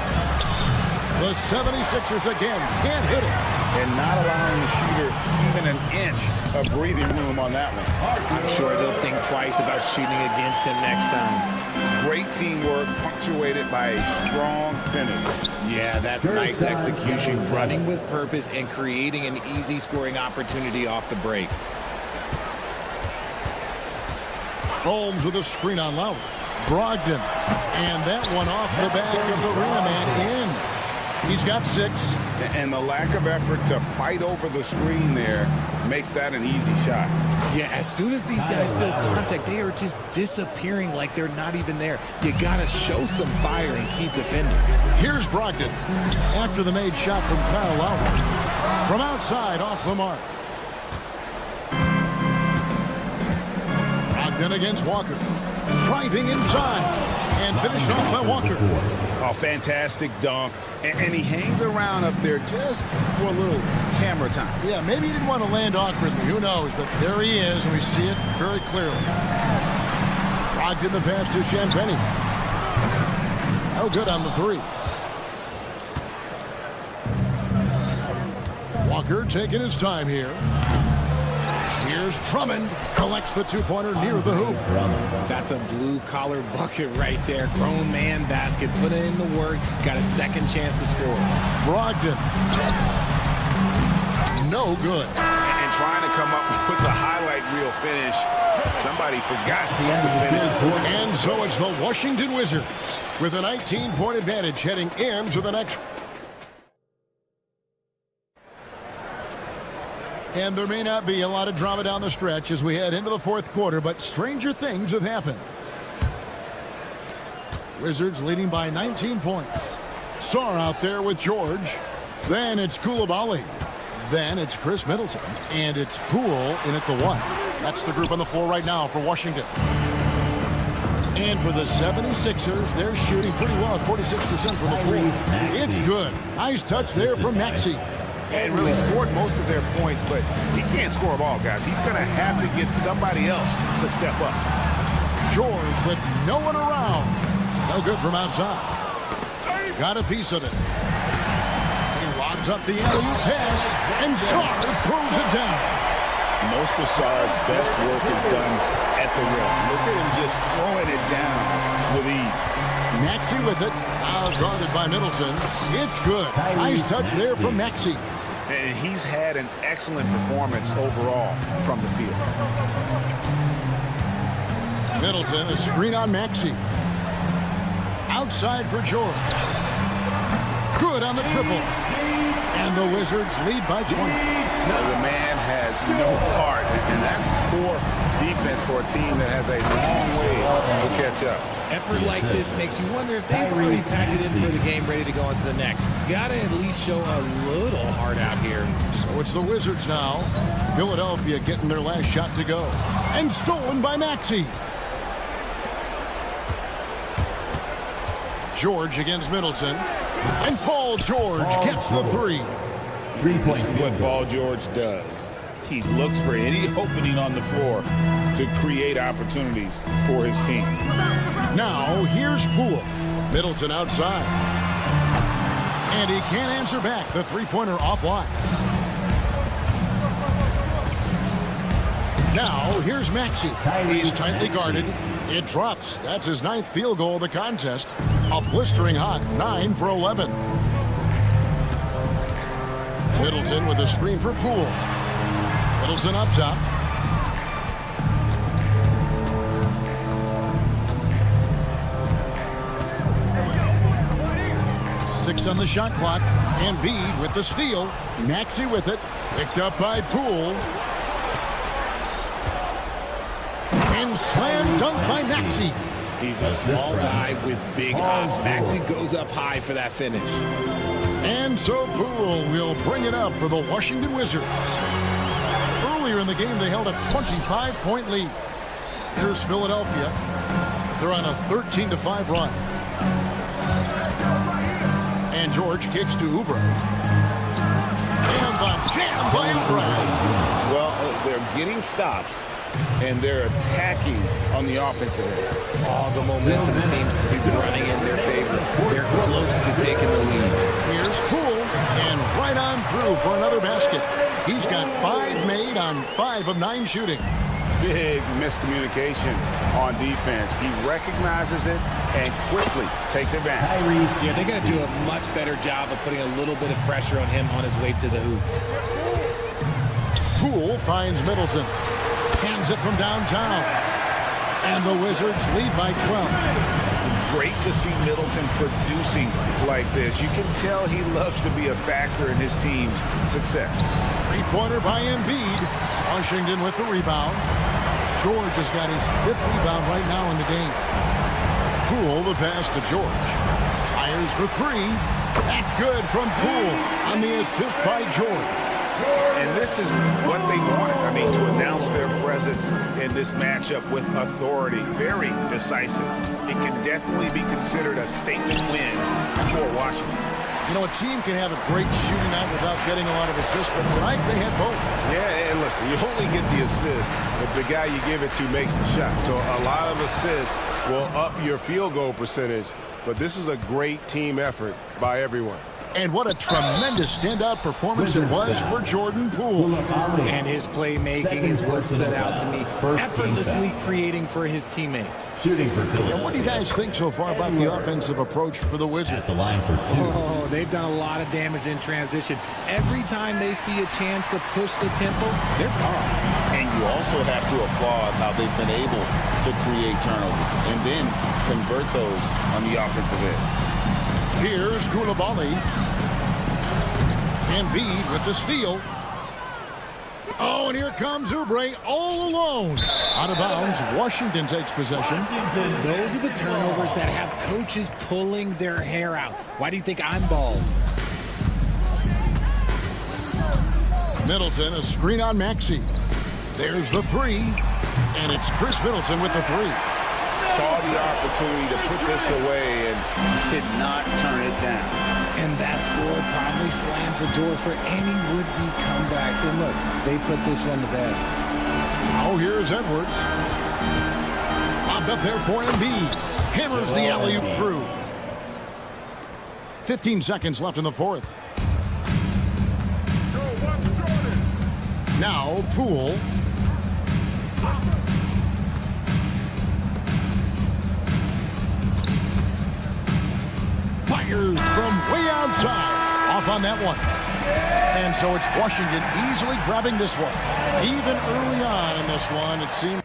Speaker 7: The 76ers again can't hit it.
Speaker 8: And not allowing the shooter even an inch of breathing room on that one.
Speaker 12: I'm sure they'll think twice about shooting against him next time.
Speaker 8: Great teamwork punctuated by a strong finish.
Speaker 12: Yeah, that's nice execution, running with purpose and creating an easy scoring opportunity off the break.
Speaker 7: Holmes with a screen on Lowry. Brogdon. And that one off the back of the rim and in. He's got 6.
Speaker 8: And the lack of effort to fight over the screen there makes that an easy shot.
Speaker 12: Yeah, as soon as these guys feel contact, they are just disappearing like they're not even there. You got to show some fire and keep defending.
Speaker 7: Here's Brogdon. After the made shot from Kyle Lowry. From outside, off the mark. Brogdon against Walker. Driving inside. And finished off by Walker.
Speaker 8: Oh, fantastic dunk. And he hangs around up there just for a little camera time.
Speaker 7: Yeah, maybe he didn't want to land awkwardly. Who knows? But there he is, and we see it very clearly. Brogdon the pass to Champagnie. No good on the 3. Walker taking his time here. Here's Drummond. Collects the 2-pointer near the hoop.
Speaker 12: That's a blue-collar bucket right there. Grown man basket. Put in the work. Got a second chance to score.
Speaker 7: Brogdon. No good.
Speaker 8: And trying to come up with the highlight reel finish. Somebody forgot to finish.
Speaker 7: And so it's the Washington Wizards with a 19-point advantage heading into the next. And there may not be a lot of drama down the stretch as we head into the 4th quarter, but stranger things have happened. Wizards leading by 19 points. Sarr out there with George. Then it's Koulibaly. Then it's Chris Middleton. And it's Poole in at the 1. That's the group on the floor right now for Washington. And for the 76ers, they're shooting pretty well at 46% from the floor. It's good. Nice touch there from Maxey.
Speaker 11: And really scored most of their points, but he can't score them all, guys. He's going to have to get somebody else to step up.
Speaker 7: George with no one around. No good from outside. Got a piece of it. He lobs up the alley-oop pass, and Sarr throws it down.
Speaker 8: Most of Sarr's best work is done at the rim. Look at him just throwing it down with ease.
Speaker 7: Maxey with it. Now guarded by Middleton. It's good. Nice touch there from Maxey.
Speaker 11: And he's had an excellent performance overall from the field.
Speaker 7: Middleton, a screen on Maxey. Outside for George. Good on the triple. And the Wizards lead by 20.
Speaker 11: The man has no heart, and that's poor defense for a team that has a long way to catch up.
Speaker 12: Effort like this makes you wonder if they've already packed it in for the game, ready to go into the next. Gotta at least show a little heart out here.
Speaker 7: So it's the Wizards now. Philadelphia getting their last shot to go. And stolen by Maxey. George against Middleton. And Paul George gets the 3.
Speaker 8: This is what Paul George does. He looks for any opening on the floor to create opportunities for his team.
Speaker 7: Now, here's Poole. Middleton outside. And he can't answer back. The three-pointer offline. Now, here's Maxey. He's tightly guarded. It drops. That's his 9th field goal of the contest. A blistering hot 9 for 11. Middleton with a screen for Poole. Middleton up top. Six on the shot clock. Embiid with the steal. Maxey with it. Picked up by Poole. And slam dunk by Maxey.
Speaker 12: He's a small guy with big hops. Maxey goes up high for that finish.
Speaker 7: And so Poole will bring it up for the Washington Wizards. Earlier in the game, they held a 25-point lead. Here's Philadelphia. They're on a 13-5 run. And George kicks to Oubre. And the jam by Oubre.
Speaker 11: Well, they're getting stops, and they're attacking on the offensive end.
Speaker 12: All the momentum seems to be running in their favor. They're close to taking the lead.
Speaker 7: Here's Poole, and right on through for another basket. He's got 5 made on 5 of 9 shooting.
Speaker 11: Big miscommunication on defense. He recognizes it and quickly takes advantage.
Speaker 12: Yeah, they're going to do a much better job of putting a little bit of pressure on him on his way to the hoop.
Speaker 7: Poole finds Middleton. Hands it from downtown. And the Wizards lead by 12.
Speaker 11: Great to see Middleton producing like this. You can tell he loves to be a factor in his team's success.
Speaker 7: Three-pointer by Embiid. Washington with the rebound. George has got his 5th rebound right now in the game. Poole the pass to George. Fires for 3. That's good from Poole on the assist by George.
Speaker 11: And this is what they wanted. I mean, to announce their presence in this matchup with authority. Very decisive. It can definitely be considered a statement win for Washington.
Speaker 7: You know, a team can have a great shooting night without getting a lot of assists, but tonight they had both.
Speaker 11: Yeah, and listen, you only get the assist if the guy you give it to makes the shot. So a lot of assists will up your field goal percentage, but this was a great team effort by everyone.
Speaker 7: And what a tremendous standout performance it was for Jordan Poole.
Speaker 12: And his playmaking is what stood out to me. Effortlessly creating for his teammates.
Speaker 4: Shooting for Philadelphia.
Speaker 7: And what do you guys think so far about the offensive approach for the Wizards?
Speaker 4: At the line for 2.
Speaker 12: Oh, they've done a lot of damage in transition. Every time they see a chance to push the tempo, they're gone.
Speaker 8: And you also have to applaud how they've been able to create turnovers and then convert those on the offensive end.
Speaker 7: Here's Koulibaly. Embiid with the steal. Oh, and here comes Oubre all alone. Out of bounds, Washington takes possession.
Speaker 12: Those are the turnovers that have coaches pulling their hair out. Why do you think I'm bald?
Speaker 7: Middleton, a screen on Maxey. There's the three, and it's Chris Middleton with the three.
Speaker 11: Saw the opportunity to put this away and did not turn it down.
Speaker 12: And that score probably slams the door for any would-be comebacks. And look, they put this one to bed.
Speaker 7: Oh, here's Edwards. Lobbed up there for Embiid. Hammers the alley-oop through. 15 seconds left in the fourth. Now, Poole. Fires from way outside. Off on that one. And so it's Washington easily grabbing this one. Even early on in this one, it seemed.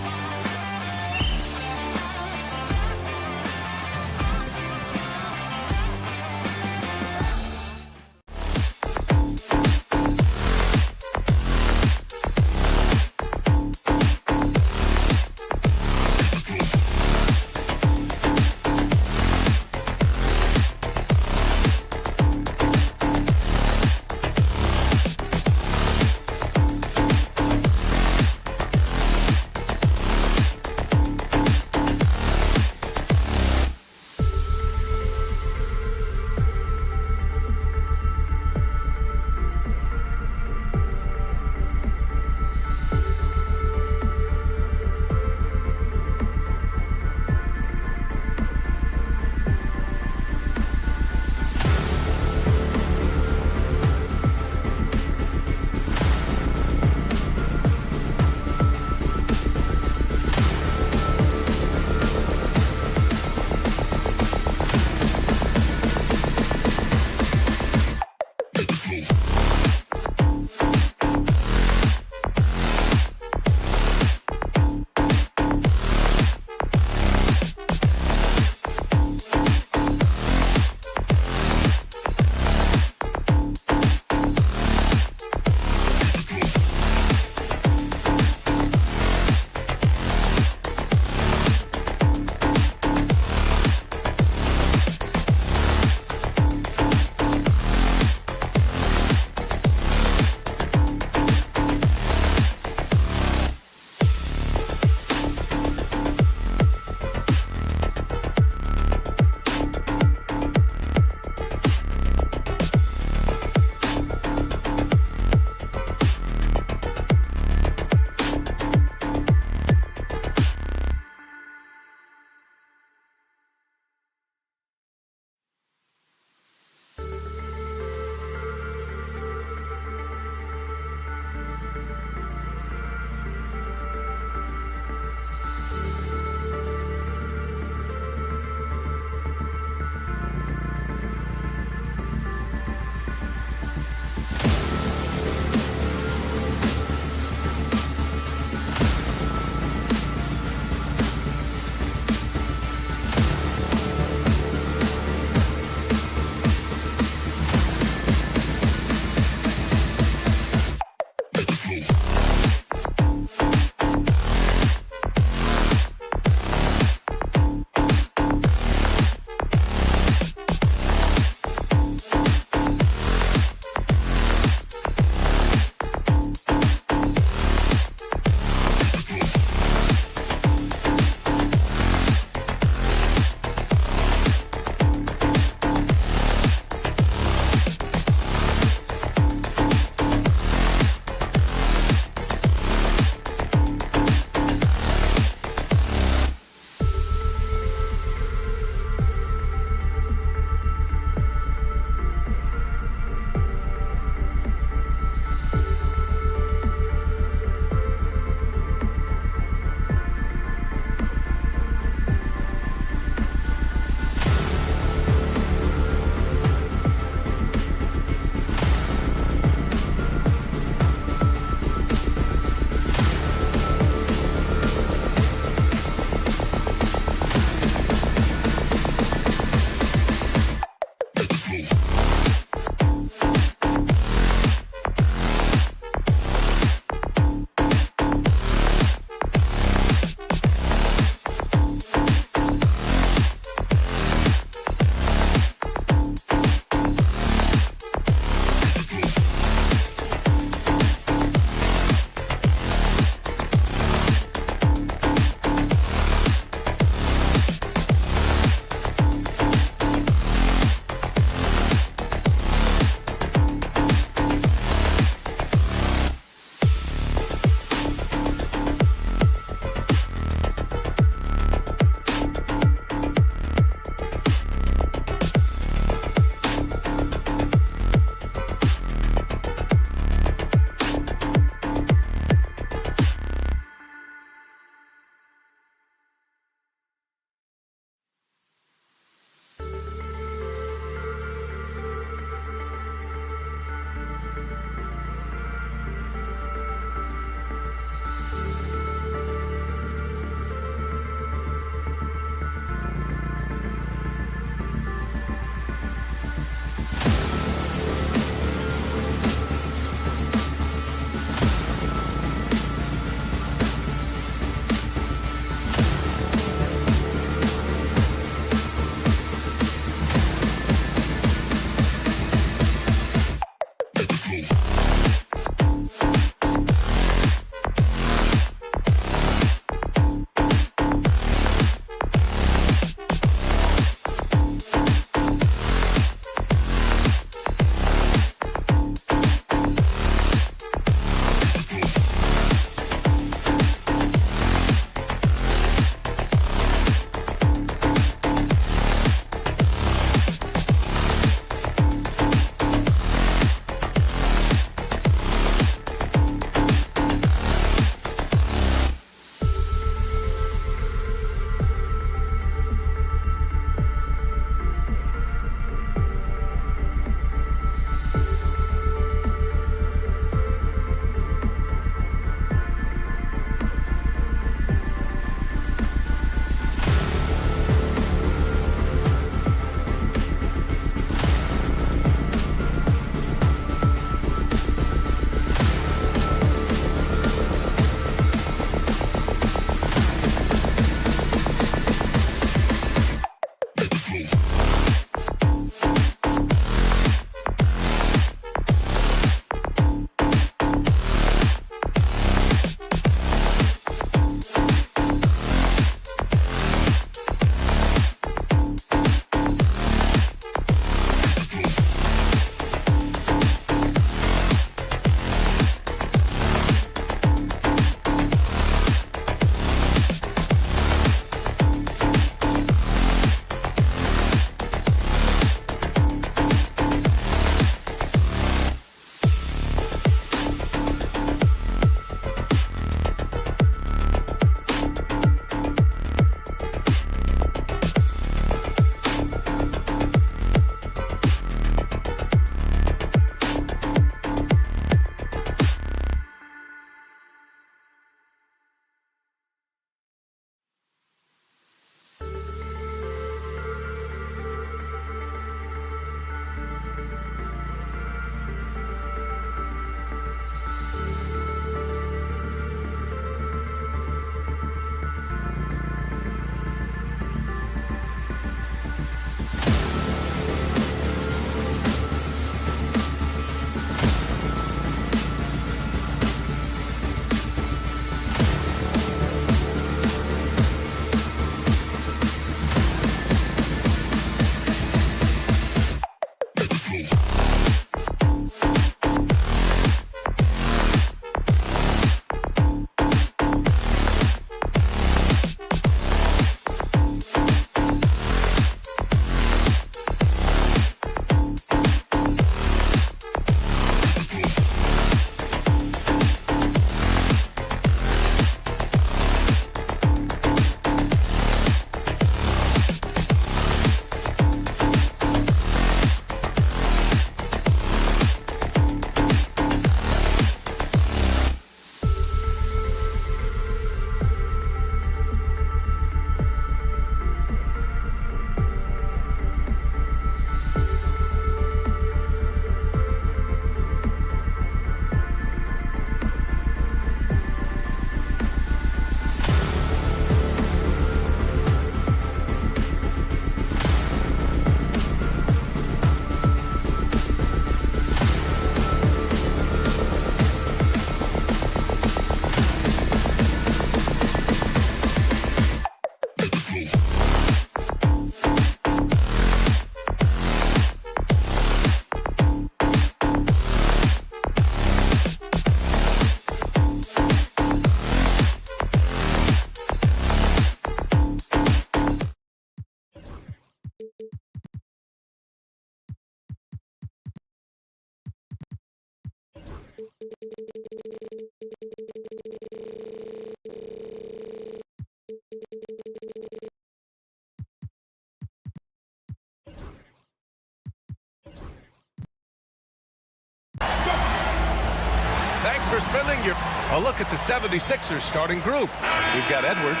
Speaker 1: for spending your... A look at the 76ers starting group. We've got Edwards,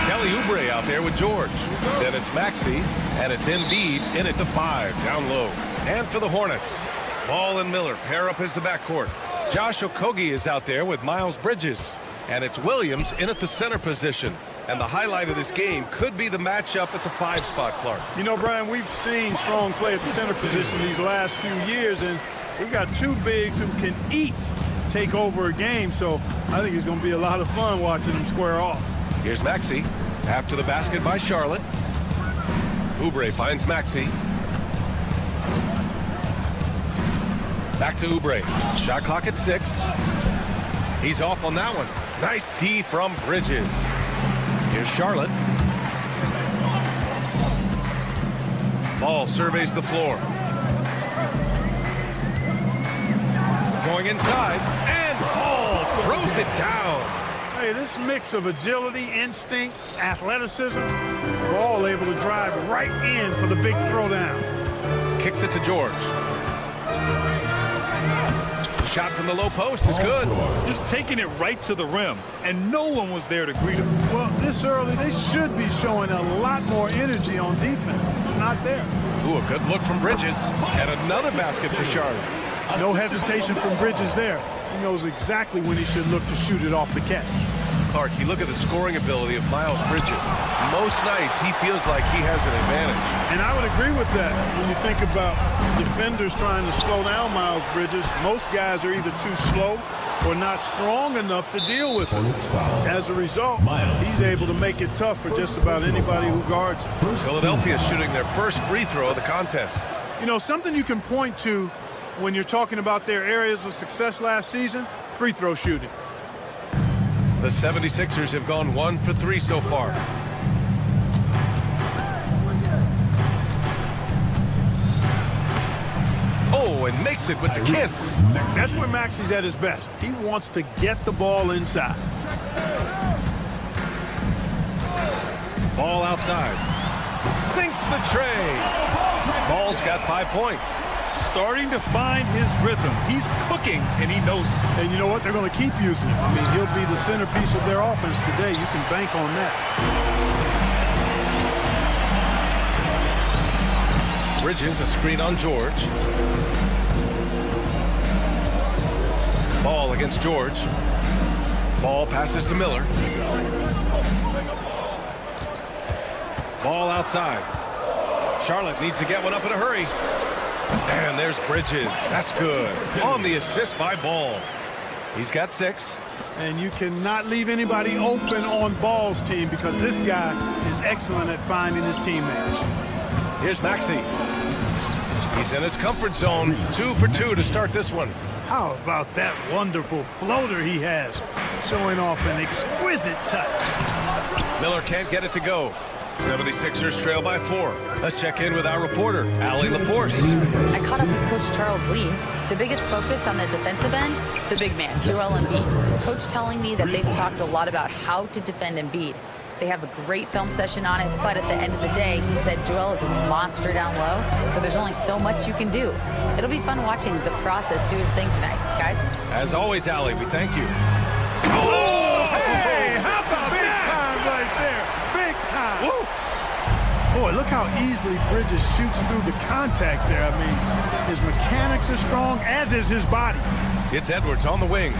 Speaker 1: Kelly Oubre out there with George. Then it's Maxey, and it's Embiid in at the 5, down low. And for the Hornets, Ball and Miller pair up as the backcourt. Josh Okogie is out there with Miles Bridges. And it's Williams in at the center position. And the highlight of this game could be the matchup at the 5 spot, Clark.
Speaker 3: You know, Brian, we've seen strong play at the center position these last few years, and we've got two bigs who can each take over a game, so I think it's going to be a lot of fun watching them square off.
Speaker 1: Here's Maxey after the basket by Charlotte. Oubre finds Maxey. Back to Oubre. Shot clock at 6. He's off on that one. Nice D from Bridges. Here's Charlotte. Ball surveys the floor. Going inside, and Ball throws it down.
Speaker 3: Hey, this mix of agility, instinct, athleticism, Ball able to drive right in for the big throwdown.
Speaker 1: Kicks it to George. Shot from the low post is good.
Speaker 2: Just taking it right to the rim, and no one was there to greet him.
Speaker 3: Well, this early, they should be showing a lot more energy on defense. It's not there.
Speaker 1: Ooh, a good look from Bridges, and another basket for Charlotte.
Speaker 3: No hesitation from Bridges there. He knows exactly when he should look to shoot it off the catch.
Speaker 1: Clark, you look at the scoring ability of Miles Bridges. Most nights, he feels like he has an advantage.
Speaker 3: And I would agree with that. When you think about defenders trying to slow down Miles Bridges, most guys are either too slow or not strong enough to deal with him. As a result, he's able to make it tough for just about anybody who guards him.
Speaker 1: Philadelphia shooting their first free throw of the contest.
Speaker 3: You know, something you can point to when you're talking about their areas of success last season, free throw shooting.
Speaker 1: The 76ers have gone 1 for 3 so far. Oh, and makes it with the kiss.
Speaker 3: That's where Maxey's at his best. He wants to get the ball inside.
Speaker 1: Ball outside. Sinks the tray. Ball's got 5 points.
Speaker 2: Starting to find his rhythm. He's cooking, and he knows it.
Speaker 3: And you know what? They're going to keep using him. I mean, he'll be the centerpiece of their offense today. You can bank on that.
Speaker 1: Bridges, a screen on George. Ball against George. Ball passes to Miller. Ball outside. Charlotte needs to get one up in a hurry. And there's Bridges. That's good. On the assist by Ball. He's got 6.
Speaker 3: And you cannot leave anybody open on Ball's team because this guy is excellent at finding his teammates.
Speaker 1: Here's Maxey. He's in his comfort zone. 2 for 2 to start this one.
Speaker 3: How about that wonderful floater he has, showing off an exquisite touch.
Speaker 1: Miller can't get it to go. 76ers trail by 4. Let's check in with our reporter, Allie LaForce.
Speaker 5: I caught up with Coach Charles Lee. The biggest focus on the defensive end, the big man, Joel Embiid. Coach telling me that they've talked a lot about how to defend Embiid. They have a great film session on it, but at the end of the day, he said Joel is a monster down low, so there's only so much you can do. It'll be fun watching the process do his thing tonight, guys.
Speaker 1: As always, Allie, we thank you.
Speaker 3: Oh, hey, how about big time right there? Big time. Woo. Boy, look how easily Bridges shoots through the contact there. I mean, his mechanics are strong, as is his body.
Speaker 1: It's Edwards on the wing.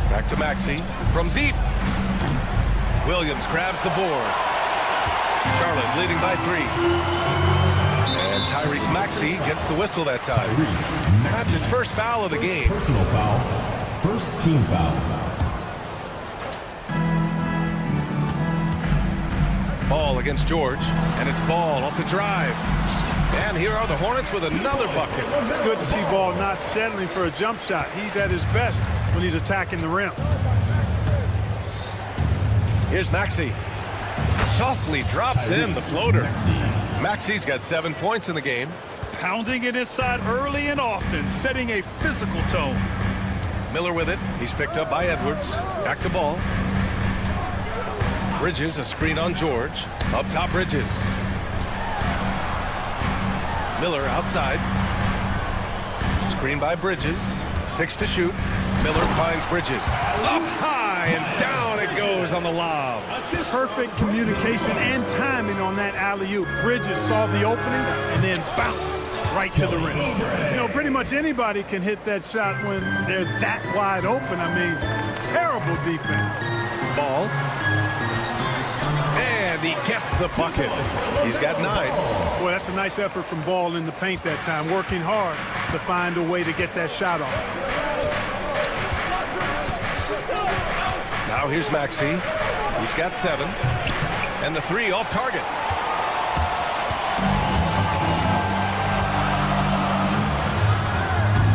Speaker 1: Back to Maxey from deep. Williams grabs the board. Charlotte leading by 3. And Tyrese Maxey gets the whistle that time. That's his first foul of the game.
Speaker 4: Personal foul. First team foul.
Speaker 1: Ball against George, and it's Ball off the drive. And here are the Hornets with another bucket.
Speaker 3: It's good to see Ball not settling for a jump shot. He's at his best when he's attacking the rim.
Speaker 1: Here's Maxey. Softly drops in the floater. Maxey's got 7 points in the game.
Speaker 2: Pounding it inside early and often, setting a physical tone.
Speaker 1: Miller with it. He's picked up by Edwards. Back to Ball. Bridges, a screen on George. Up top, Bridges. Miller outside. Screen by Bridges. 6 to shoot. Miller finds Bridges. Up high and down it goes on the lob.
Speaker 3: Perfect communication and timing on that alley-oop. Bridges saw the opening and then bounced right to the rim. You know, pretty much anybody can hit that shot when they're that wide open. I mean, terrible defense.
Speaker 1: Ball. And he gets the bucket. He's got 9.
Speaker 3: Boy, that's a nice effort from Ball in the paint that time, working hard to find a way to get that shot off.
Speaker 1: Now here's Maxey. He's got 7. And the 3 off target.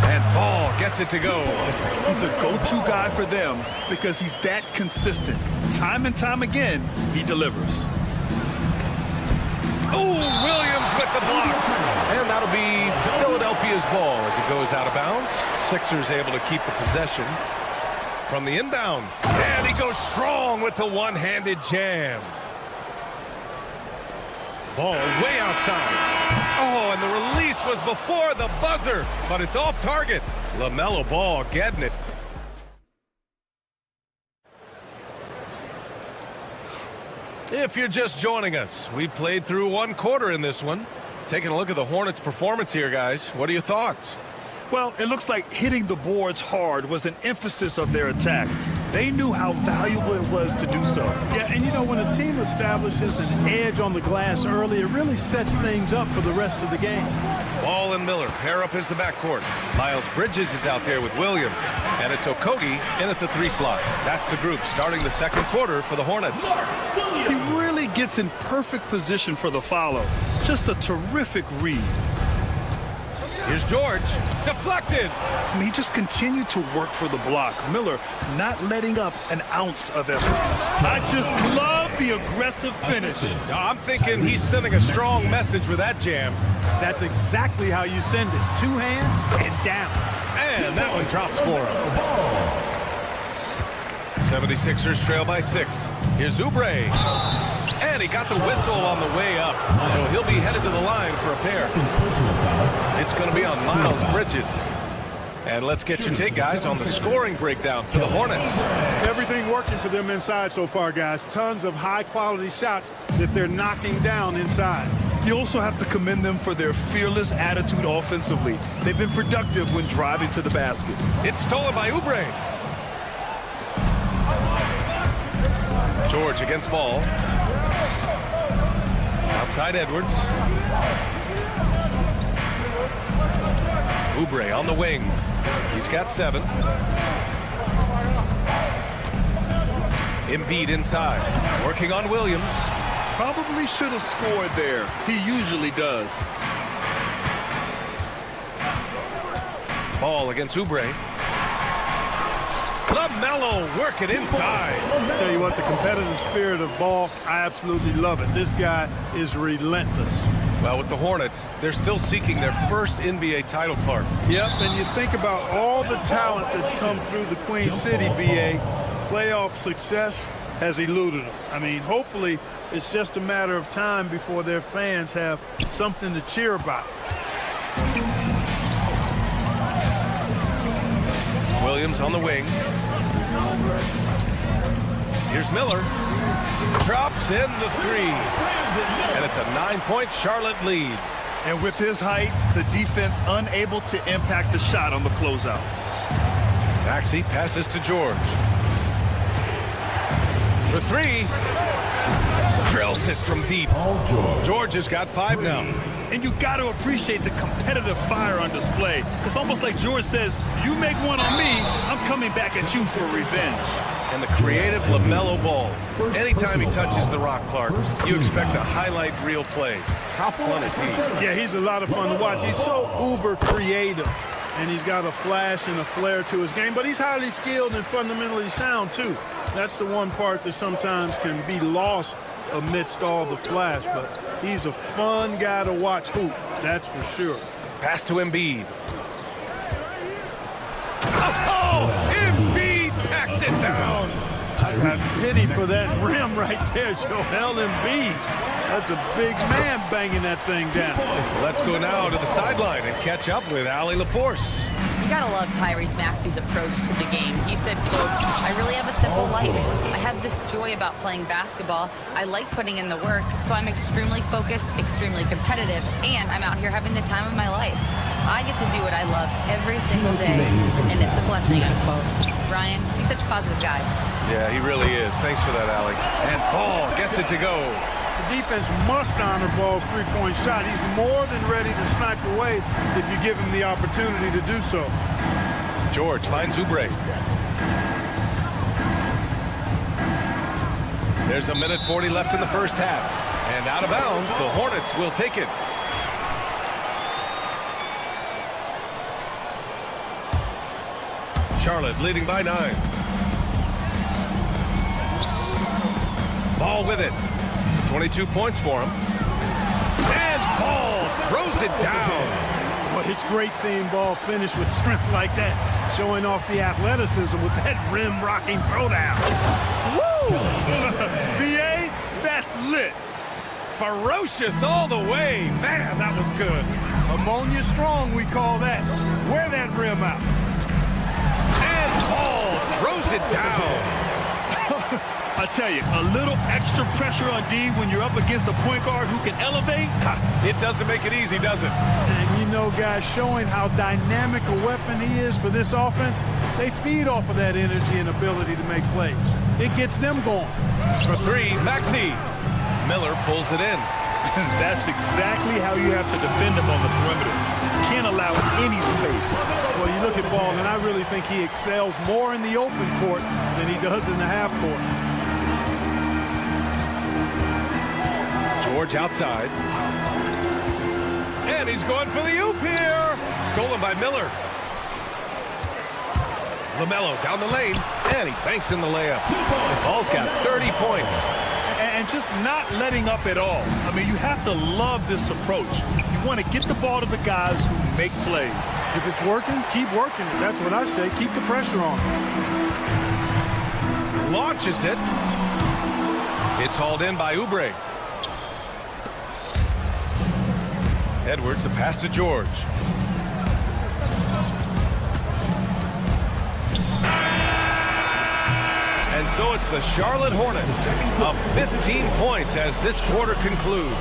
Speaker 1: And Ball gets it to go.
Speaker 2: He's a go-to guy for them because he's that consistent. Time and time again, he delivers.
Speaker 1: Oh, Williams with the block. And that'll be Philadelphia's ball as it goes out of bounds. Sixers able to keep the possession from the inbound. And he goes strong with the one-handed jam. Ball way outside. Oh, and the release was before the buzzer, but it's off target. LaMelo Ball getting it. If you're just joining us, we played through 1 quarter in this one. Taking a look at the Hornets' performance here, guys. What are your thoughts?
Speaker 2: Well, it looks like hitting the boards hard was an emphasis of their attack. They knew how valuable it was to do so.
Speaker 3: Yeah, and you know, when a team establishes an edge on the glass early, it really sets things up for the rest of the game.
Speaker 1: Ball and Miller pair up as the backcourt. Miles Bridges is out there with Williams. And it's Okogie in at the 3 slot. That's the group starting the 2nd quarter for the Hornets.
Speaker 2: He really gets in perfect position for the follow. Just a terrific read.
Speaker 1: Here's George. Deflected.
Speaker 2: I mean, he just continued to work for the block. Miller not letting up an ounce of effort. I just love the aggressive finish.
Speaker 1: I'm thinking he's sending a strong message with that jam.
Speaker 3: That's exactly how you send it. 2 hands and down.
Speaker 1: And that one drops for him. 76ers trail by 6. Here's Oubre. And he got the whistle on the way up. So he'll be headed to the line for a pair. It's going to be on Miles Bridges. And let's get your take, guys, on the scoring breakdown for the Hornets.
Speaker 3: Everything working for them inside so far, guys. Tons of high-quality shots that they're knocking down inside.
Speaker 2: You also have to commend them for their fearless attitude offensively. They've been productive when driving to the basket.
Speaker 1: It's stolen by Oubre. George against Ball. Outside Edwards. Oubre on the wing. He's got 7. Embiid inside. Working on Williams.
Speaker 2: Probably should have scored there. He usually does.
Speaker 1: Ball against Oubre. LaMelo working inside.
Speaker 3: I'll tell you what, the competitive spirit of Ball, I absolutely love it. This guy is relentless.
Speaker 1: Well, with the Hornets, they're still seeking their first NBA title card.
Speaker 3: Yep, and you think about all the talent that's come through the Queen City, BA. Playoff success has eluded them. I mean, hopefully it's just a matter of time before their fans have something to cheer about.
Speaker 1: Williams on the wing. Here's Miller. Drops in the 3. And it's a 9-point Charlotte lead.
Speaker 2: And with his height, the defense unable to impact the shot on the closeout.
Speaker 1: Maxey passes to George. For 3. Drills it from deep. George has got 5 now.
Speaker 2: And you got to appreciate the competitive fire on display. It's almost like George says, you make one on me, I'm coming back at you for revenge.
Speaker 1: And the creative LaMelo Ball. Anytime he touches the rock, Clark, you expect a highlight reel play. How fun is he?
Speaker 3: Yeah, he's a lot of fun to watch. He's so uber creative. And he's got a flash and a flair to his game. But he's highly skilled and fundamentally sound, too. That's the one part that sometimes can be lost amidst all the flash. But he's a fun guy to watch hoop, that's for sure.
Speaker 1: Pass to Embiid. Oh, Embiid packs it down.
Speaker 3: I got pity for that rim right there, Joel Embiid. That's a big man banging that thing down.
Speaker 1: Let's go now to the sideline and catch up with Allie LaForce.
Speaker 5: You gotta love Tyrese Maxey's approach to the game. He said, quote, "I really have a simple life. I have this joy about playing basketball. I like putting in the work, so I'm extremely focused, extremely competitive, and I'm out here having the time of my life. I get to do what I love every single day, and it's a blessing," unquote. Ryan, he's such a positive guy.
Speaker 1: Yeah, he really is. Thanks for that, Alec. And Ball gets it to go.
Speaker 3: The defense must honor Ball's three-point shot. He's more than ready to snipe away if you give him the opportunity to do so.
Speaker 1: George finds Oubre. There's 1:40 left in the first half. And out of bounds, the Hornets will take it. Charlotte leading by 9. Ball with it. 22 points for him. And Ball throws it down.
Speaker 3: Well, it's great seeing Ball finish with strength like that, showing off the athleticism with that rim-rocking throwdown. Woo! BA, that's lit.
Speaker 1: Ferocious all the way. Man, that was good.
Speaker 3: Ammonia strong, we call that. Wear that rim out.
Speaker 1: And Ball throws it down.
Speaker 2: I tell you, a little extra pressure on D when you're up against a point guard who can elevate.
Speaker 1: It doesn't make it easy, does it?
Speaker 3: And you know, guys, showing how dynamic a weapon he is for this offense, they feed off of that energy and ability to make plays. It gets them going.
Speaker 1: For 3, Maxey. Miller pulls it in.
Speaker 2: That's exactly how you have to defend him on the perimeter. Can't allow any space.
Speaker 3: Well, you look at Ball, and I really think he excels more in the open court than he does in the half court.
Speaker 1: George outside. And he's going for the oop here. Stolen by Miller. LaMelo down the lane. And he banks in the layup. Ball's got 30 points.
Speaker 2: And just not letting up at all. I mean, you have to love this approach. You want to get the ball to the guys who make plays.
Speaker 3: If it's working, keep working. That's what I say. Keep the pressure on.
Speaker 1: Launches it. It's hauled in by Oubre. Edwards, a pass to George. And so it's the Charlotte Hornets up 15 points as this quarter concludes.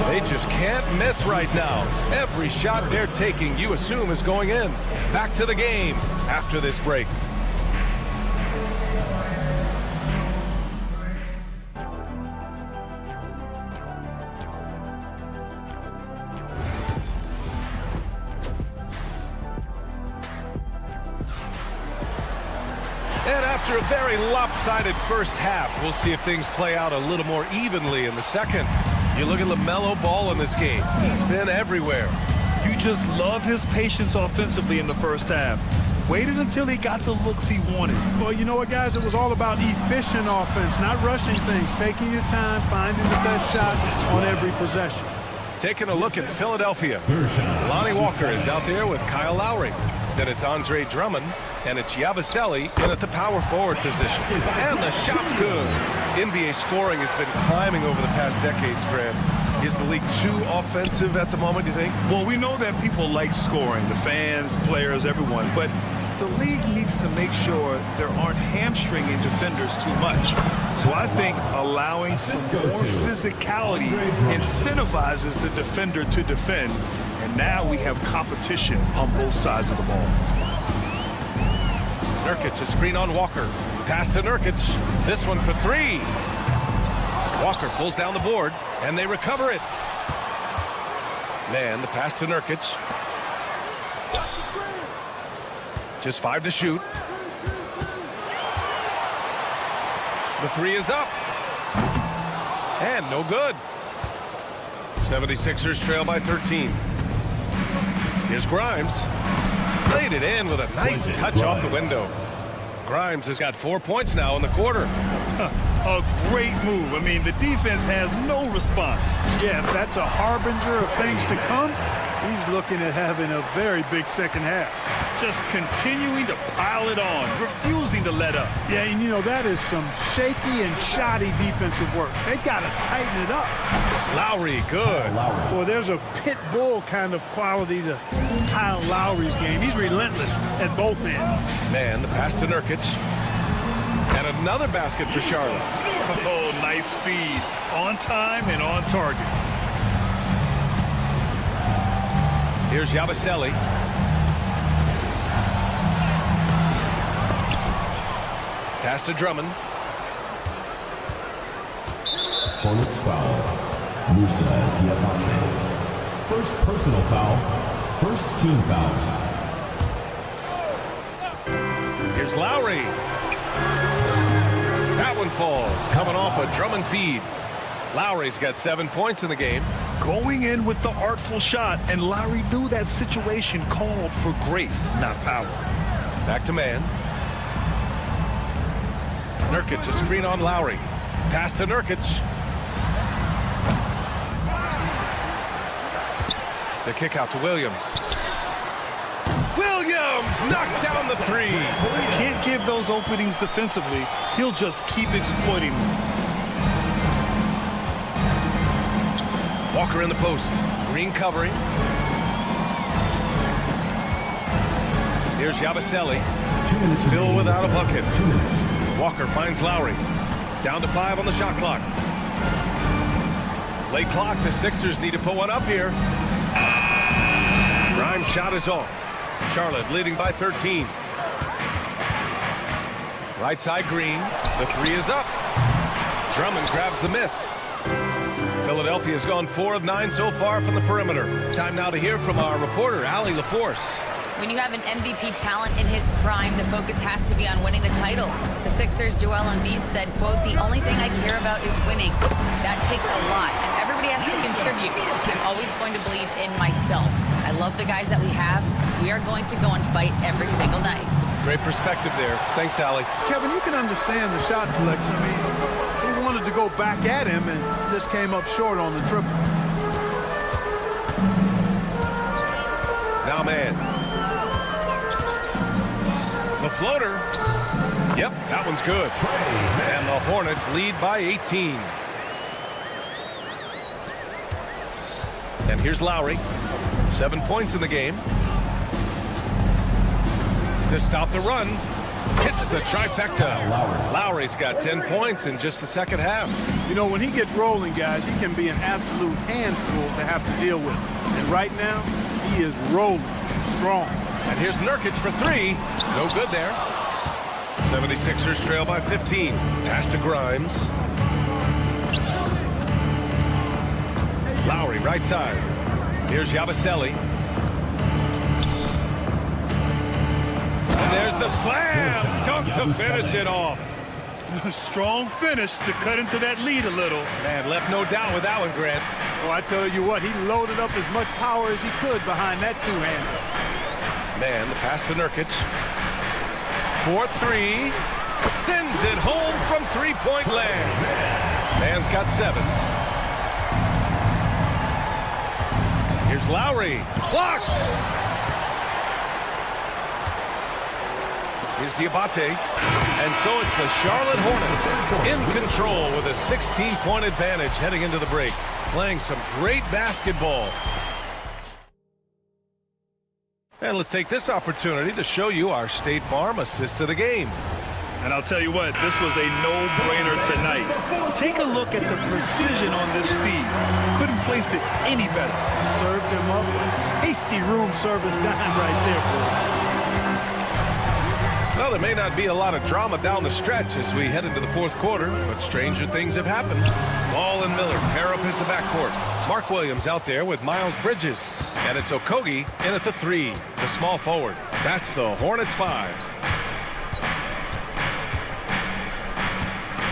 Speaker 1: They just can't miss right now. Every shot they're taking, you assume, is going in. Back to the game after this break. And after a very lopsided first half, we'll see if things play out a little more evenly in the second. You look at LaMelo Ball in this game. He's been everywhere.
Speaker 2: You just love his patience offensively in the first half. Waited until he got the looks he wanted.
Speaker 3: Well, you know what, guys? It was all about efficient offense, not rushing things, taking your time, finding the best shots on every possession.
Speaker 1: Taking a look at Philadelphia. Lonnie Walker is out there with Kyle Lowry. Then it's Andre Drummond, and it's Yabusele in at the power forward position. And the shot's good. NBA scoring has been climbing over the past decades, Graham. Is the league too offensive at the moment, do you think?
Speaker 2: Well, we know that people like scoring, the fans, players, everyone, but the league needs to make sure there aren't hamstringing defenders too much. So I think allowing some more physicality incentivizes the defender to defend. And now we have competition on both sides of the ball.
Speaker 1: Nurkic, a screen on Walker. Pass to Nurkic. This one for 3. Walker pulls down the board, and they recover it. Man, the pass to Nurkic. Just 5 to shoot. The 3 is up. And no good. 76ers trail by 13. Here's Grimes. Laid it in with a nice touch off the window. Grimes has got 4 points now in the quarter.
Speaker 2: A great move. I mean, the defense has no response.
Speaker 3: Yeah, if that's a harbinger of things to come, he's looking at having a very big second half.
Speaker 2: Just continuing to pile it on, refusing to let up.
Speaker 3: Yeah, and you know, that is some shaky and shoddy defensive work. They got to tighten it up.
Speaker 1: Lowry, good.
Speaker 3: Well, there's a pit bull kind of quality to Kyle Lowry's game. He's relentless at both ends.
Speaker 1: Man, the pass to Nurkic. And another basket for Charlotte.
Speaker 2: Oh, nice feed. On time and on target.
Speaker 1: Here's Yabusele. Pass to Drummond.
Speaker 4: Hornets foul. Musa Diabate. First personal foul. First team foul.
Speaker 1: Here's Lowry. That one falls, coming off a Drummond feed. Lowry's got 7 points in the game.
Speaker 2: Going in with the artful shot, and Lowry knew that situation called for grace, not power.
Speaker 1: Back to man. Nurkic, a screen on Lowry. Pass to Nurkic. The kick out to Williams. Williams knocks down the three.
Speaker 2: Can't give those openings defensively. He'll just keep exploiting them.
Speaker 1: Walker in the post. Green covering. Here's Yabusele.
Speaker 4: 2 minutes.
Speaker 1: Still without a bucket.
Speaker 4: 2 minutes.
Speaker 1: Walker finds Lowry. Down to 5 on the shot clock. Late clock. The Sixers need to put one up here. Grimes' shot is off. Charlotte leading by 13. Right side Green. The three is up. Drummond grabs the miss. Philadelphia's gone 4 of 9 so far from the perimeter. Time now to hear from our reporter, Allie LaForce.
Speaker 5: When you have an MVP talent in his prime, the focus has to be on winning the title. The Sixers' Joel Embiid said, quote, "The only thing I care about is winning. That takes a lot, and everybody has to contribute. I'm always going to believe in myself. I love the guys that we have. We are going to go and fight every single night."
Speaker 1: Great perspective there. Thanks, Allie.
Speaker 3: Kevin, you can understand the shot selection. I mean, he wanted to go back at him and just came up short on the triple.
Speaker 1: Now man. The floater. Yep, that one's good. And the Hornets lead by 18. And here's Lowry. 7 points in the game. To stop the run. Hits the trifecta. Lowry's got 10 points in just the second half.
Speaker 3: You know, when he gets rolling, guys, he can be an absolute handful to have to deal with. And right now, he is rolling strong.
Speaker 1: And here's Nurkic for 3. No good there. 76ers trail by 15. Pass to Grimes. Lowry, right side. Here's Yabusele. And there's the slam. Dunk to finish it off.
Speaker 2: A strong finish to cut into that lead a little.
Speaker 1: Man, left no doubt with that one, Grant.
Speaker 3: Well, I tell you what, he loaded up as much power as he could behind that two-hander.
Speaker 1: Man, the pass to Nurkic. 4-3. Sends it home from three-point land. Man's got 7. Here's Lowry. Blocked. Here's Diabate. And so it's the Charlotte Hornets in control with a 16-point advantage heading into the break. Playing some great basketball. And let's take this opportunity to show you our State Farm assist of the game.
Speaker 2: And I'll tell you what, this was a no-brainer tonight. Take a look at the precision on this feed. Couldn't place it any better.
Speaker 3: Served him up with tasty room service dime right there, boy.
Speaker 1: Well, there may not be a lot of drama down the stretch as we head into the fourth quarter, but stranger things have happened. Ball and Miller pair up as the backcourt. Mark Williams out there with Miles Bridges. And it's Okogie in at the 3, the small forward. That's the Hornets 5.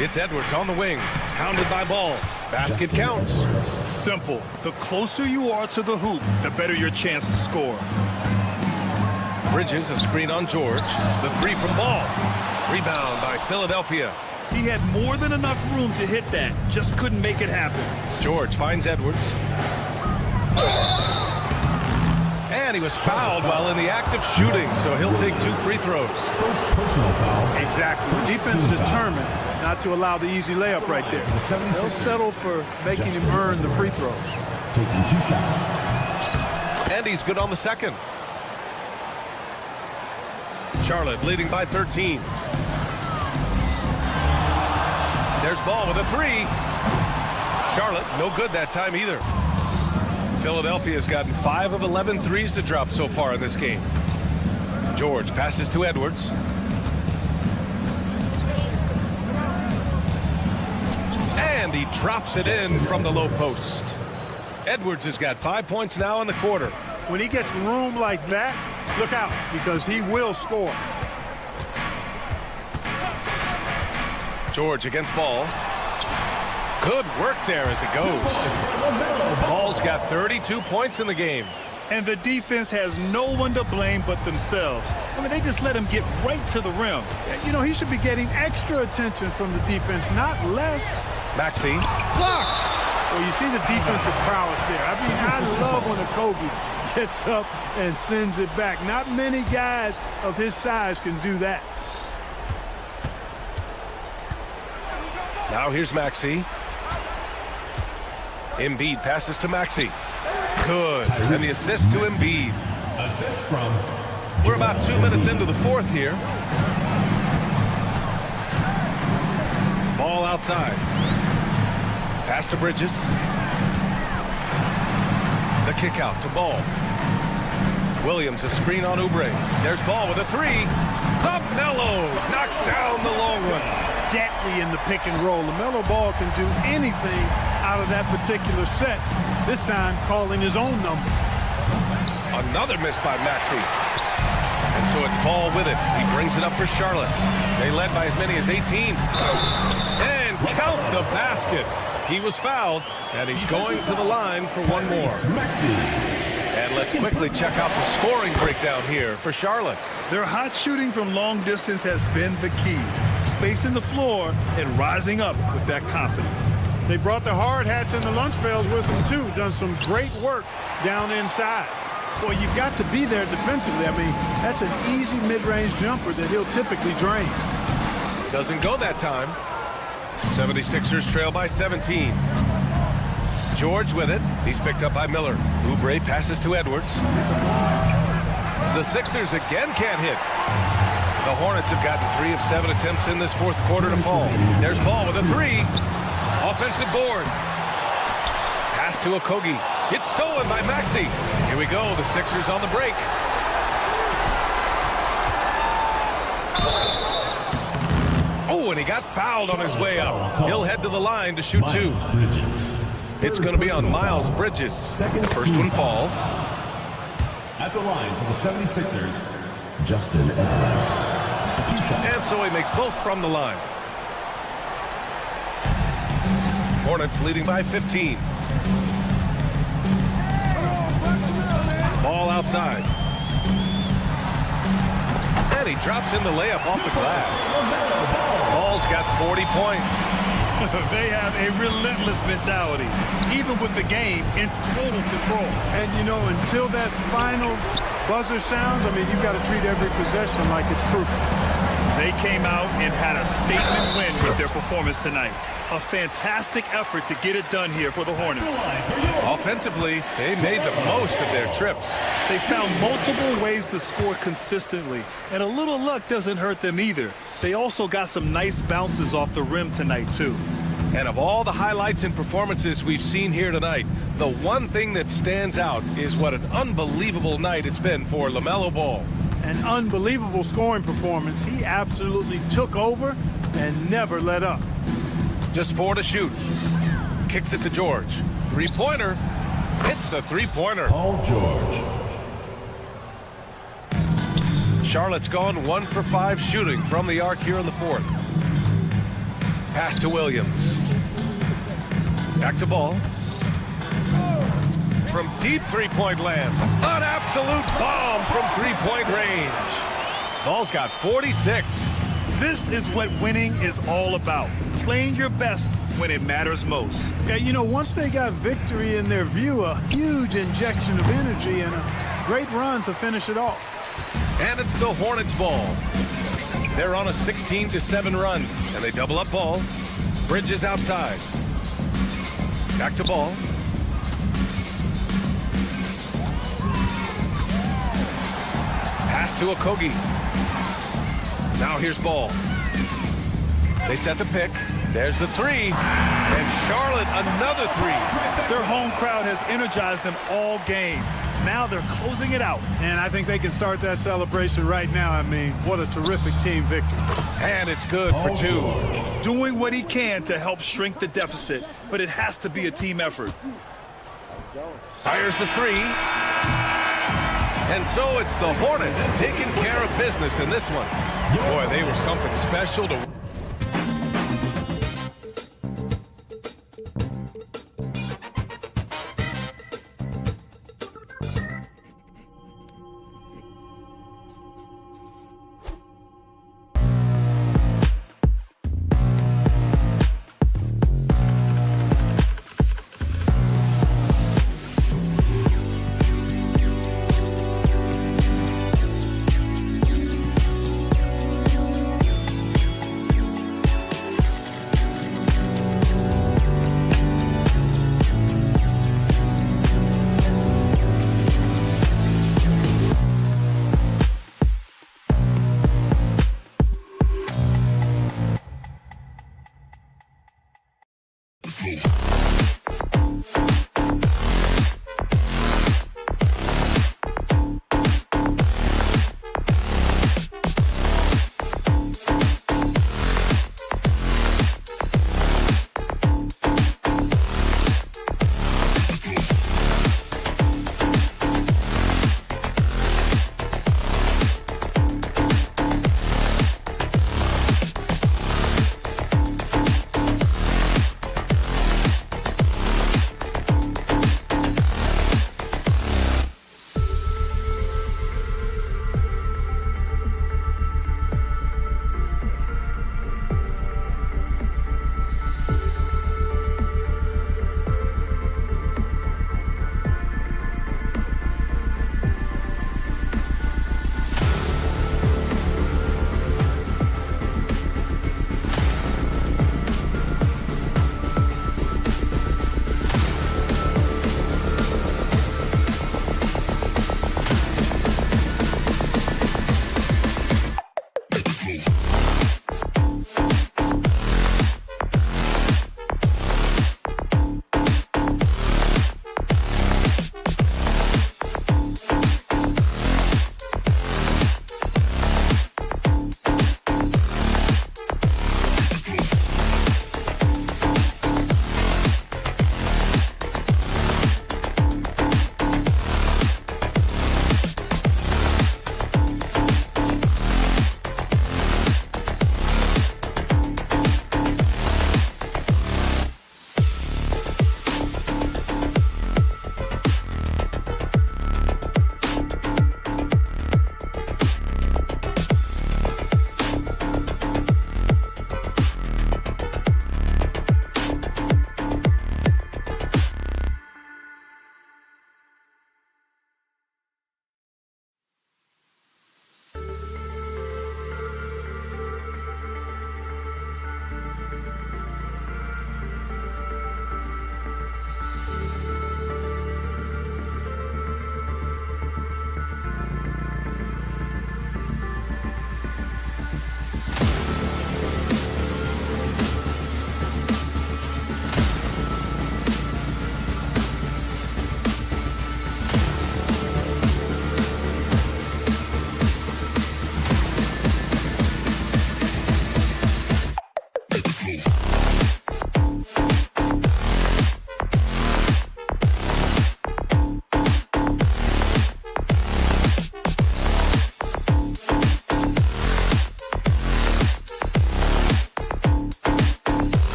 Speaker 1: It's Edwards on the wing, pounded by Ball. Basket counts.
Speaker 2: Simple. The closer you are to the hoop, the better your chance to score.
Speaker 1: Bridges, a screen on George. The 3 from Ball. Rebound by Philadelphia.
Speaker 2: He had more than enough room to hit that, just couldn't make it happen.
Speaker 1: George finds Edwards. And he was fouled while in the act of shooting, so he'll take 2 free throws.
Speaker 3: Exactly. The defense determined not to allow the easy layup right there. They'll settle for making him earn the free throws.
Speaker 4: Taking 2 shots.
Speaker 1: And he's good on the second. Charlotte leading by 13. There's Ball with a 3. Charlotte, no good that time either. Philadelphia's gotten 5 of 11 threes to drop so far in this game. George passes to Edwards. And he drops it in from the low post. Edwards has got 5 points now in the quarter.
Speaker 3: When he gets room like that, look out, because he will score.
Speaker 1: George against Ball. Good work there as it goes. Ball's got 32 points in the game.
Speaker 2: And the defense has no one to blame but themselves. I mean, they just let him get right to the rim.
Speaker 3: You know, he should be getting extra attention from the defense, not less.
Speaker 1: Maxey blocked.
Speaker 3: Well, you see the defensive prowess there. I mean, I love when a Kobe gets up and sends it back. Not many guys of his size can do that.
Speaker 1: Now here's Maxey. Embiid passes to Maxey. Good. And the assist to Embiid.
Speaker 4: Assist from.
Speaker 1: We're about 2 minutes into the fourth here. Ball outside. Pass to Bridges. The kick out to Ball. Williams a screen on Oubre. There's Ball with a 3. LaMelo knocks down the long one.
Speaker 3: Deadly in the pick and roll. LaMelo Ball can do anything out of that particular set. This time calling his own number.
Speaker 1: Another miss by Maxey. And so it's Ball with it. He brings it up for Charlotte. They led by as many as 18. And count the basket. He was fouled, and he's going to the line for one more. And let's quickly check out the scoring breakdown here for Charlotte.
Speaker 2: Their hot shooting from long distance has been the key. Spacing the floor and rising up with that confidence.
Speaker 3: They brought the hard hats and the lunch pails with them, too. Done some great work down inside. Well, you've got to be there defensively. I mean, that's an easy mid-range jumper that he'll typically drain.
Speaker 1: Doesn't go that time. 76ers trail by 17. George with it. He's picked up by Miller. Oubre passes to Edwards. The Sixers again can't hit. The Hornets have gotten 3 of 7 attempts in this fourth quarter to fall. There's Ball with a 3. Offensive board. Pass to Okogie. It's stolen by Maxey. Here we go. The Sixers on the break. Oh, and he got fouled on his way up. He'll head to the line to shoot 2. It's going to be on Miles Bridges. The first one falls.
Speaker 4: At the line for the 76ers, Justin Edwards. 2 shots.
Speaker 1: And so he makes both from the line. Hornets leading by 15. Ball outside. And he drops in the layup off the glass. Ball's got 40 points.
Speaker 2: They have a relentless mentality, even with the game in total control.
Speaker 3: And, you know, until that final buzzer sounds, I mean, you've got to treat every possession like it's crucial.
Speaker 2: They came out and had a statement win with their performance tonight. A fantastic effort to get it done here for the Hornets.
Speaker 1: Offensively, they made the most of their trips.
Speaker 2: They found multiple ways to score consistently, and a little luck doesn't hurt them either. They also got some nice bounces off the rim tonight, too.
Speaker 1: And of all the highlights and performances we've seen here tonight, the one thing that stands out is what an unbelievable night it's been for LaMelo Ball.
Speaker 3: An unbelievable scoring performance. He absolutely took over and never let up.
Speaker 1: Just 4 to shoot. Kicks it to George. 3-pointer. Hits the 3-pointer.
Speaker 4: Paul George.
Speaker 1: Charlotte's gone 1 for 5 shooting from the arc here in the fourth. Pass to Williams. Back to Ball. From deep 3-point land. An absolute bomb from 3-point range. Ball's got 46.
Speaker 2: This is what winning is all about. Playing your best when it matters most.
Speaker 3: Yeah, you know, once they got victory in their view, a huge injection of energy and a great run to finish it off.
Speaker 1: And it's the Hornets ball. They're on a 16-7 run, and they double up ball. Bridges outside. Back to ball. Pass to Okogie. Now here's ball. They set the pick. There's the three. And Charlotte, another three.
Speaker 2: Their home crowd has energized them all game. Now they're closing it out.
Speaker 3: And I think they can start that celebration right now. I mean, what a terrific team victory.
Speaker 1: And it's good for two.
Speaker 2: Doing what he can to help shrink the deficit, but it has to be a team effort.
Speaker 1: Fires the three. And so it's the Hornets taking care of business in this one. Boy, they were something special to...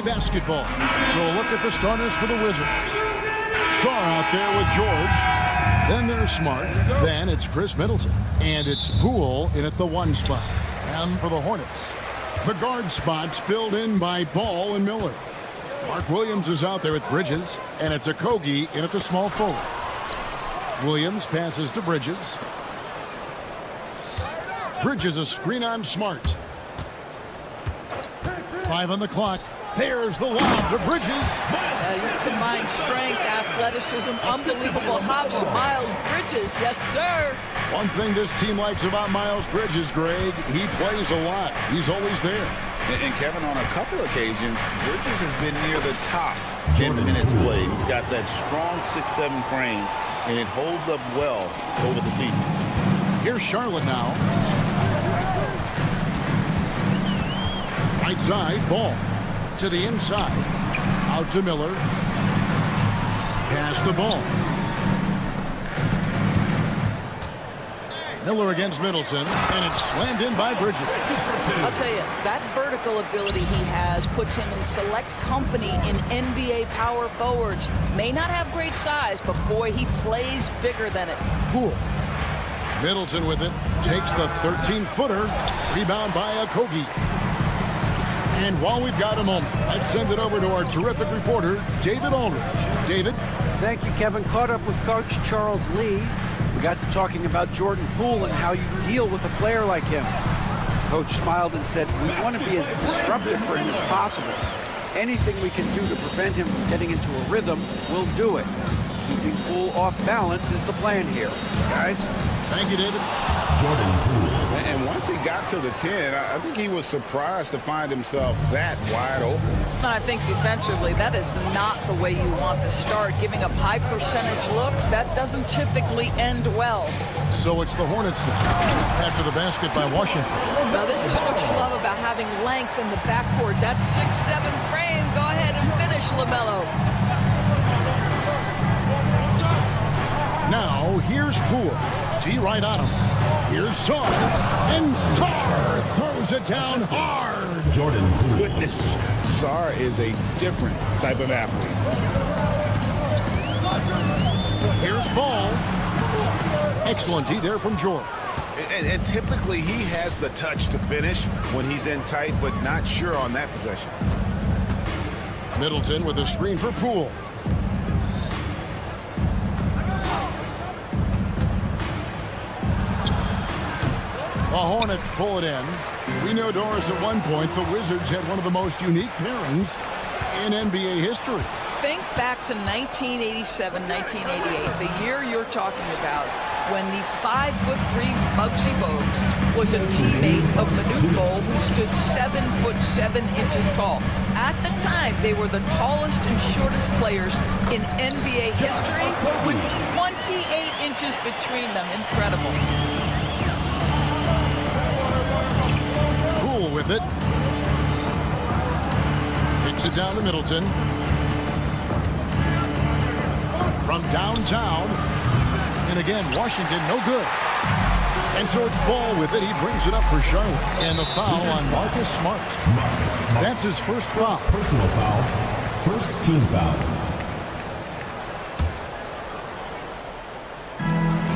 Speaker 7: NBA basketball. So look at the starters for the Wizards. Sarr out there with George. Then there's Smart. Then it's Chris Middleton. And it's Poole in at the 1 spot. And for the Hornets, the guard spots filled in by Ball and Miller. Mark Williams is out there with Bridges. And it's Okogie in at the small forward. Williams passes to Bridges. Bridges a screen on Smart. 5 on the clock. There's the lob to Bridges.
Speaker 9: You combine strength, athleticism, unbelievable hops. Miles Bridges, yes, sir.
Speaker 7: One thing this team likes about Miles Bridges, Greg, he plays a lot. He's always there.
Speaker 8: And Kevin, on a couple occasions, Bridges has been near the top in minutes played. He's got that strong 6'7" frame, and it holds up well over the season.
Speaker 7: Here's Charlotte now. Right side, Ball to the inside. Out to Miller. Pass the ball. Miller against Middleton, and it's slammed in by Bridges.
Speaker 9: I'll tell you, that vertical ability he has puts him in select company in NBA power forwards. May not have great size, but boy, he plays bigger than it.
Speaker 7: Poole. Middleton with it. Takes the 13-footer. Rebound by Okogie. And while we've got a moment, let's send it over to our terrific reporter, David Aldridge. David?
Speaker 10: Thank you, Kevin. Caught up with Coach Charles Lee. We got to talking about Jordan Poole and how you deal with a player like him. Coach smiled and said, we want to be as disruptive for him as possible. Anything we can do to prevent him from getting into a rhythm, we'll do it. Keeping Poole off balance is the plan here.
Speaker 11: Guys,
Speaker 7: thank you, David.
Speaker 4: Jordan Poole.
Speaker 11: And once he got to the 10, I think he was surprised to find himself that wide open.
Speaker 9: I think defensively, that is not the way you want to start. Giving up high percentage looks, that doesn't typically end well.
Speaker 7: So it's the Hornets now, after the basket by Washington.
Speaker 9: Now this is what you love about having length in the backcourt. That 6'7" frame. Go ahead and finish, LaMelo.
Speaker 7: Now, here's Poole. T right on him. Here's Sarr. And Sarr throws it down hard.
Speaker 4: Jordan Poole.
Speaker 11: Goodness, Sarr is a different type of athlete.
Speaker 7: Here's Ball. Excellent D there from George.
Speaker 11: And typically he has the touch to finish when he's in tight, but not sure on that possession.
Speaker 7: Middleton with a screen for Poole. The Hornets pull it in. We know, Doris, at one point the Wizards had one of the most unique pairings in NBA history.
Speaker 9: Think back to 1987, 1988, the year you're talking about, when the 5'3" Muggsy Bogues was a teammate of Manute Bol, who stood 7'7" tall. At the time, they were the tallest and shortest players in NBA history, with 28 inches between them. Incredible.
Speaker 7: Poole with it. Kicks it down to Middleton. From downtown. And again, Washington, no good. And so it's Ball with it. He brings it up for Charlotte. And the foul on Marcus Smart. That's his first foul.
Speaker 4: Personal foul. First team foul.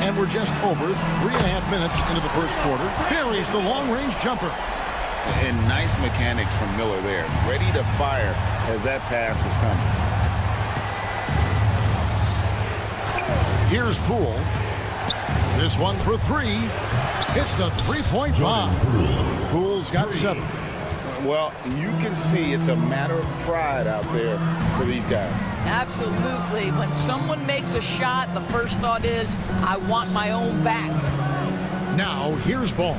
Speaker 7: And we're just over 3.5 minutes into the first quarter. Buries the long-range jumper.
Speaker 8: And nice mechanics from Miller there. Ready to fire as that pass was coming.
Speaker 7: Here's Poole. This one for 3. It's the three-point bomb. Poole's got 7.
Speaker 11: Well, you can see it's a matter of pride out there for these guys.
Speaker 9: Absolutely. When someone makes a shot, the first thought is, I want my own back.
Speaker 7: Now, here's Ball.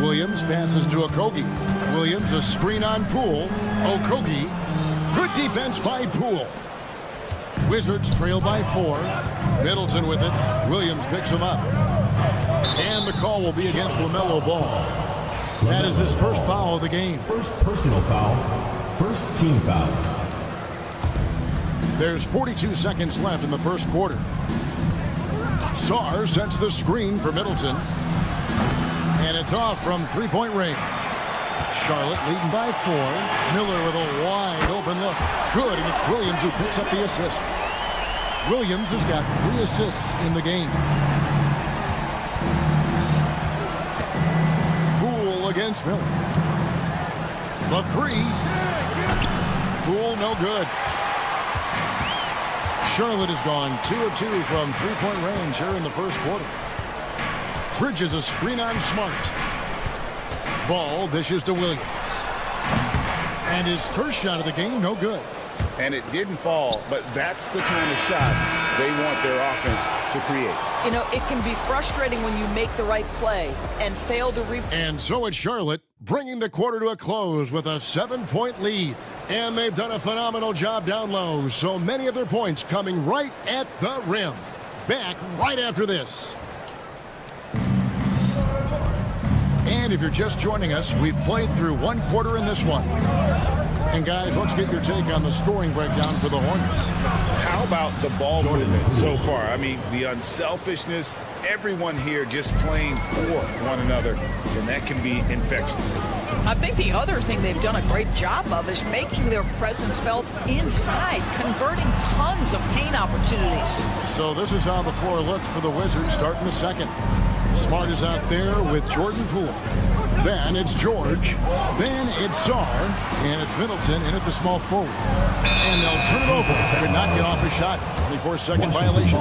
Speaker 7: Williams passes to Okogie. Williams a screen on Poole. Okogie. Good defense by Poole. Wizards trail by 4. Middleton with it. Williams picks him up. And the call will be against LaMelo Ball. That is his first foul of the game.
Speaker 4: First personal foul. First team foul.
Speaker 7: There's 42 seconds left in the first quarter. Sarr sets the screen for Middleton. And it's off from three-point range. Charlotte leading by 4. Miller with a wide open look. Good, and it's Williams who picks up the assist. Williams has got 3 assists in the game. Poole against Miller. The 3. Poole no good. Charlotte has gone 2 of 2 from three-point range here in the first quarter. Bridges a screen on Smart. Ball dishes to Williams. And his first shot of the game, no good.
Speaker 11: And it didn't fall, but that's the kind of shot they want their offense to create.
Speaker 9: You know, it can be frustrating when you make the right play and fail to
Speaker 7: And so it's Charlotte bringing the quarter to a close with a 7-point lead. And they've done a phenomenal job down low. So many of their points coming right at the rim. Back right after this. And if you're just joining us, we've played through 1 quarter in this one. And guys, let's get your take on the scoring breakdown for the Hornets.
Speaker 11: How about the ball movement so far? I mean, the unselfishness, everyone here just playing for one another, and that can be infectious.
Speaker 9: I think the other thing they've done a great job of is making their presence felt inside, converting tons of paint opportunities.
Speaker 7: So this is how the floor looks for the Wizards starting the second. Smart is out there with Jordan Poole. Then it's George. Then it's Sarr. And it's Middleton in at the small forward. And they'll turn it over. Could not get off a shot. 24-second violation.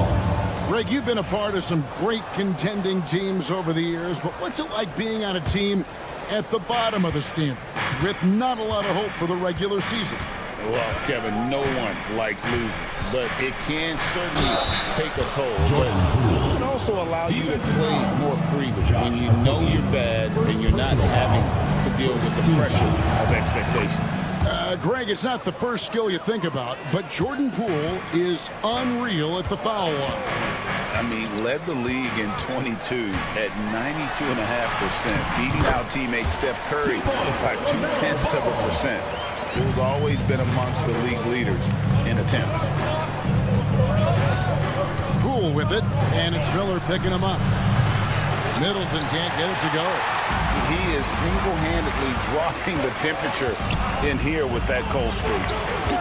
Speaker 7: Greg, you've been a part of some great contending teams over the years, but what's it like being on a team at the bottom of the standings with not a lot of hope for the regular season?
Speaker 11: Well, Kevin, no one likes losing, but it can certainly take a toll. But it can also allow you to play more freely when you know you're bad and you're not having to deal with the pressure of expectations.
Speaker 7: Greg, it's not the first skill you think about, but Jordan Poole is unreal at the foul line.
Speaker 11: I mean, led the league in 22 at 92.5%, beating out teammate Steph Curry by 0.2%. Who's always been amongst the league leaders in attempts.
Speaker 7: Poole with it, and it's Miller picking him up. Middleton can't get it to go.
Speaker 11: He is single-handedly dropping the temperature in here with that cold streak.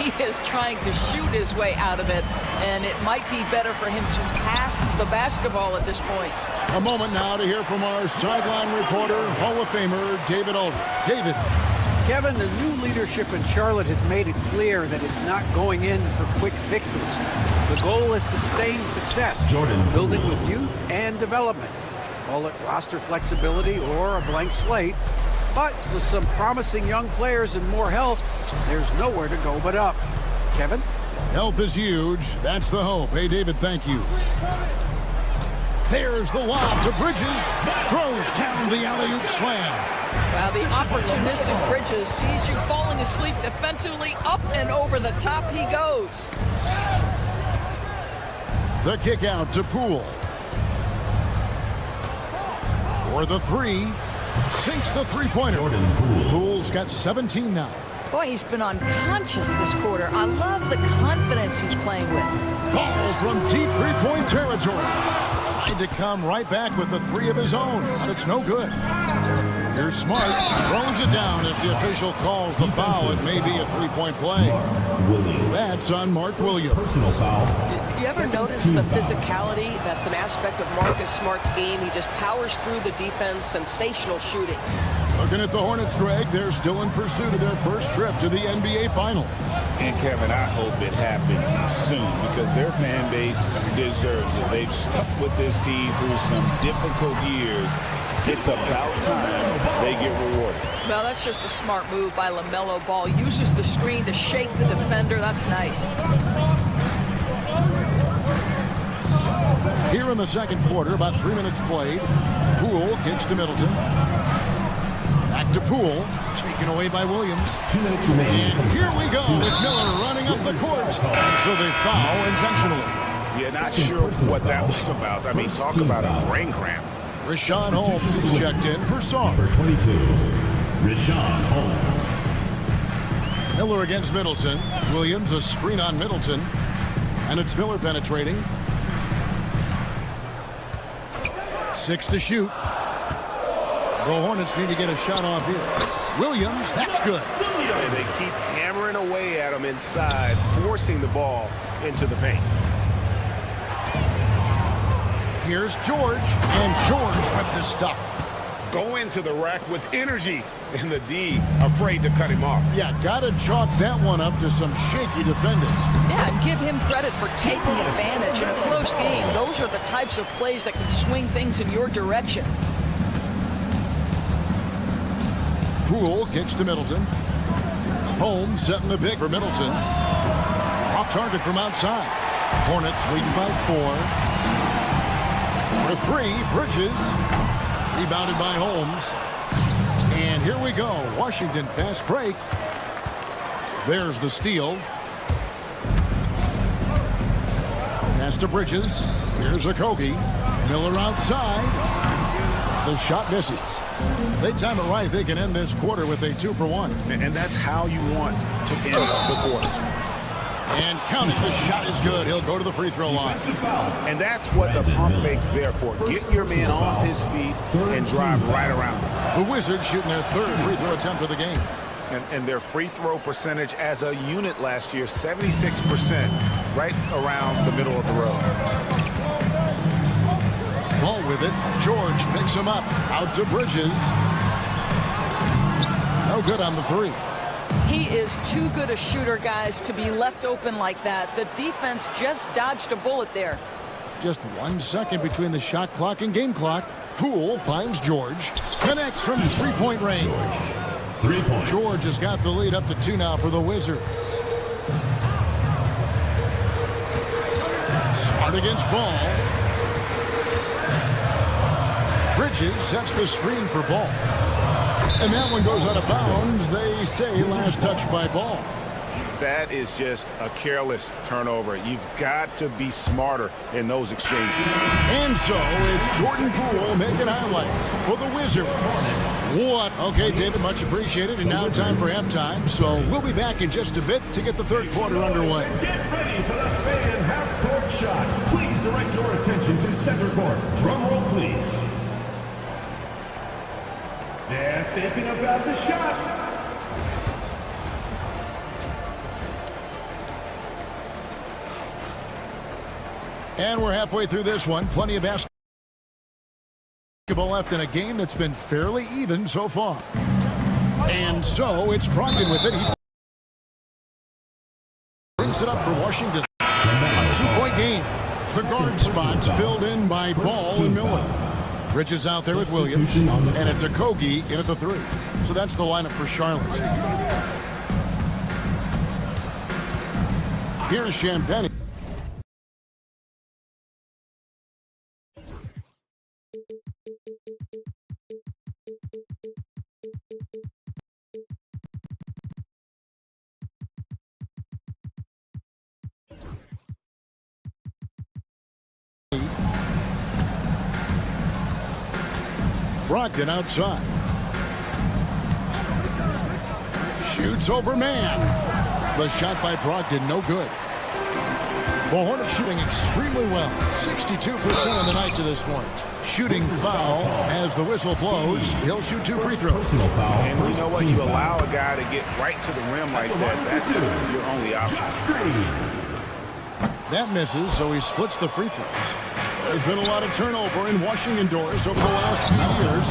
Speaker 9: He is trying to shoot his way out of it, and it might be better for him to pass the basketball at this point.
Speaker 7: A moment now to hear from our sideline reporter, Hall of Famer David Aldridge. David.
Speaker 10: Kevin, the new leadership in Charlotte has made it clear that it's not going in for quick fixes. The goal is sustained success, building with youth and development. Call it roster flexibility or a blank slate. But with some promising young players and more health, there's nowhere to go but up. Kevin?
Speaker 7: Health is huge. That's the hope. Hey, David, thank you. There's the lob to Bridges. Throws down the alley-oop slam.
Speaker 9: Well, the opportunistic Bridges sees you falling asleep defensively. Up and over the top he goes.
Speaker 7: The kick out to Poole. For the 3. Sinks the three-pointer. Poole's got 17 now.
Speaker 9: Boy, he's been unconscious this quarter. I love the confidence he's playing with.
Speaker 7: Ball from deep three-point territory. Tried to come right back with the 3 of his own, but it's no good. Here's Smart. Throws it down. If the official calls the foul, it may be a three-point play. That's on Mark Williams.
Speaker 4: Personal foul.
Speaker 9: You ever notice the physicality that's an aspect of Marcus Smart's game? He just powers through the defense, sensational shooting.
Speaker 7: Looking at the Hornets, Greg, they're still in pursuit of their first trip to the NBA Finals.
Speaker 11: And Kevin, I hope it happens soon because their fan base deserves it. They've stuck with this team through some difficult years. It's about time they get rewarded.
Speaker 9: Well, that's just a smart move by LaMelo Ball. Uses the screen to shake the defender. That's nice.
Speaker 7: Here in the second quarter, about 3 minutes played. Poole kicks to Middleton. Back to Poole, taken away by Williams.
Speaker 4: 2 minutes remaining.
Speaker 7: And here we go with Miller running up the court. So they foul intentionally.
Speaker 11: Yeah, not sure what that was about. I mean, talk about a brain cramp.
Speaker 7: Rashawn Holmes is checked in for Sarr.
Speaker 4: Number 22, Rashawn Holmes.
Speaker 7: Miller against Middleton. Williams a screen on Middleton. And it's Miller penetrating. 6 to shoot. The Hornets need to get a shot off here. Williams, that's good.
Speaker 11: And they keep hammering away at him inside, forcing the ball into the paint.
Speaker 7: Here's George, and George with the stuff.
Speaker 11: Go into the rack with energy, and the D afraid to cut him off.
Speaker 7: Yeah, gotta chalk that one up to some shaky defending.
Speaker 9: Yeah, and give him credit for taking advantage in a close game. Those are the types of plays that can swing things in your direction.
Speaker 7: Poole kicks to Middleton. Holmes setting the pick for Middleton. Off target from outside. Hornets leading by 4. For 3, Bridges. Rebounded by Holmes. And here we go. Washington fast break. There's the steal. Pass to Bridges. Here's Okogie. Miller outside. The shot misses. They time it right. They can end this quarter with a 2-for-1.
Speaker 11: And that's how you want to end the quarters.
Speaker 7: And counting, the shot is good. He'll go to the free throw line.
Speaker 11: And that's what the pump fake's there for. Get your man off his feet and drive right around him.
Speaker 7: The Wizards shooting their 3rd free throw attempt of the game.
Speaker 11: And their free throw percentage as a unit last year, 76%, right around the middle of the road.
Speaker 7: Ball with it. George picks him up. Out to Bridges. No good on the 3.
Speaker 9: He is too good a shooter, guys, to be left open like that. The defense just dodged a bullet there.
Speaker 7: Just 1 second between the shot clock and game clock. Poole finds George. Connects from 3-point range.
Speaker 4: 3 points.
Speaker 7: George has got the lead up to 2 now for the Wizards. Smart against Ball. Bridges sets the screen for Ball. And that one goes out of bounds. They say last touch by Ball.
Speaker 11: That is just a careless turnover. You've got to be smarter in those exchanges.
Speaker 7: And so it's Jordan Poole making highlights for the Wizards. What? Okay, David, much appreciated. And now time for halftime. So we'll be back in just a bit to get the 3rd quarter underway.
Speaker 4: Get ready for the fan half-court shot. Please direct your attention to center court. Drum roll, please. They're thinking about the shot.
Speaker 7: And we're halfway through this one. Plenty of basketball left in a game that's been fairly even so far. And so it's Brogdon with it. He brings it up for Washington. A 2-point game. The guard spots filled in by Ball and Miller. Bridges out there with Williams. And it's Okogie in at the 3. So that's the lineup for Charlotte. Here's Champagne. Brogdon outside. Shoots over man. The shot by Brogdon, no good. The Hornets shooting extremely well. 62% on the night to this point. Shooting foul as the whistle blows. He'll shoot 2 free throws.
Speaker 11: And you know what? You allow a guy to get right to the rim like that. That's your only option.
Speaker 7: That misses, so he splits the free throws. There's been a lot of turnover in Washington doors over the last few years.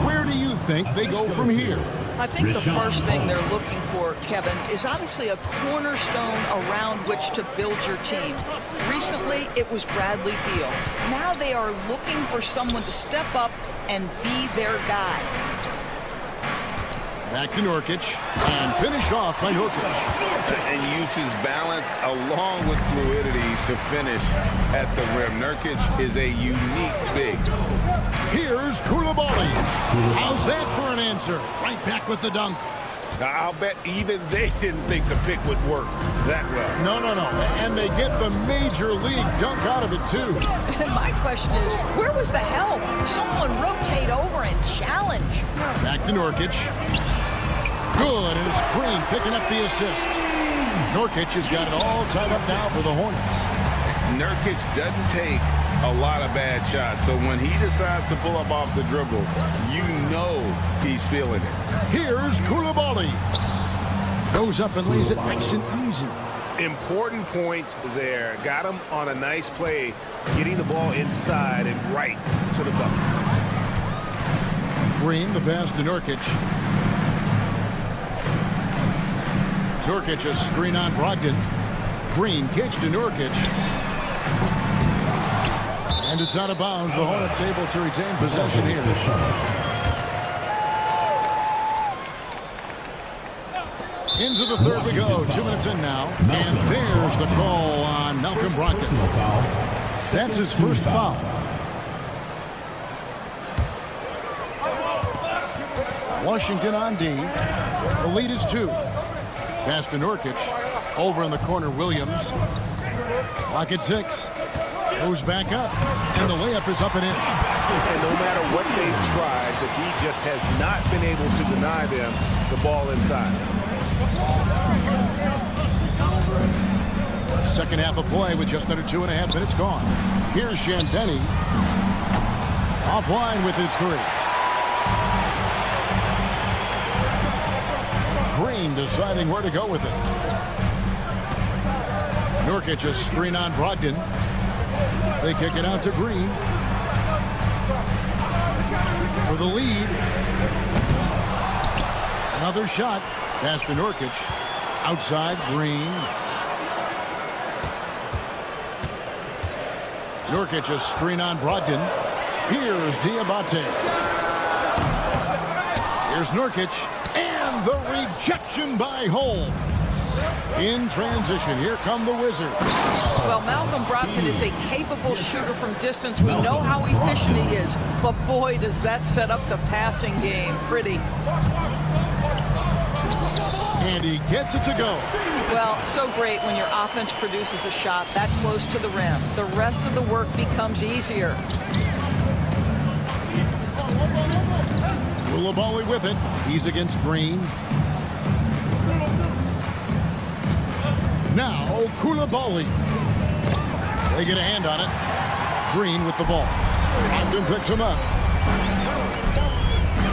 Speaker 7: Where do you think they go from here?
Speaker 9: I think the first thing they're looking for, Kevin, is obviously a cornerstone around which to build your team. Recently, it was Bradley Beal. Now they are looking for someone to step up and be their guy.
Speaker 7: Back to Nurkic, and finished off by Nurkic.
Speaker 1: And uses balance along with fluidity to finish at the rim. Nurkic is a unique big.
Speaker 7: Here's Koulibaly. How's that for an answer? Right back with the dunk.
Speaker 11: Now, I'll bet even they didn't think the pick would work that well.
Speaker 7: No. And they get the major league dunk out of it, too.
Speaker 9: And my question is, where was the help? Someone rotate over and challenge.
Speaker 7: Back to Nurkic. Good, and it's Green picking up the assist. Nurkic has got it all tied up now for the Hornets.
Speaker 1: Nurkic doesn't take
Speaker 11: a lot of bad shots. So when he decides to pull up off the dribble, you know he's feeling it.
Speaker 7: Here's Koulibaly. Goes up and lays it nice and easy.
Speaker 11: Important points there. Got him on a nice play, getting the ball inside and right to the bucket.
Speaker 7: Green, the pass to Nurkic. Nurkic, a screen on Brogdon. Green kicks to Nurkic. And it's out of bounds. The Hornets able to retain possession here. Into the third we go. 2 minutes in now. And there's the call on Malcolm Brogdon. That's his first foul. Washington on D. The lead is 2. Pass to Nurkic. Over in the corner, Williams. Clock at 6. Goes back up. And the layup is up and in.
Speaker 11: And no matter what they've tried, the D just has not been able to deny them the ball inside.
Speaker 7: Second half of play with just under 2.5 minutes gone. Here's Champagny. Offline with his 3. Green deciding where to go with it. Nurkic, a screen on Brogdon. They kick it out to Green. For the lead. Another shot. Pass to Nurkic. Outside, Green. Nurkic, a screen on Brogdon. Here's Diabate. Here's Nurkic. And the rejection by Holmes. In transition, here come the Wizards.
Speaker 9: Well, Malcolm Brogdon is a capable shooter from distance. We know how efficient he is, but boy, does that set up the passing game pretty.
Speaker 7: And he gets it to go.
Speaker 9: Well, so great when your offense produces a shot that close to the rim. The rest of the work becomes easier.
Speaker 7: Koulibaly with it. He's against Green. Now Koulibaly. They get a hand on it. Green with the ball. Brogdon picks him up.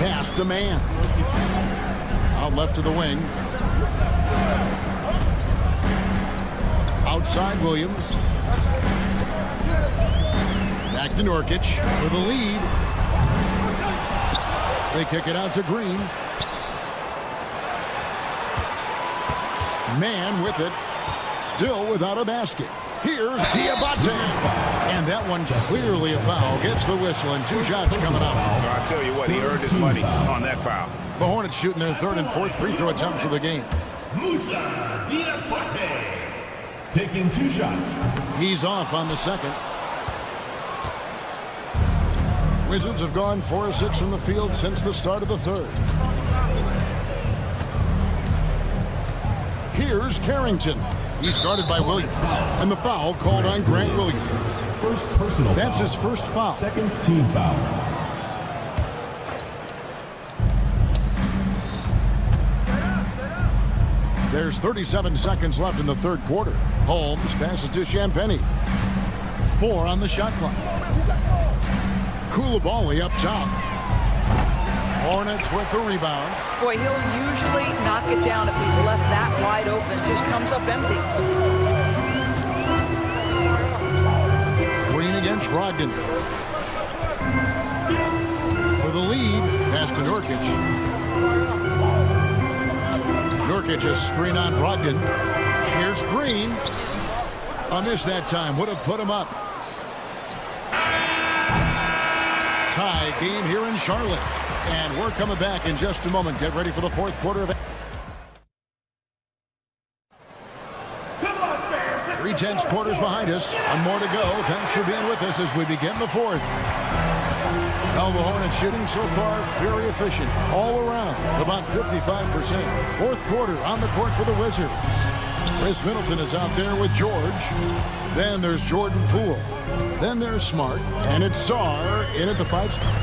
Speaker 7: Pass to Man. Out left to the wing. Outside Williams. Back to Nurkic for the lead. They kick it out to Green. Man with it. Still without a basket. Here's Diabate. And that one clearly a foul. Gets the whistle and 2 shots coming up.
Speaker 11: I'll tell you what, he earned his money on that foul.
Speaker 7: The Hornets shooting their 3rd and 4th free throw attempts of the game.
Speaker 4: Musa Diabate taking 2 shots.
Speaker 7: He's off on the second. Wizards have gone 4 of 6 from the field since the start of the 3rd. Here's Carrington. He's guarded by Williams. And the foul called on Grant Williams.
Speaker 4: First personal
Speaker 7: That's
Speaker 4: foul.
Speaker 7: his first foul.
Speaker 4: Second team foul.
Speaker 7: There's 37 seconds left in the 3rd quarter. Holmes passes to Champagny. 4 on the shot clock. Koulibaly up top. Hornets with the rebound.
Speaker 9: Boy, he'll usually knock it down if he's left that wide open. Just comes up empty.
Speaker 7: Green against Brogdon. For the lead, pass to Nurkic. Nurkic, a screen on Brogdon. Here's Green. A miss that time. Would have put him up. Tie game here in Charlotte. And we're coming back in just a moment. Get ready for the 4th quarter of 3/10 quarters behind us. One more to go. Thanks for being with us as we begin the 4th. Now the Hornets shooting so far very efficient all around, about 55%. 4th quarter on the court for the Wizards. Chris Middleton is out there with George. Then there's Jordan Poole. Then there's Smart. And it's Czar in at the 5 spot.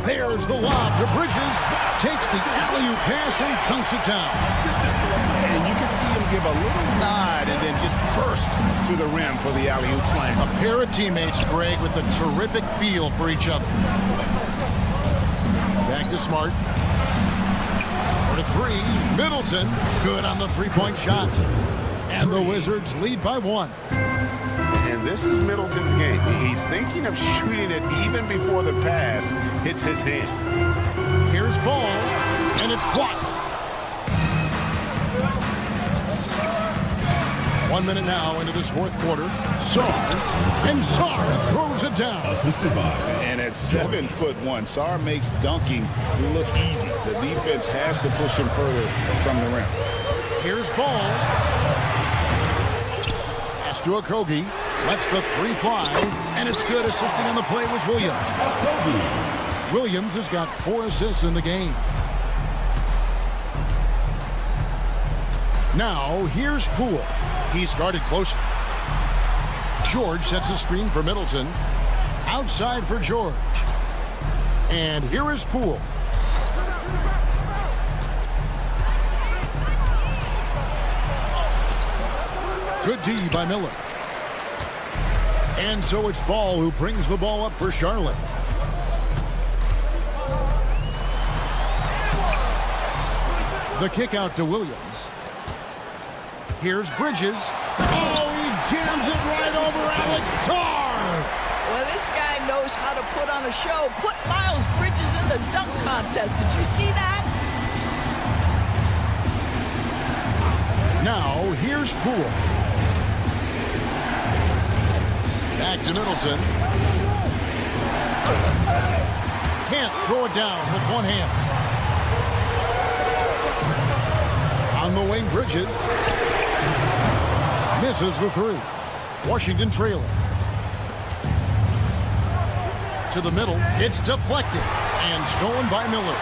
Speaker 7: There's the lob to Bridges. Takes the alley-oop pass and dunks it down.
Speaker 11: And you can see him give a little nod and then just burst burst to the rim for the alley-oop slam.
Speaker 7: A pair of teammates, Greg, with a terrific feel for each other. Back to Smart. For three, Middleton. Good on the three-point shot. And the Wizards lead by 1.
Speaker 11: And this is Middleton's game. He's thinking of shooting it even before the pass hits his hands.
Speaker 7: Here's Ball, and it's blocked. 1 minute now into this fourth quarter. And Sarr throws it down.
Speaker 8: And at 7'1", Sarr makes dunking look easy. The defense has to push him further from the rim.
Speaker 7: Here's Ball. Pass to Okogie. Lets the three fly, and it's good. Assisting on the play was Williams. Williams has got 4 assists in the game. Now, here's Poole. He's guarded close. George sets a screen for Middleton. Outside for George. And here is Poole. Good D by Miller. And so it's Ball who brings the ball up for Charlotte. The kick out to Williams. Here's Bridges. Oh, he jams it right over Alex Sarr.
Speaker 9: Well, this guy knows how to put on a show. Put Miles Bridges in the dunk contest. Did you see that?
Speaker 7: Now, here's Poole. Back to Middleton. Can't throw it down with one hand. On the wing, Bridges. Misses the three. Washington trailing. To the middle. It's deflected and stolen by Miller.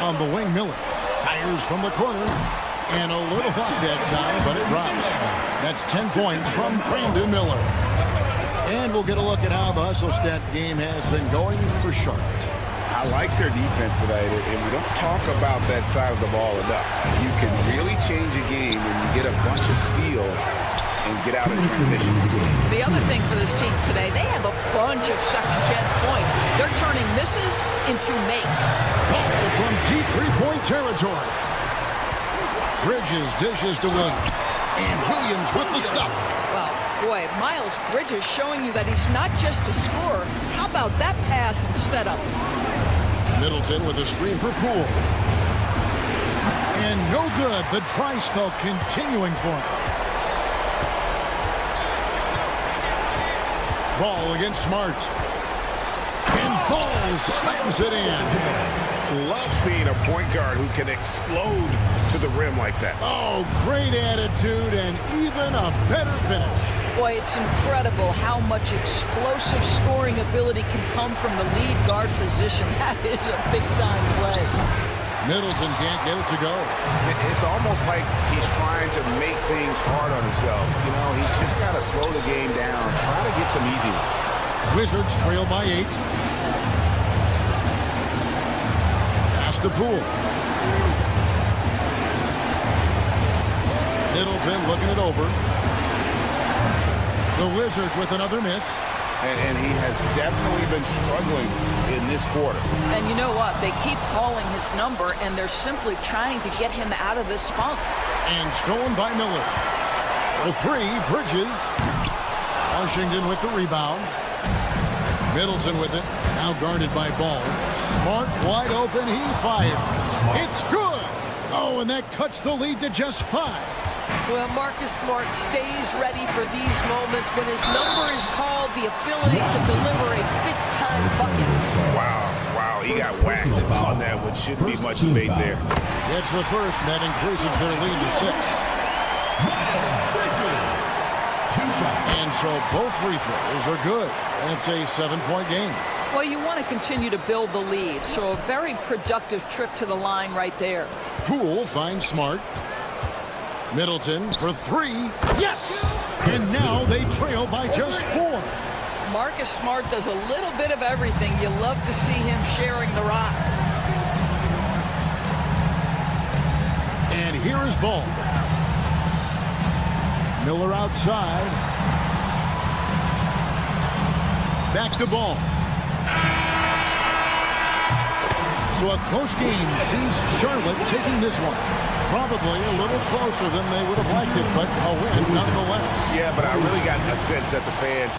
Speaker 7: On the wing, Miller fires from the corner. And a little hot that time, but it drops. That's 10 points from Brandon Miller. And we'll get a look at how the hustle stat game has been going for Charlotte.
Speaker 11: I like their defense today, and we don't talk about that side of the ball enough. You can really change a game when you get a bunch of steals and get out in transition.
Speaker 9: The other thing for this team today, they have a bunch of second chance points. They're turning misses into makes.
Speaker 7: Ball from deep three-point territory. Bridges dishes to Williams. And Williams with the stuff.
Speaker 9: Well, boy, Miles Bridges showing you that he's not just a scorer. How about that pass and setup?
Speaker 7: Middleton with a screen for Poole. And no good. The dry spell continuing for him. Ball against Smart. And Ball slams it in.
Speaker 11: Love seeing a point guard who can explode to the rim like that.
Speaker 7: Oh, great attitude and even a better finish.
Speaker 9: Boy, it's incredible how much explosive scoring ability can come from the lead guard position. That is a big-time play.
Speaker 7: Middleton can't get it to go.
Speaker 11: It's almost like he's trying to make things hard on himself. You know, he's just got to slow the game down, try to get some easy ones.
Speaker 7: Wizards trail by 8. Pass to Poole. Middleton looking it over. The Wizards with another miss.
Speaker 11: And he has definitely been struggling in this quarter.
Speaker 9: And you know what? They keep calling his number, and they're simply trying to get him out of this funk.
Speaker 7: And stolen by Miller. The three, Bridges. Washington with the rebound. Middleton with it. Now guarded by Ball. Smart wide open. He fires. It's good. Oh, and that cuts the lead to just 5.
Speaker 9: Well, Marcus Smart stays ready for these moments when his number is called, the ability to deliver a big-time bucket.
Speaker 11: Wow, he got whacked on that, which shouldn't be much debate there.
Speaker 7: It's the first, and that increases their lead to 6. And so both free throws are good, and it's a 7-point game.
Speaker 9: Well, you want to continue to build the lead, so a very productive trip to the line right there.
Speaker 7: Poole finds Smart. Middleton for 3. Yes! And now they trail by just 4.
Speaker 9: Marcus Smart does a little bit of everything. You love to see him sharing the rock.
Speaker 7: And here is Ball. Miller outside. Back to Ball. So a close game sees Charlotte taking this one. Probably a little closer than they would have liked it, but a win nonetheless.
Speaker 11: Yeah, but I really got a sense that the fans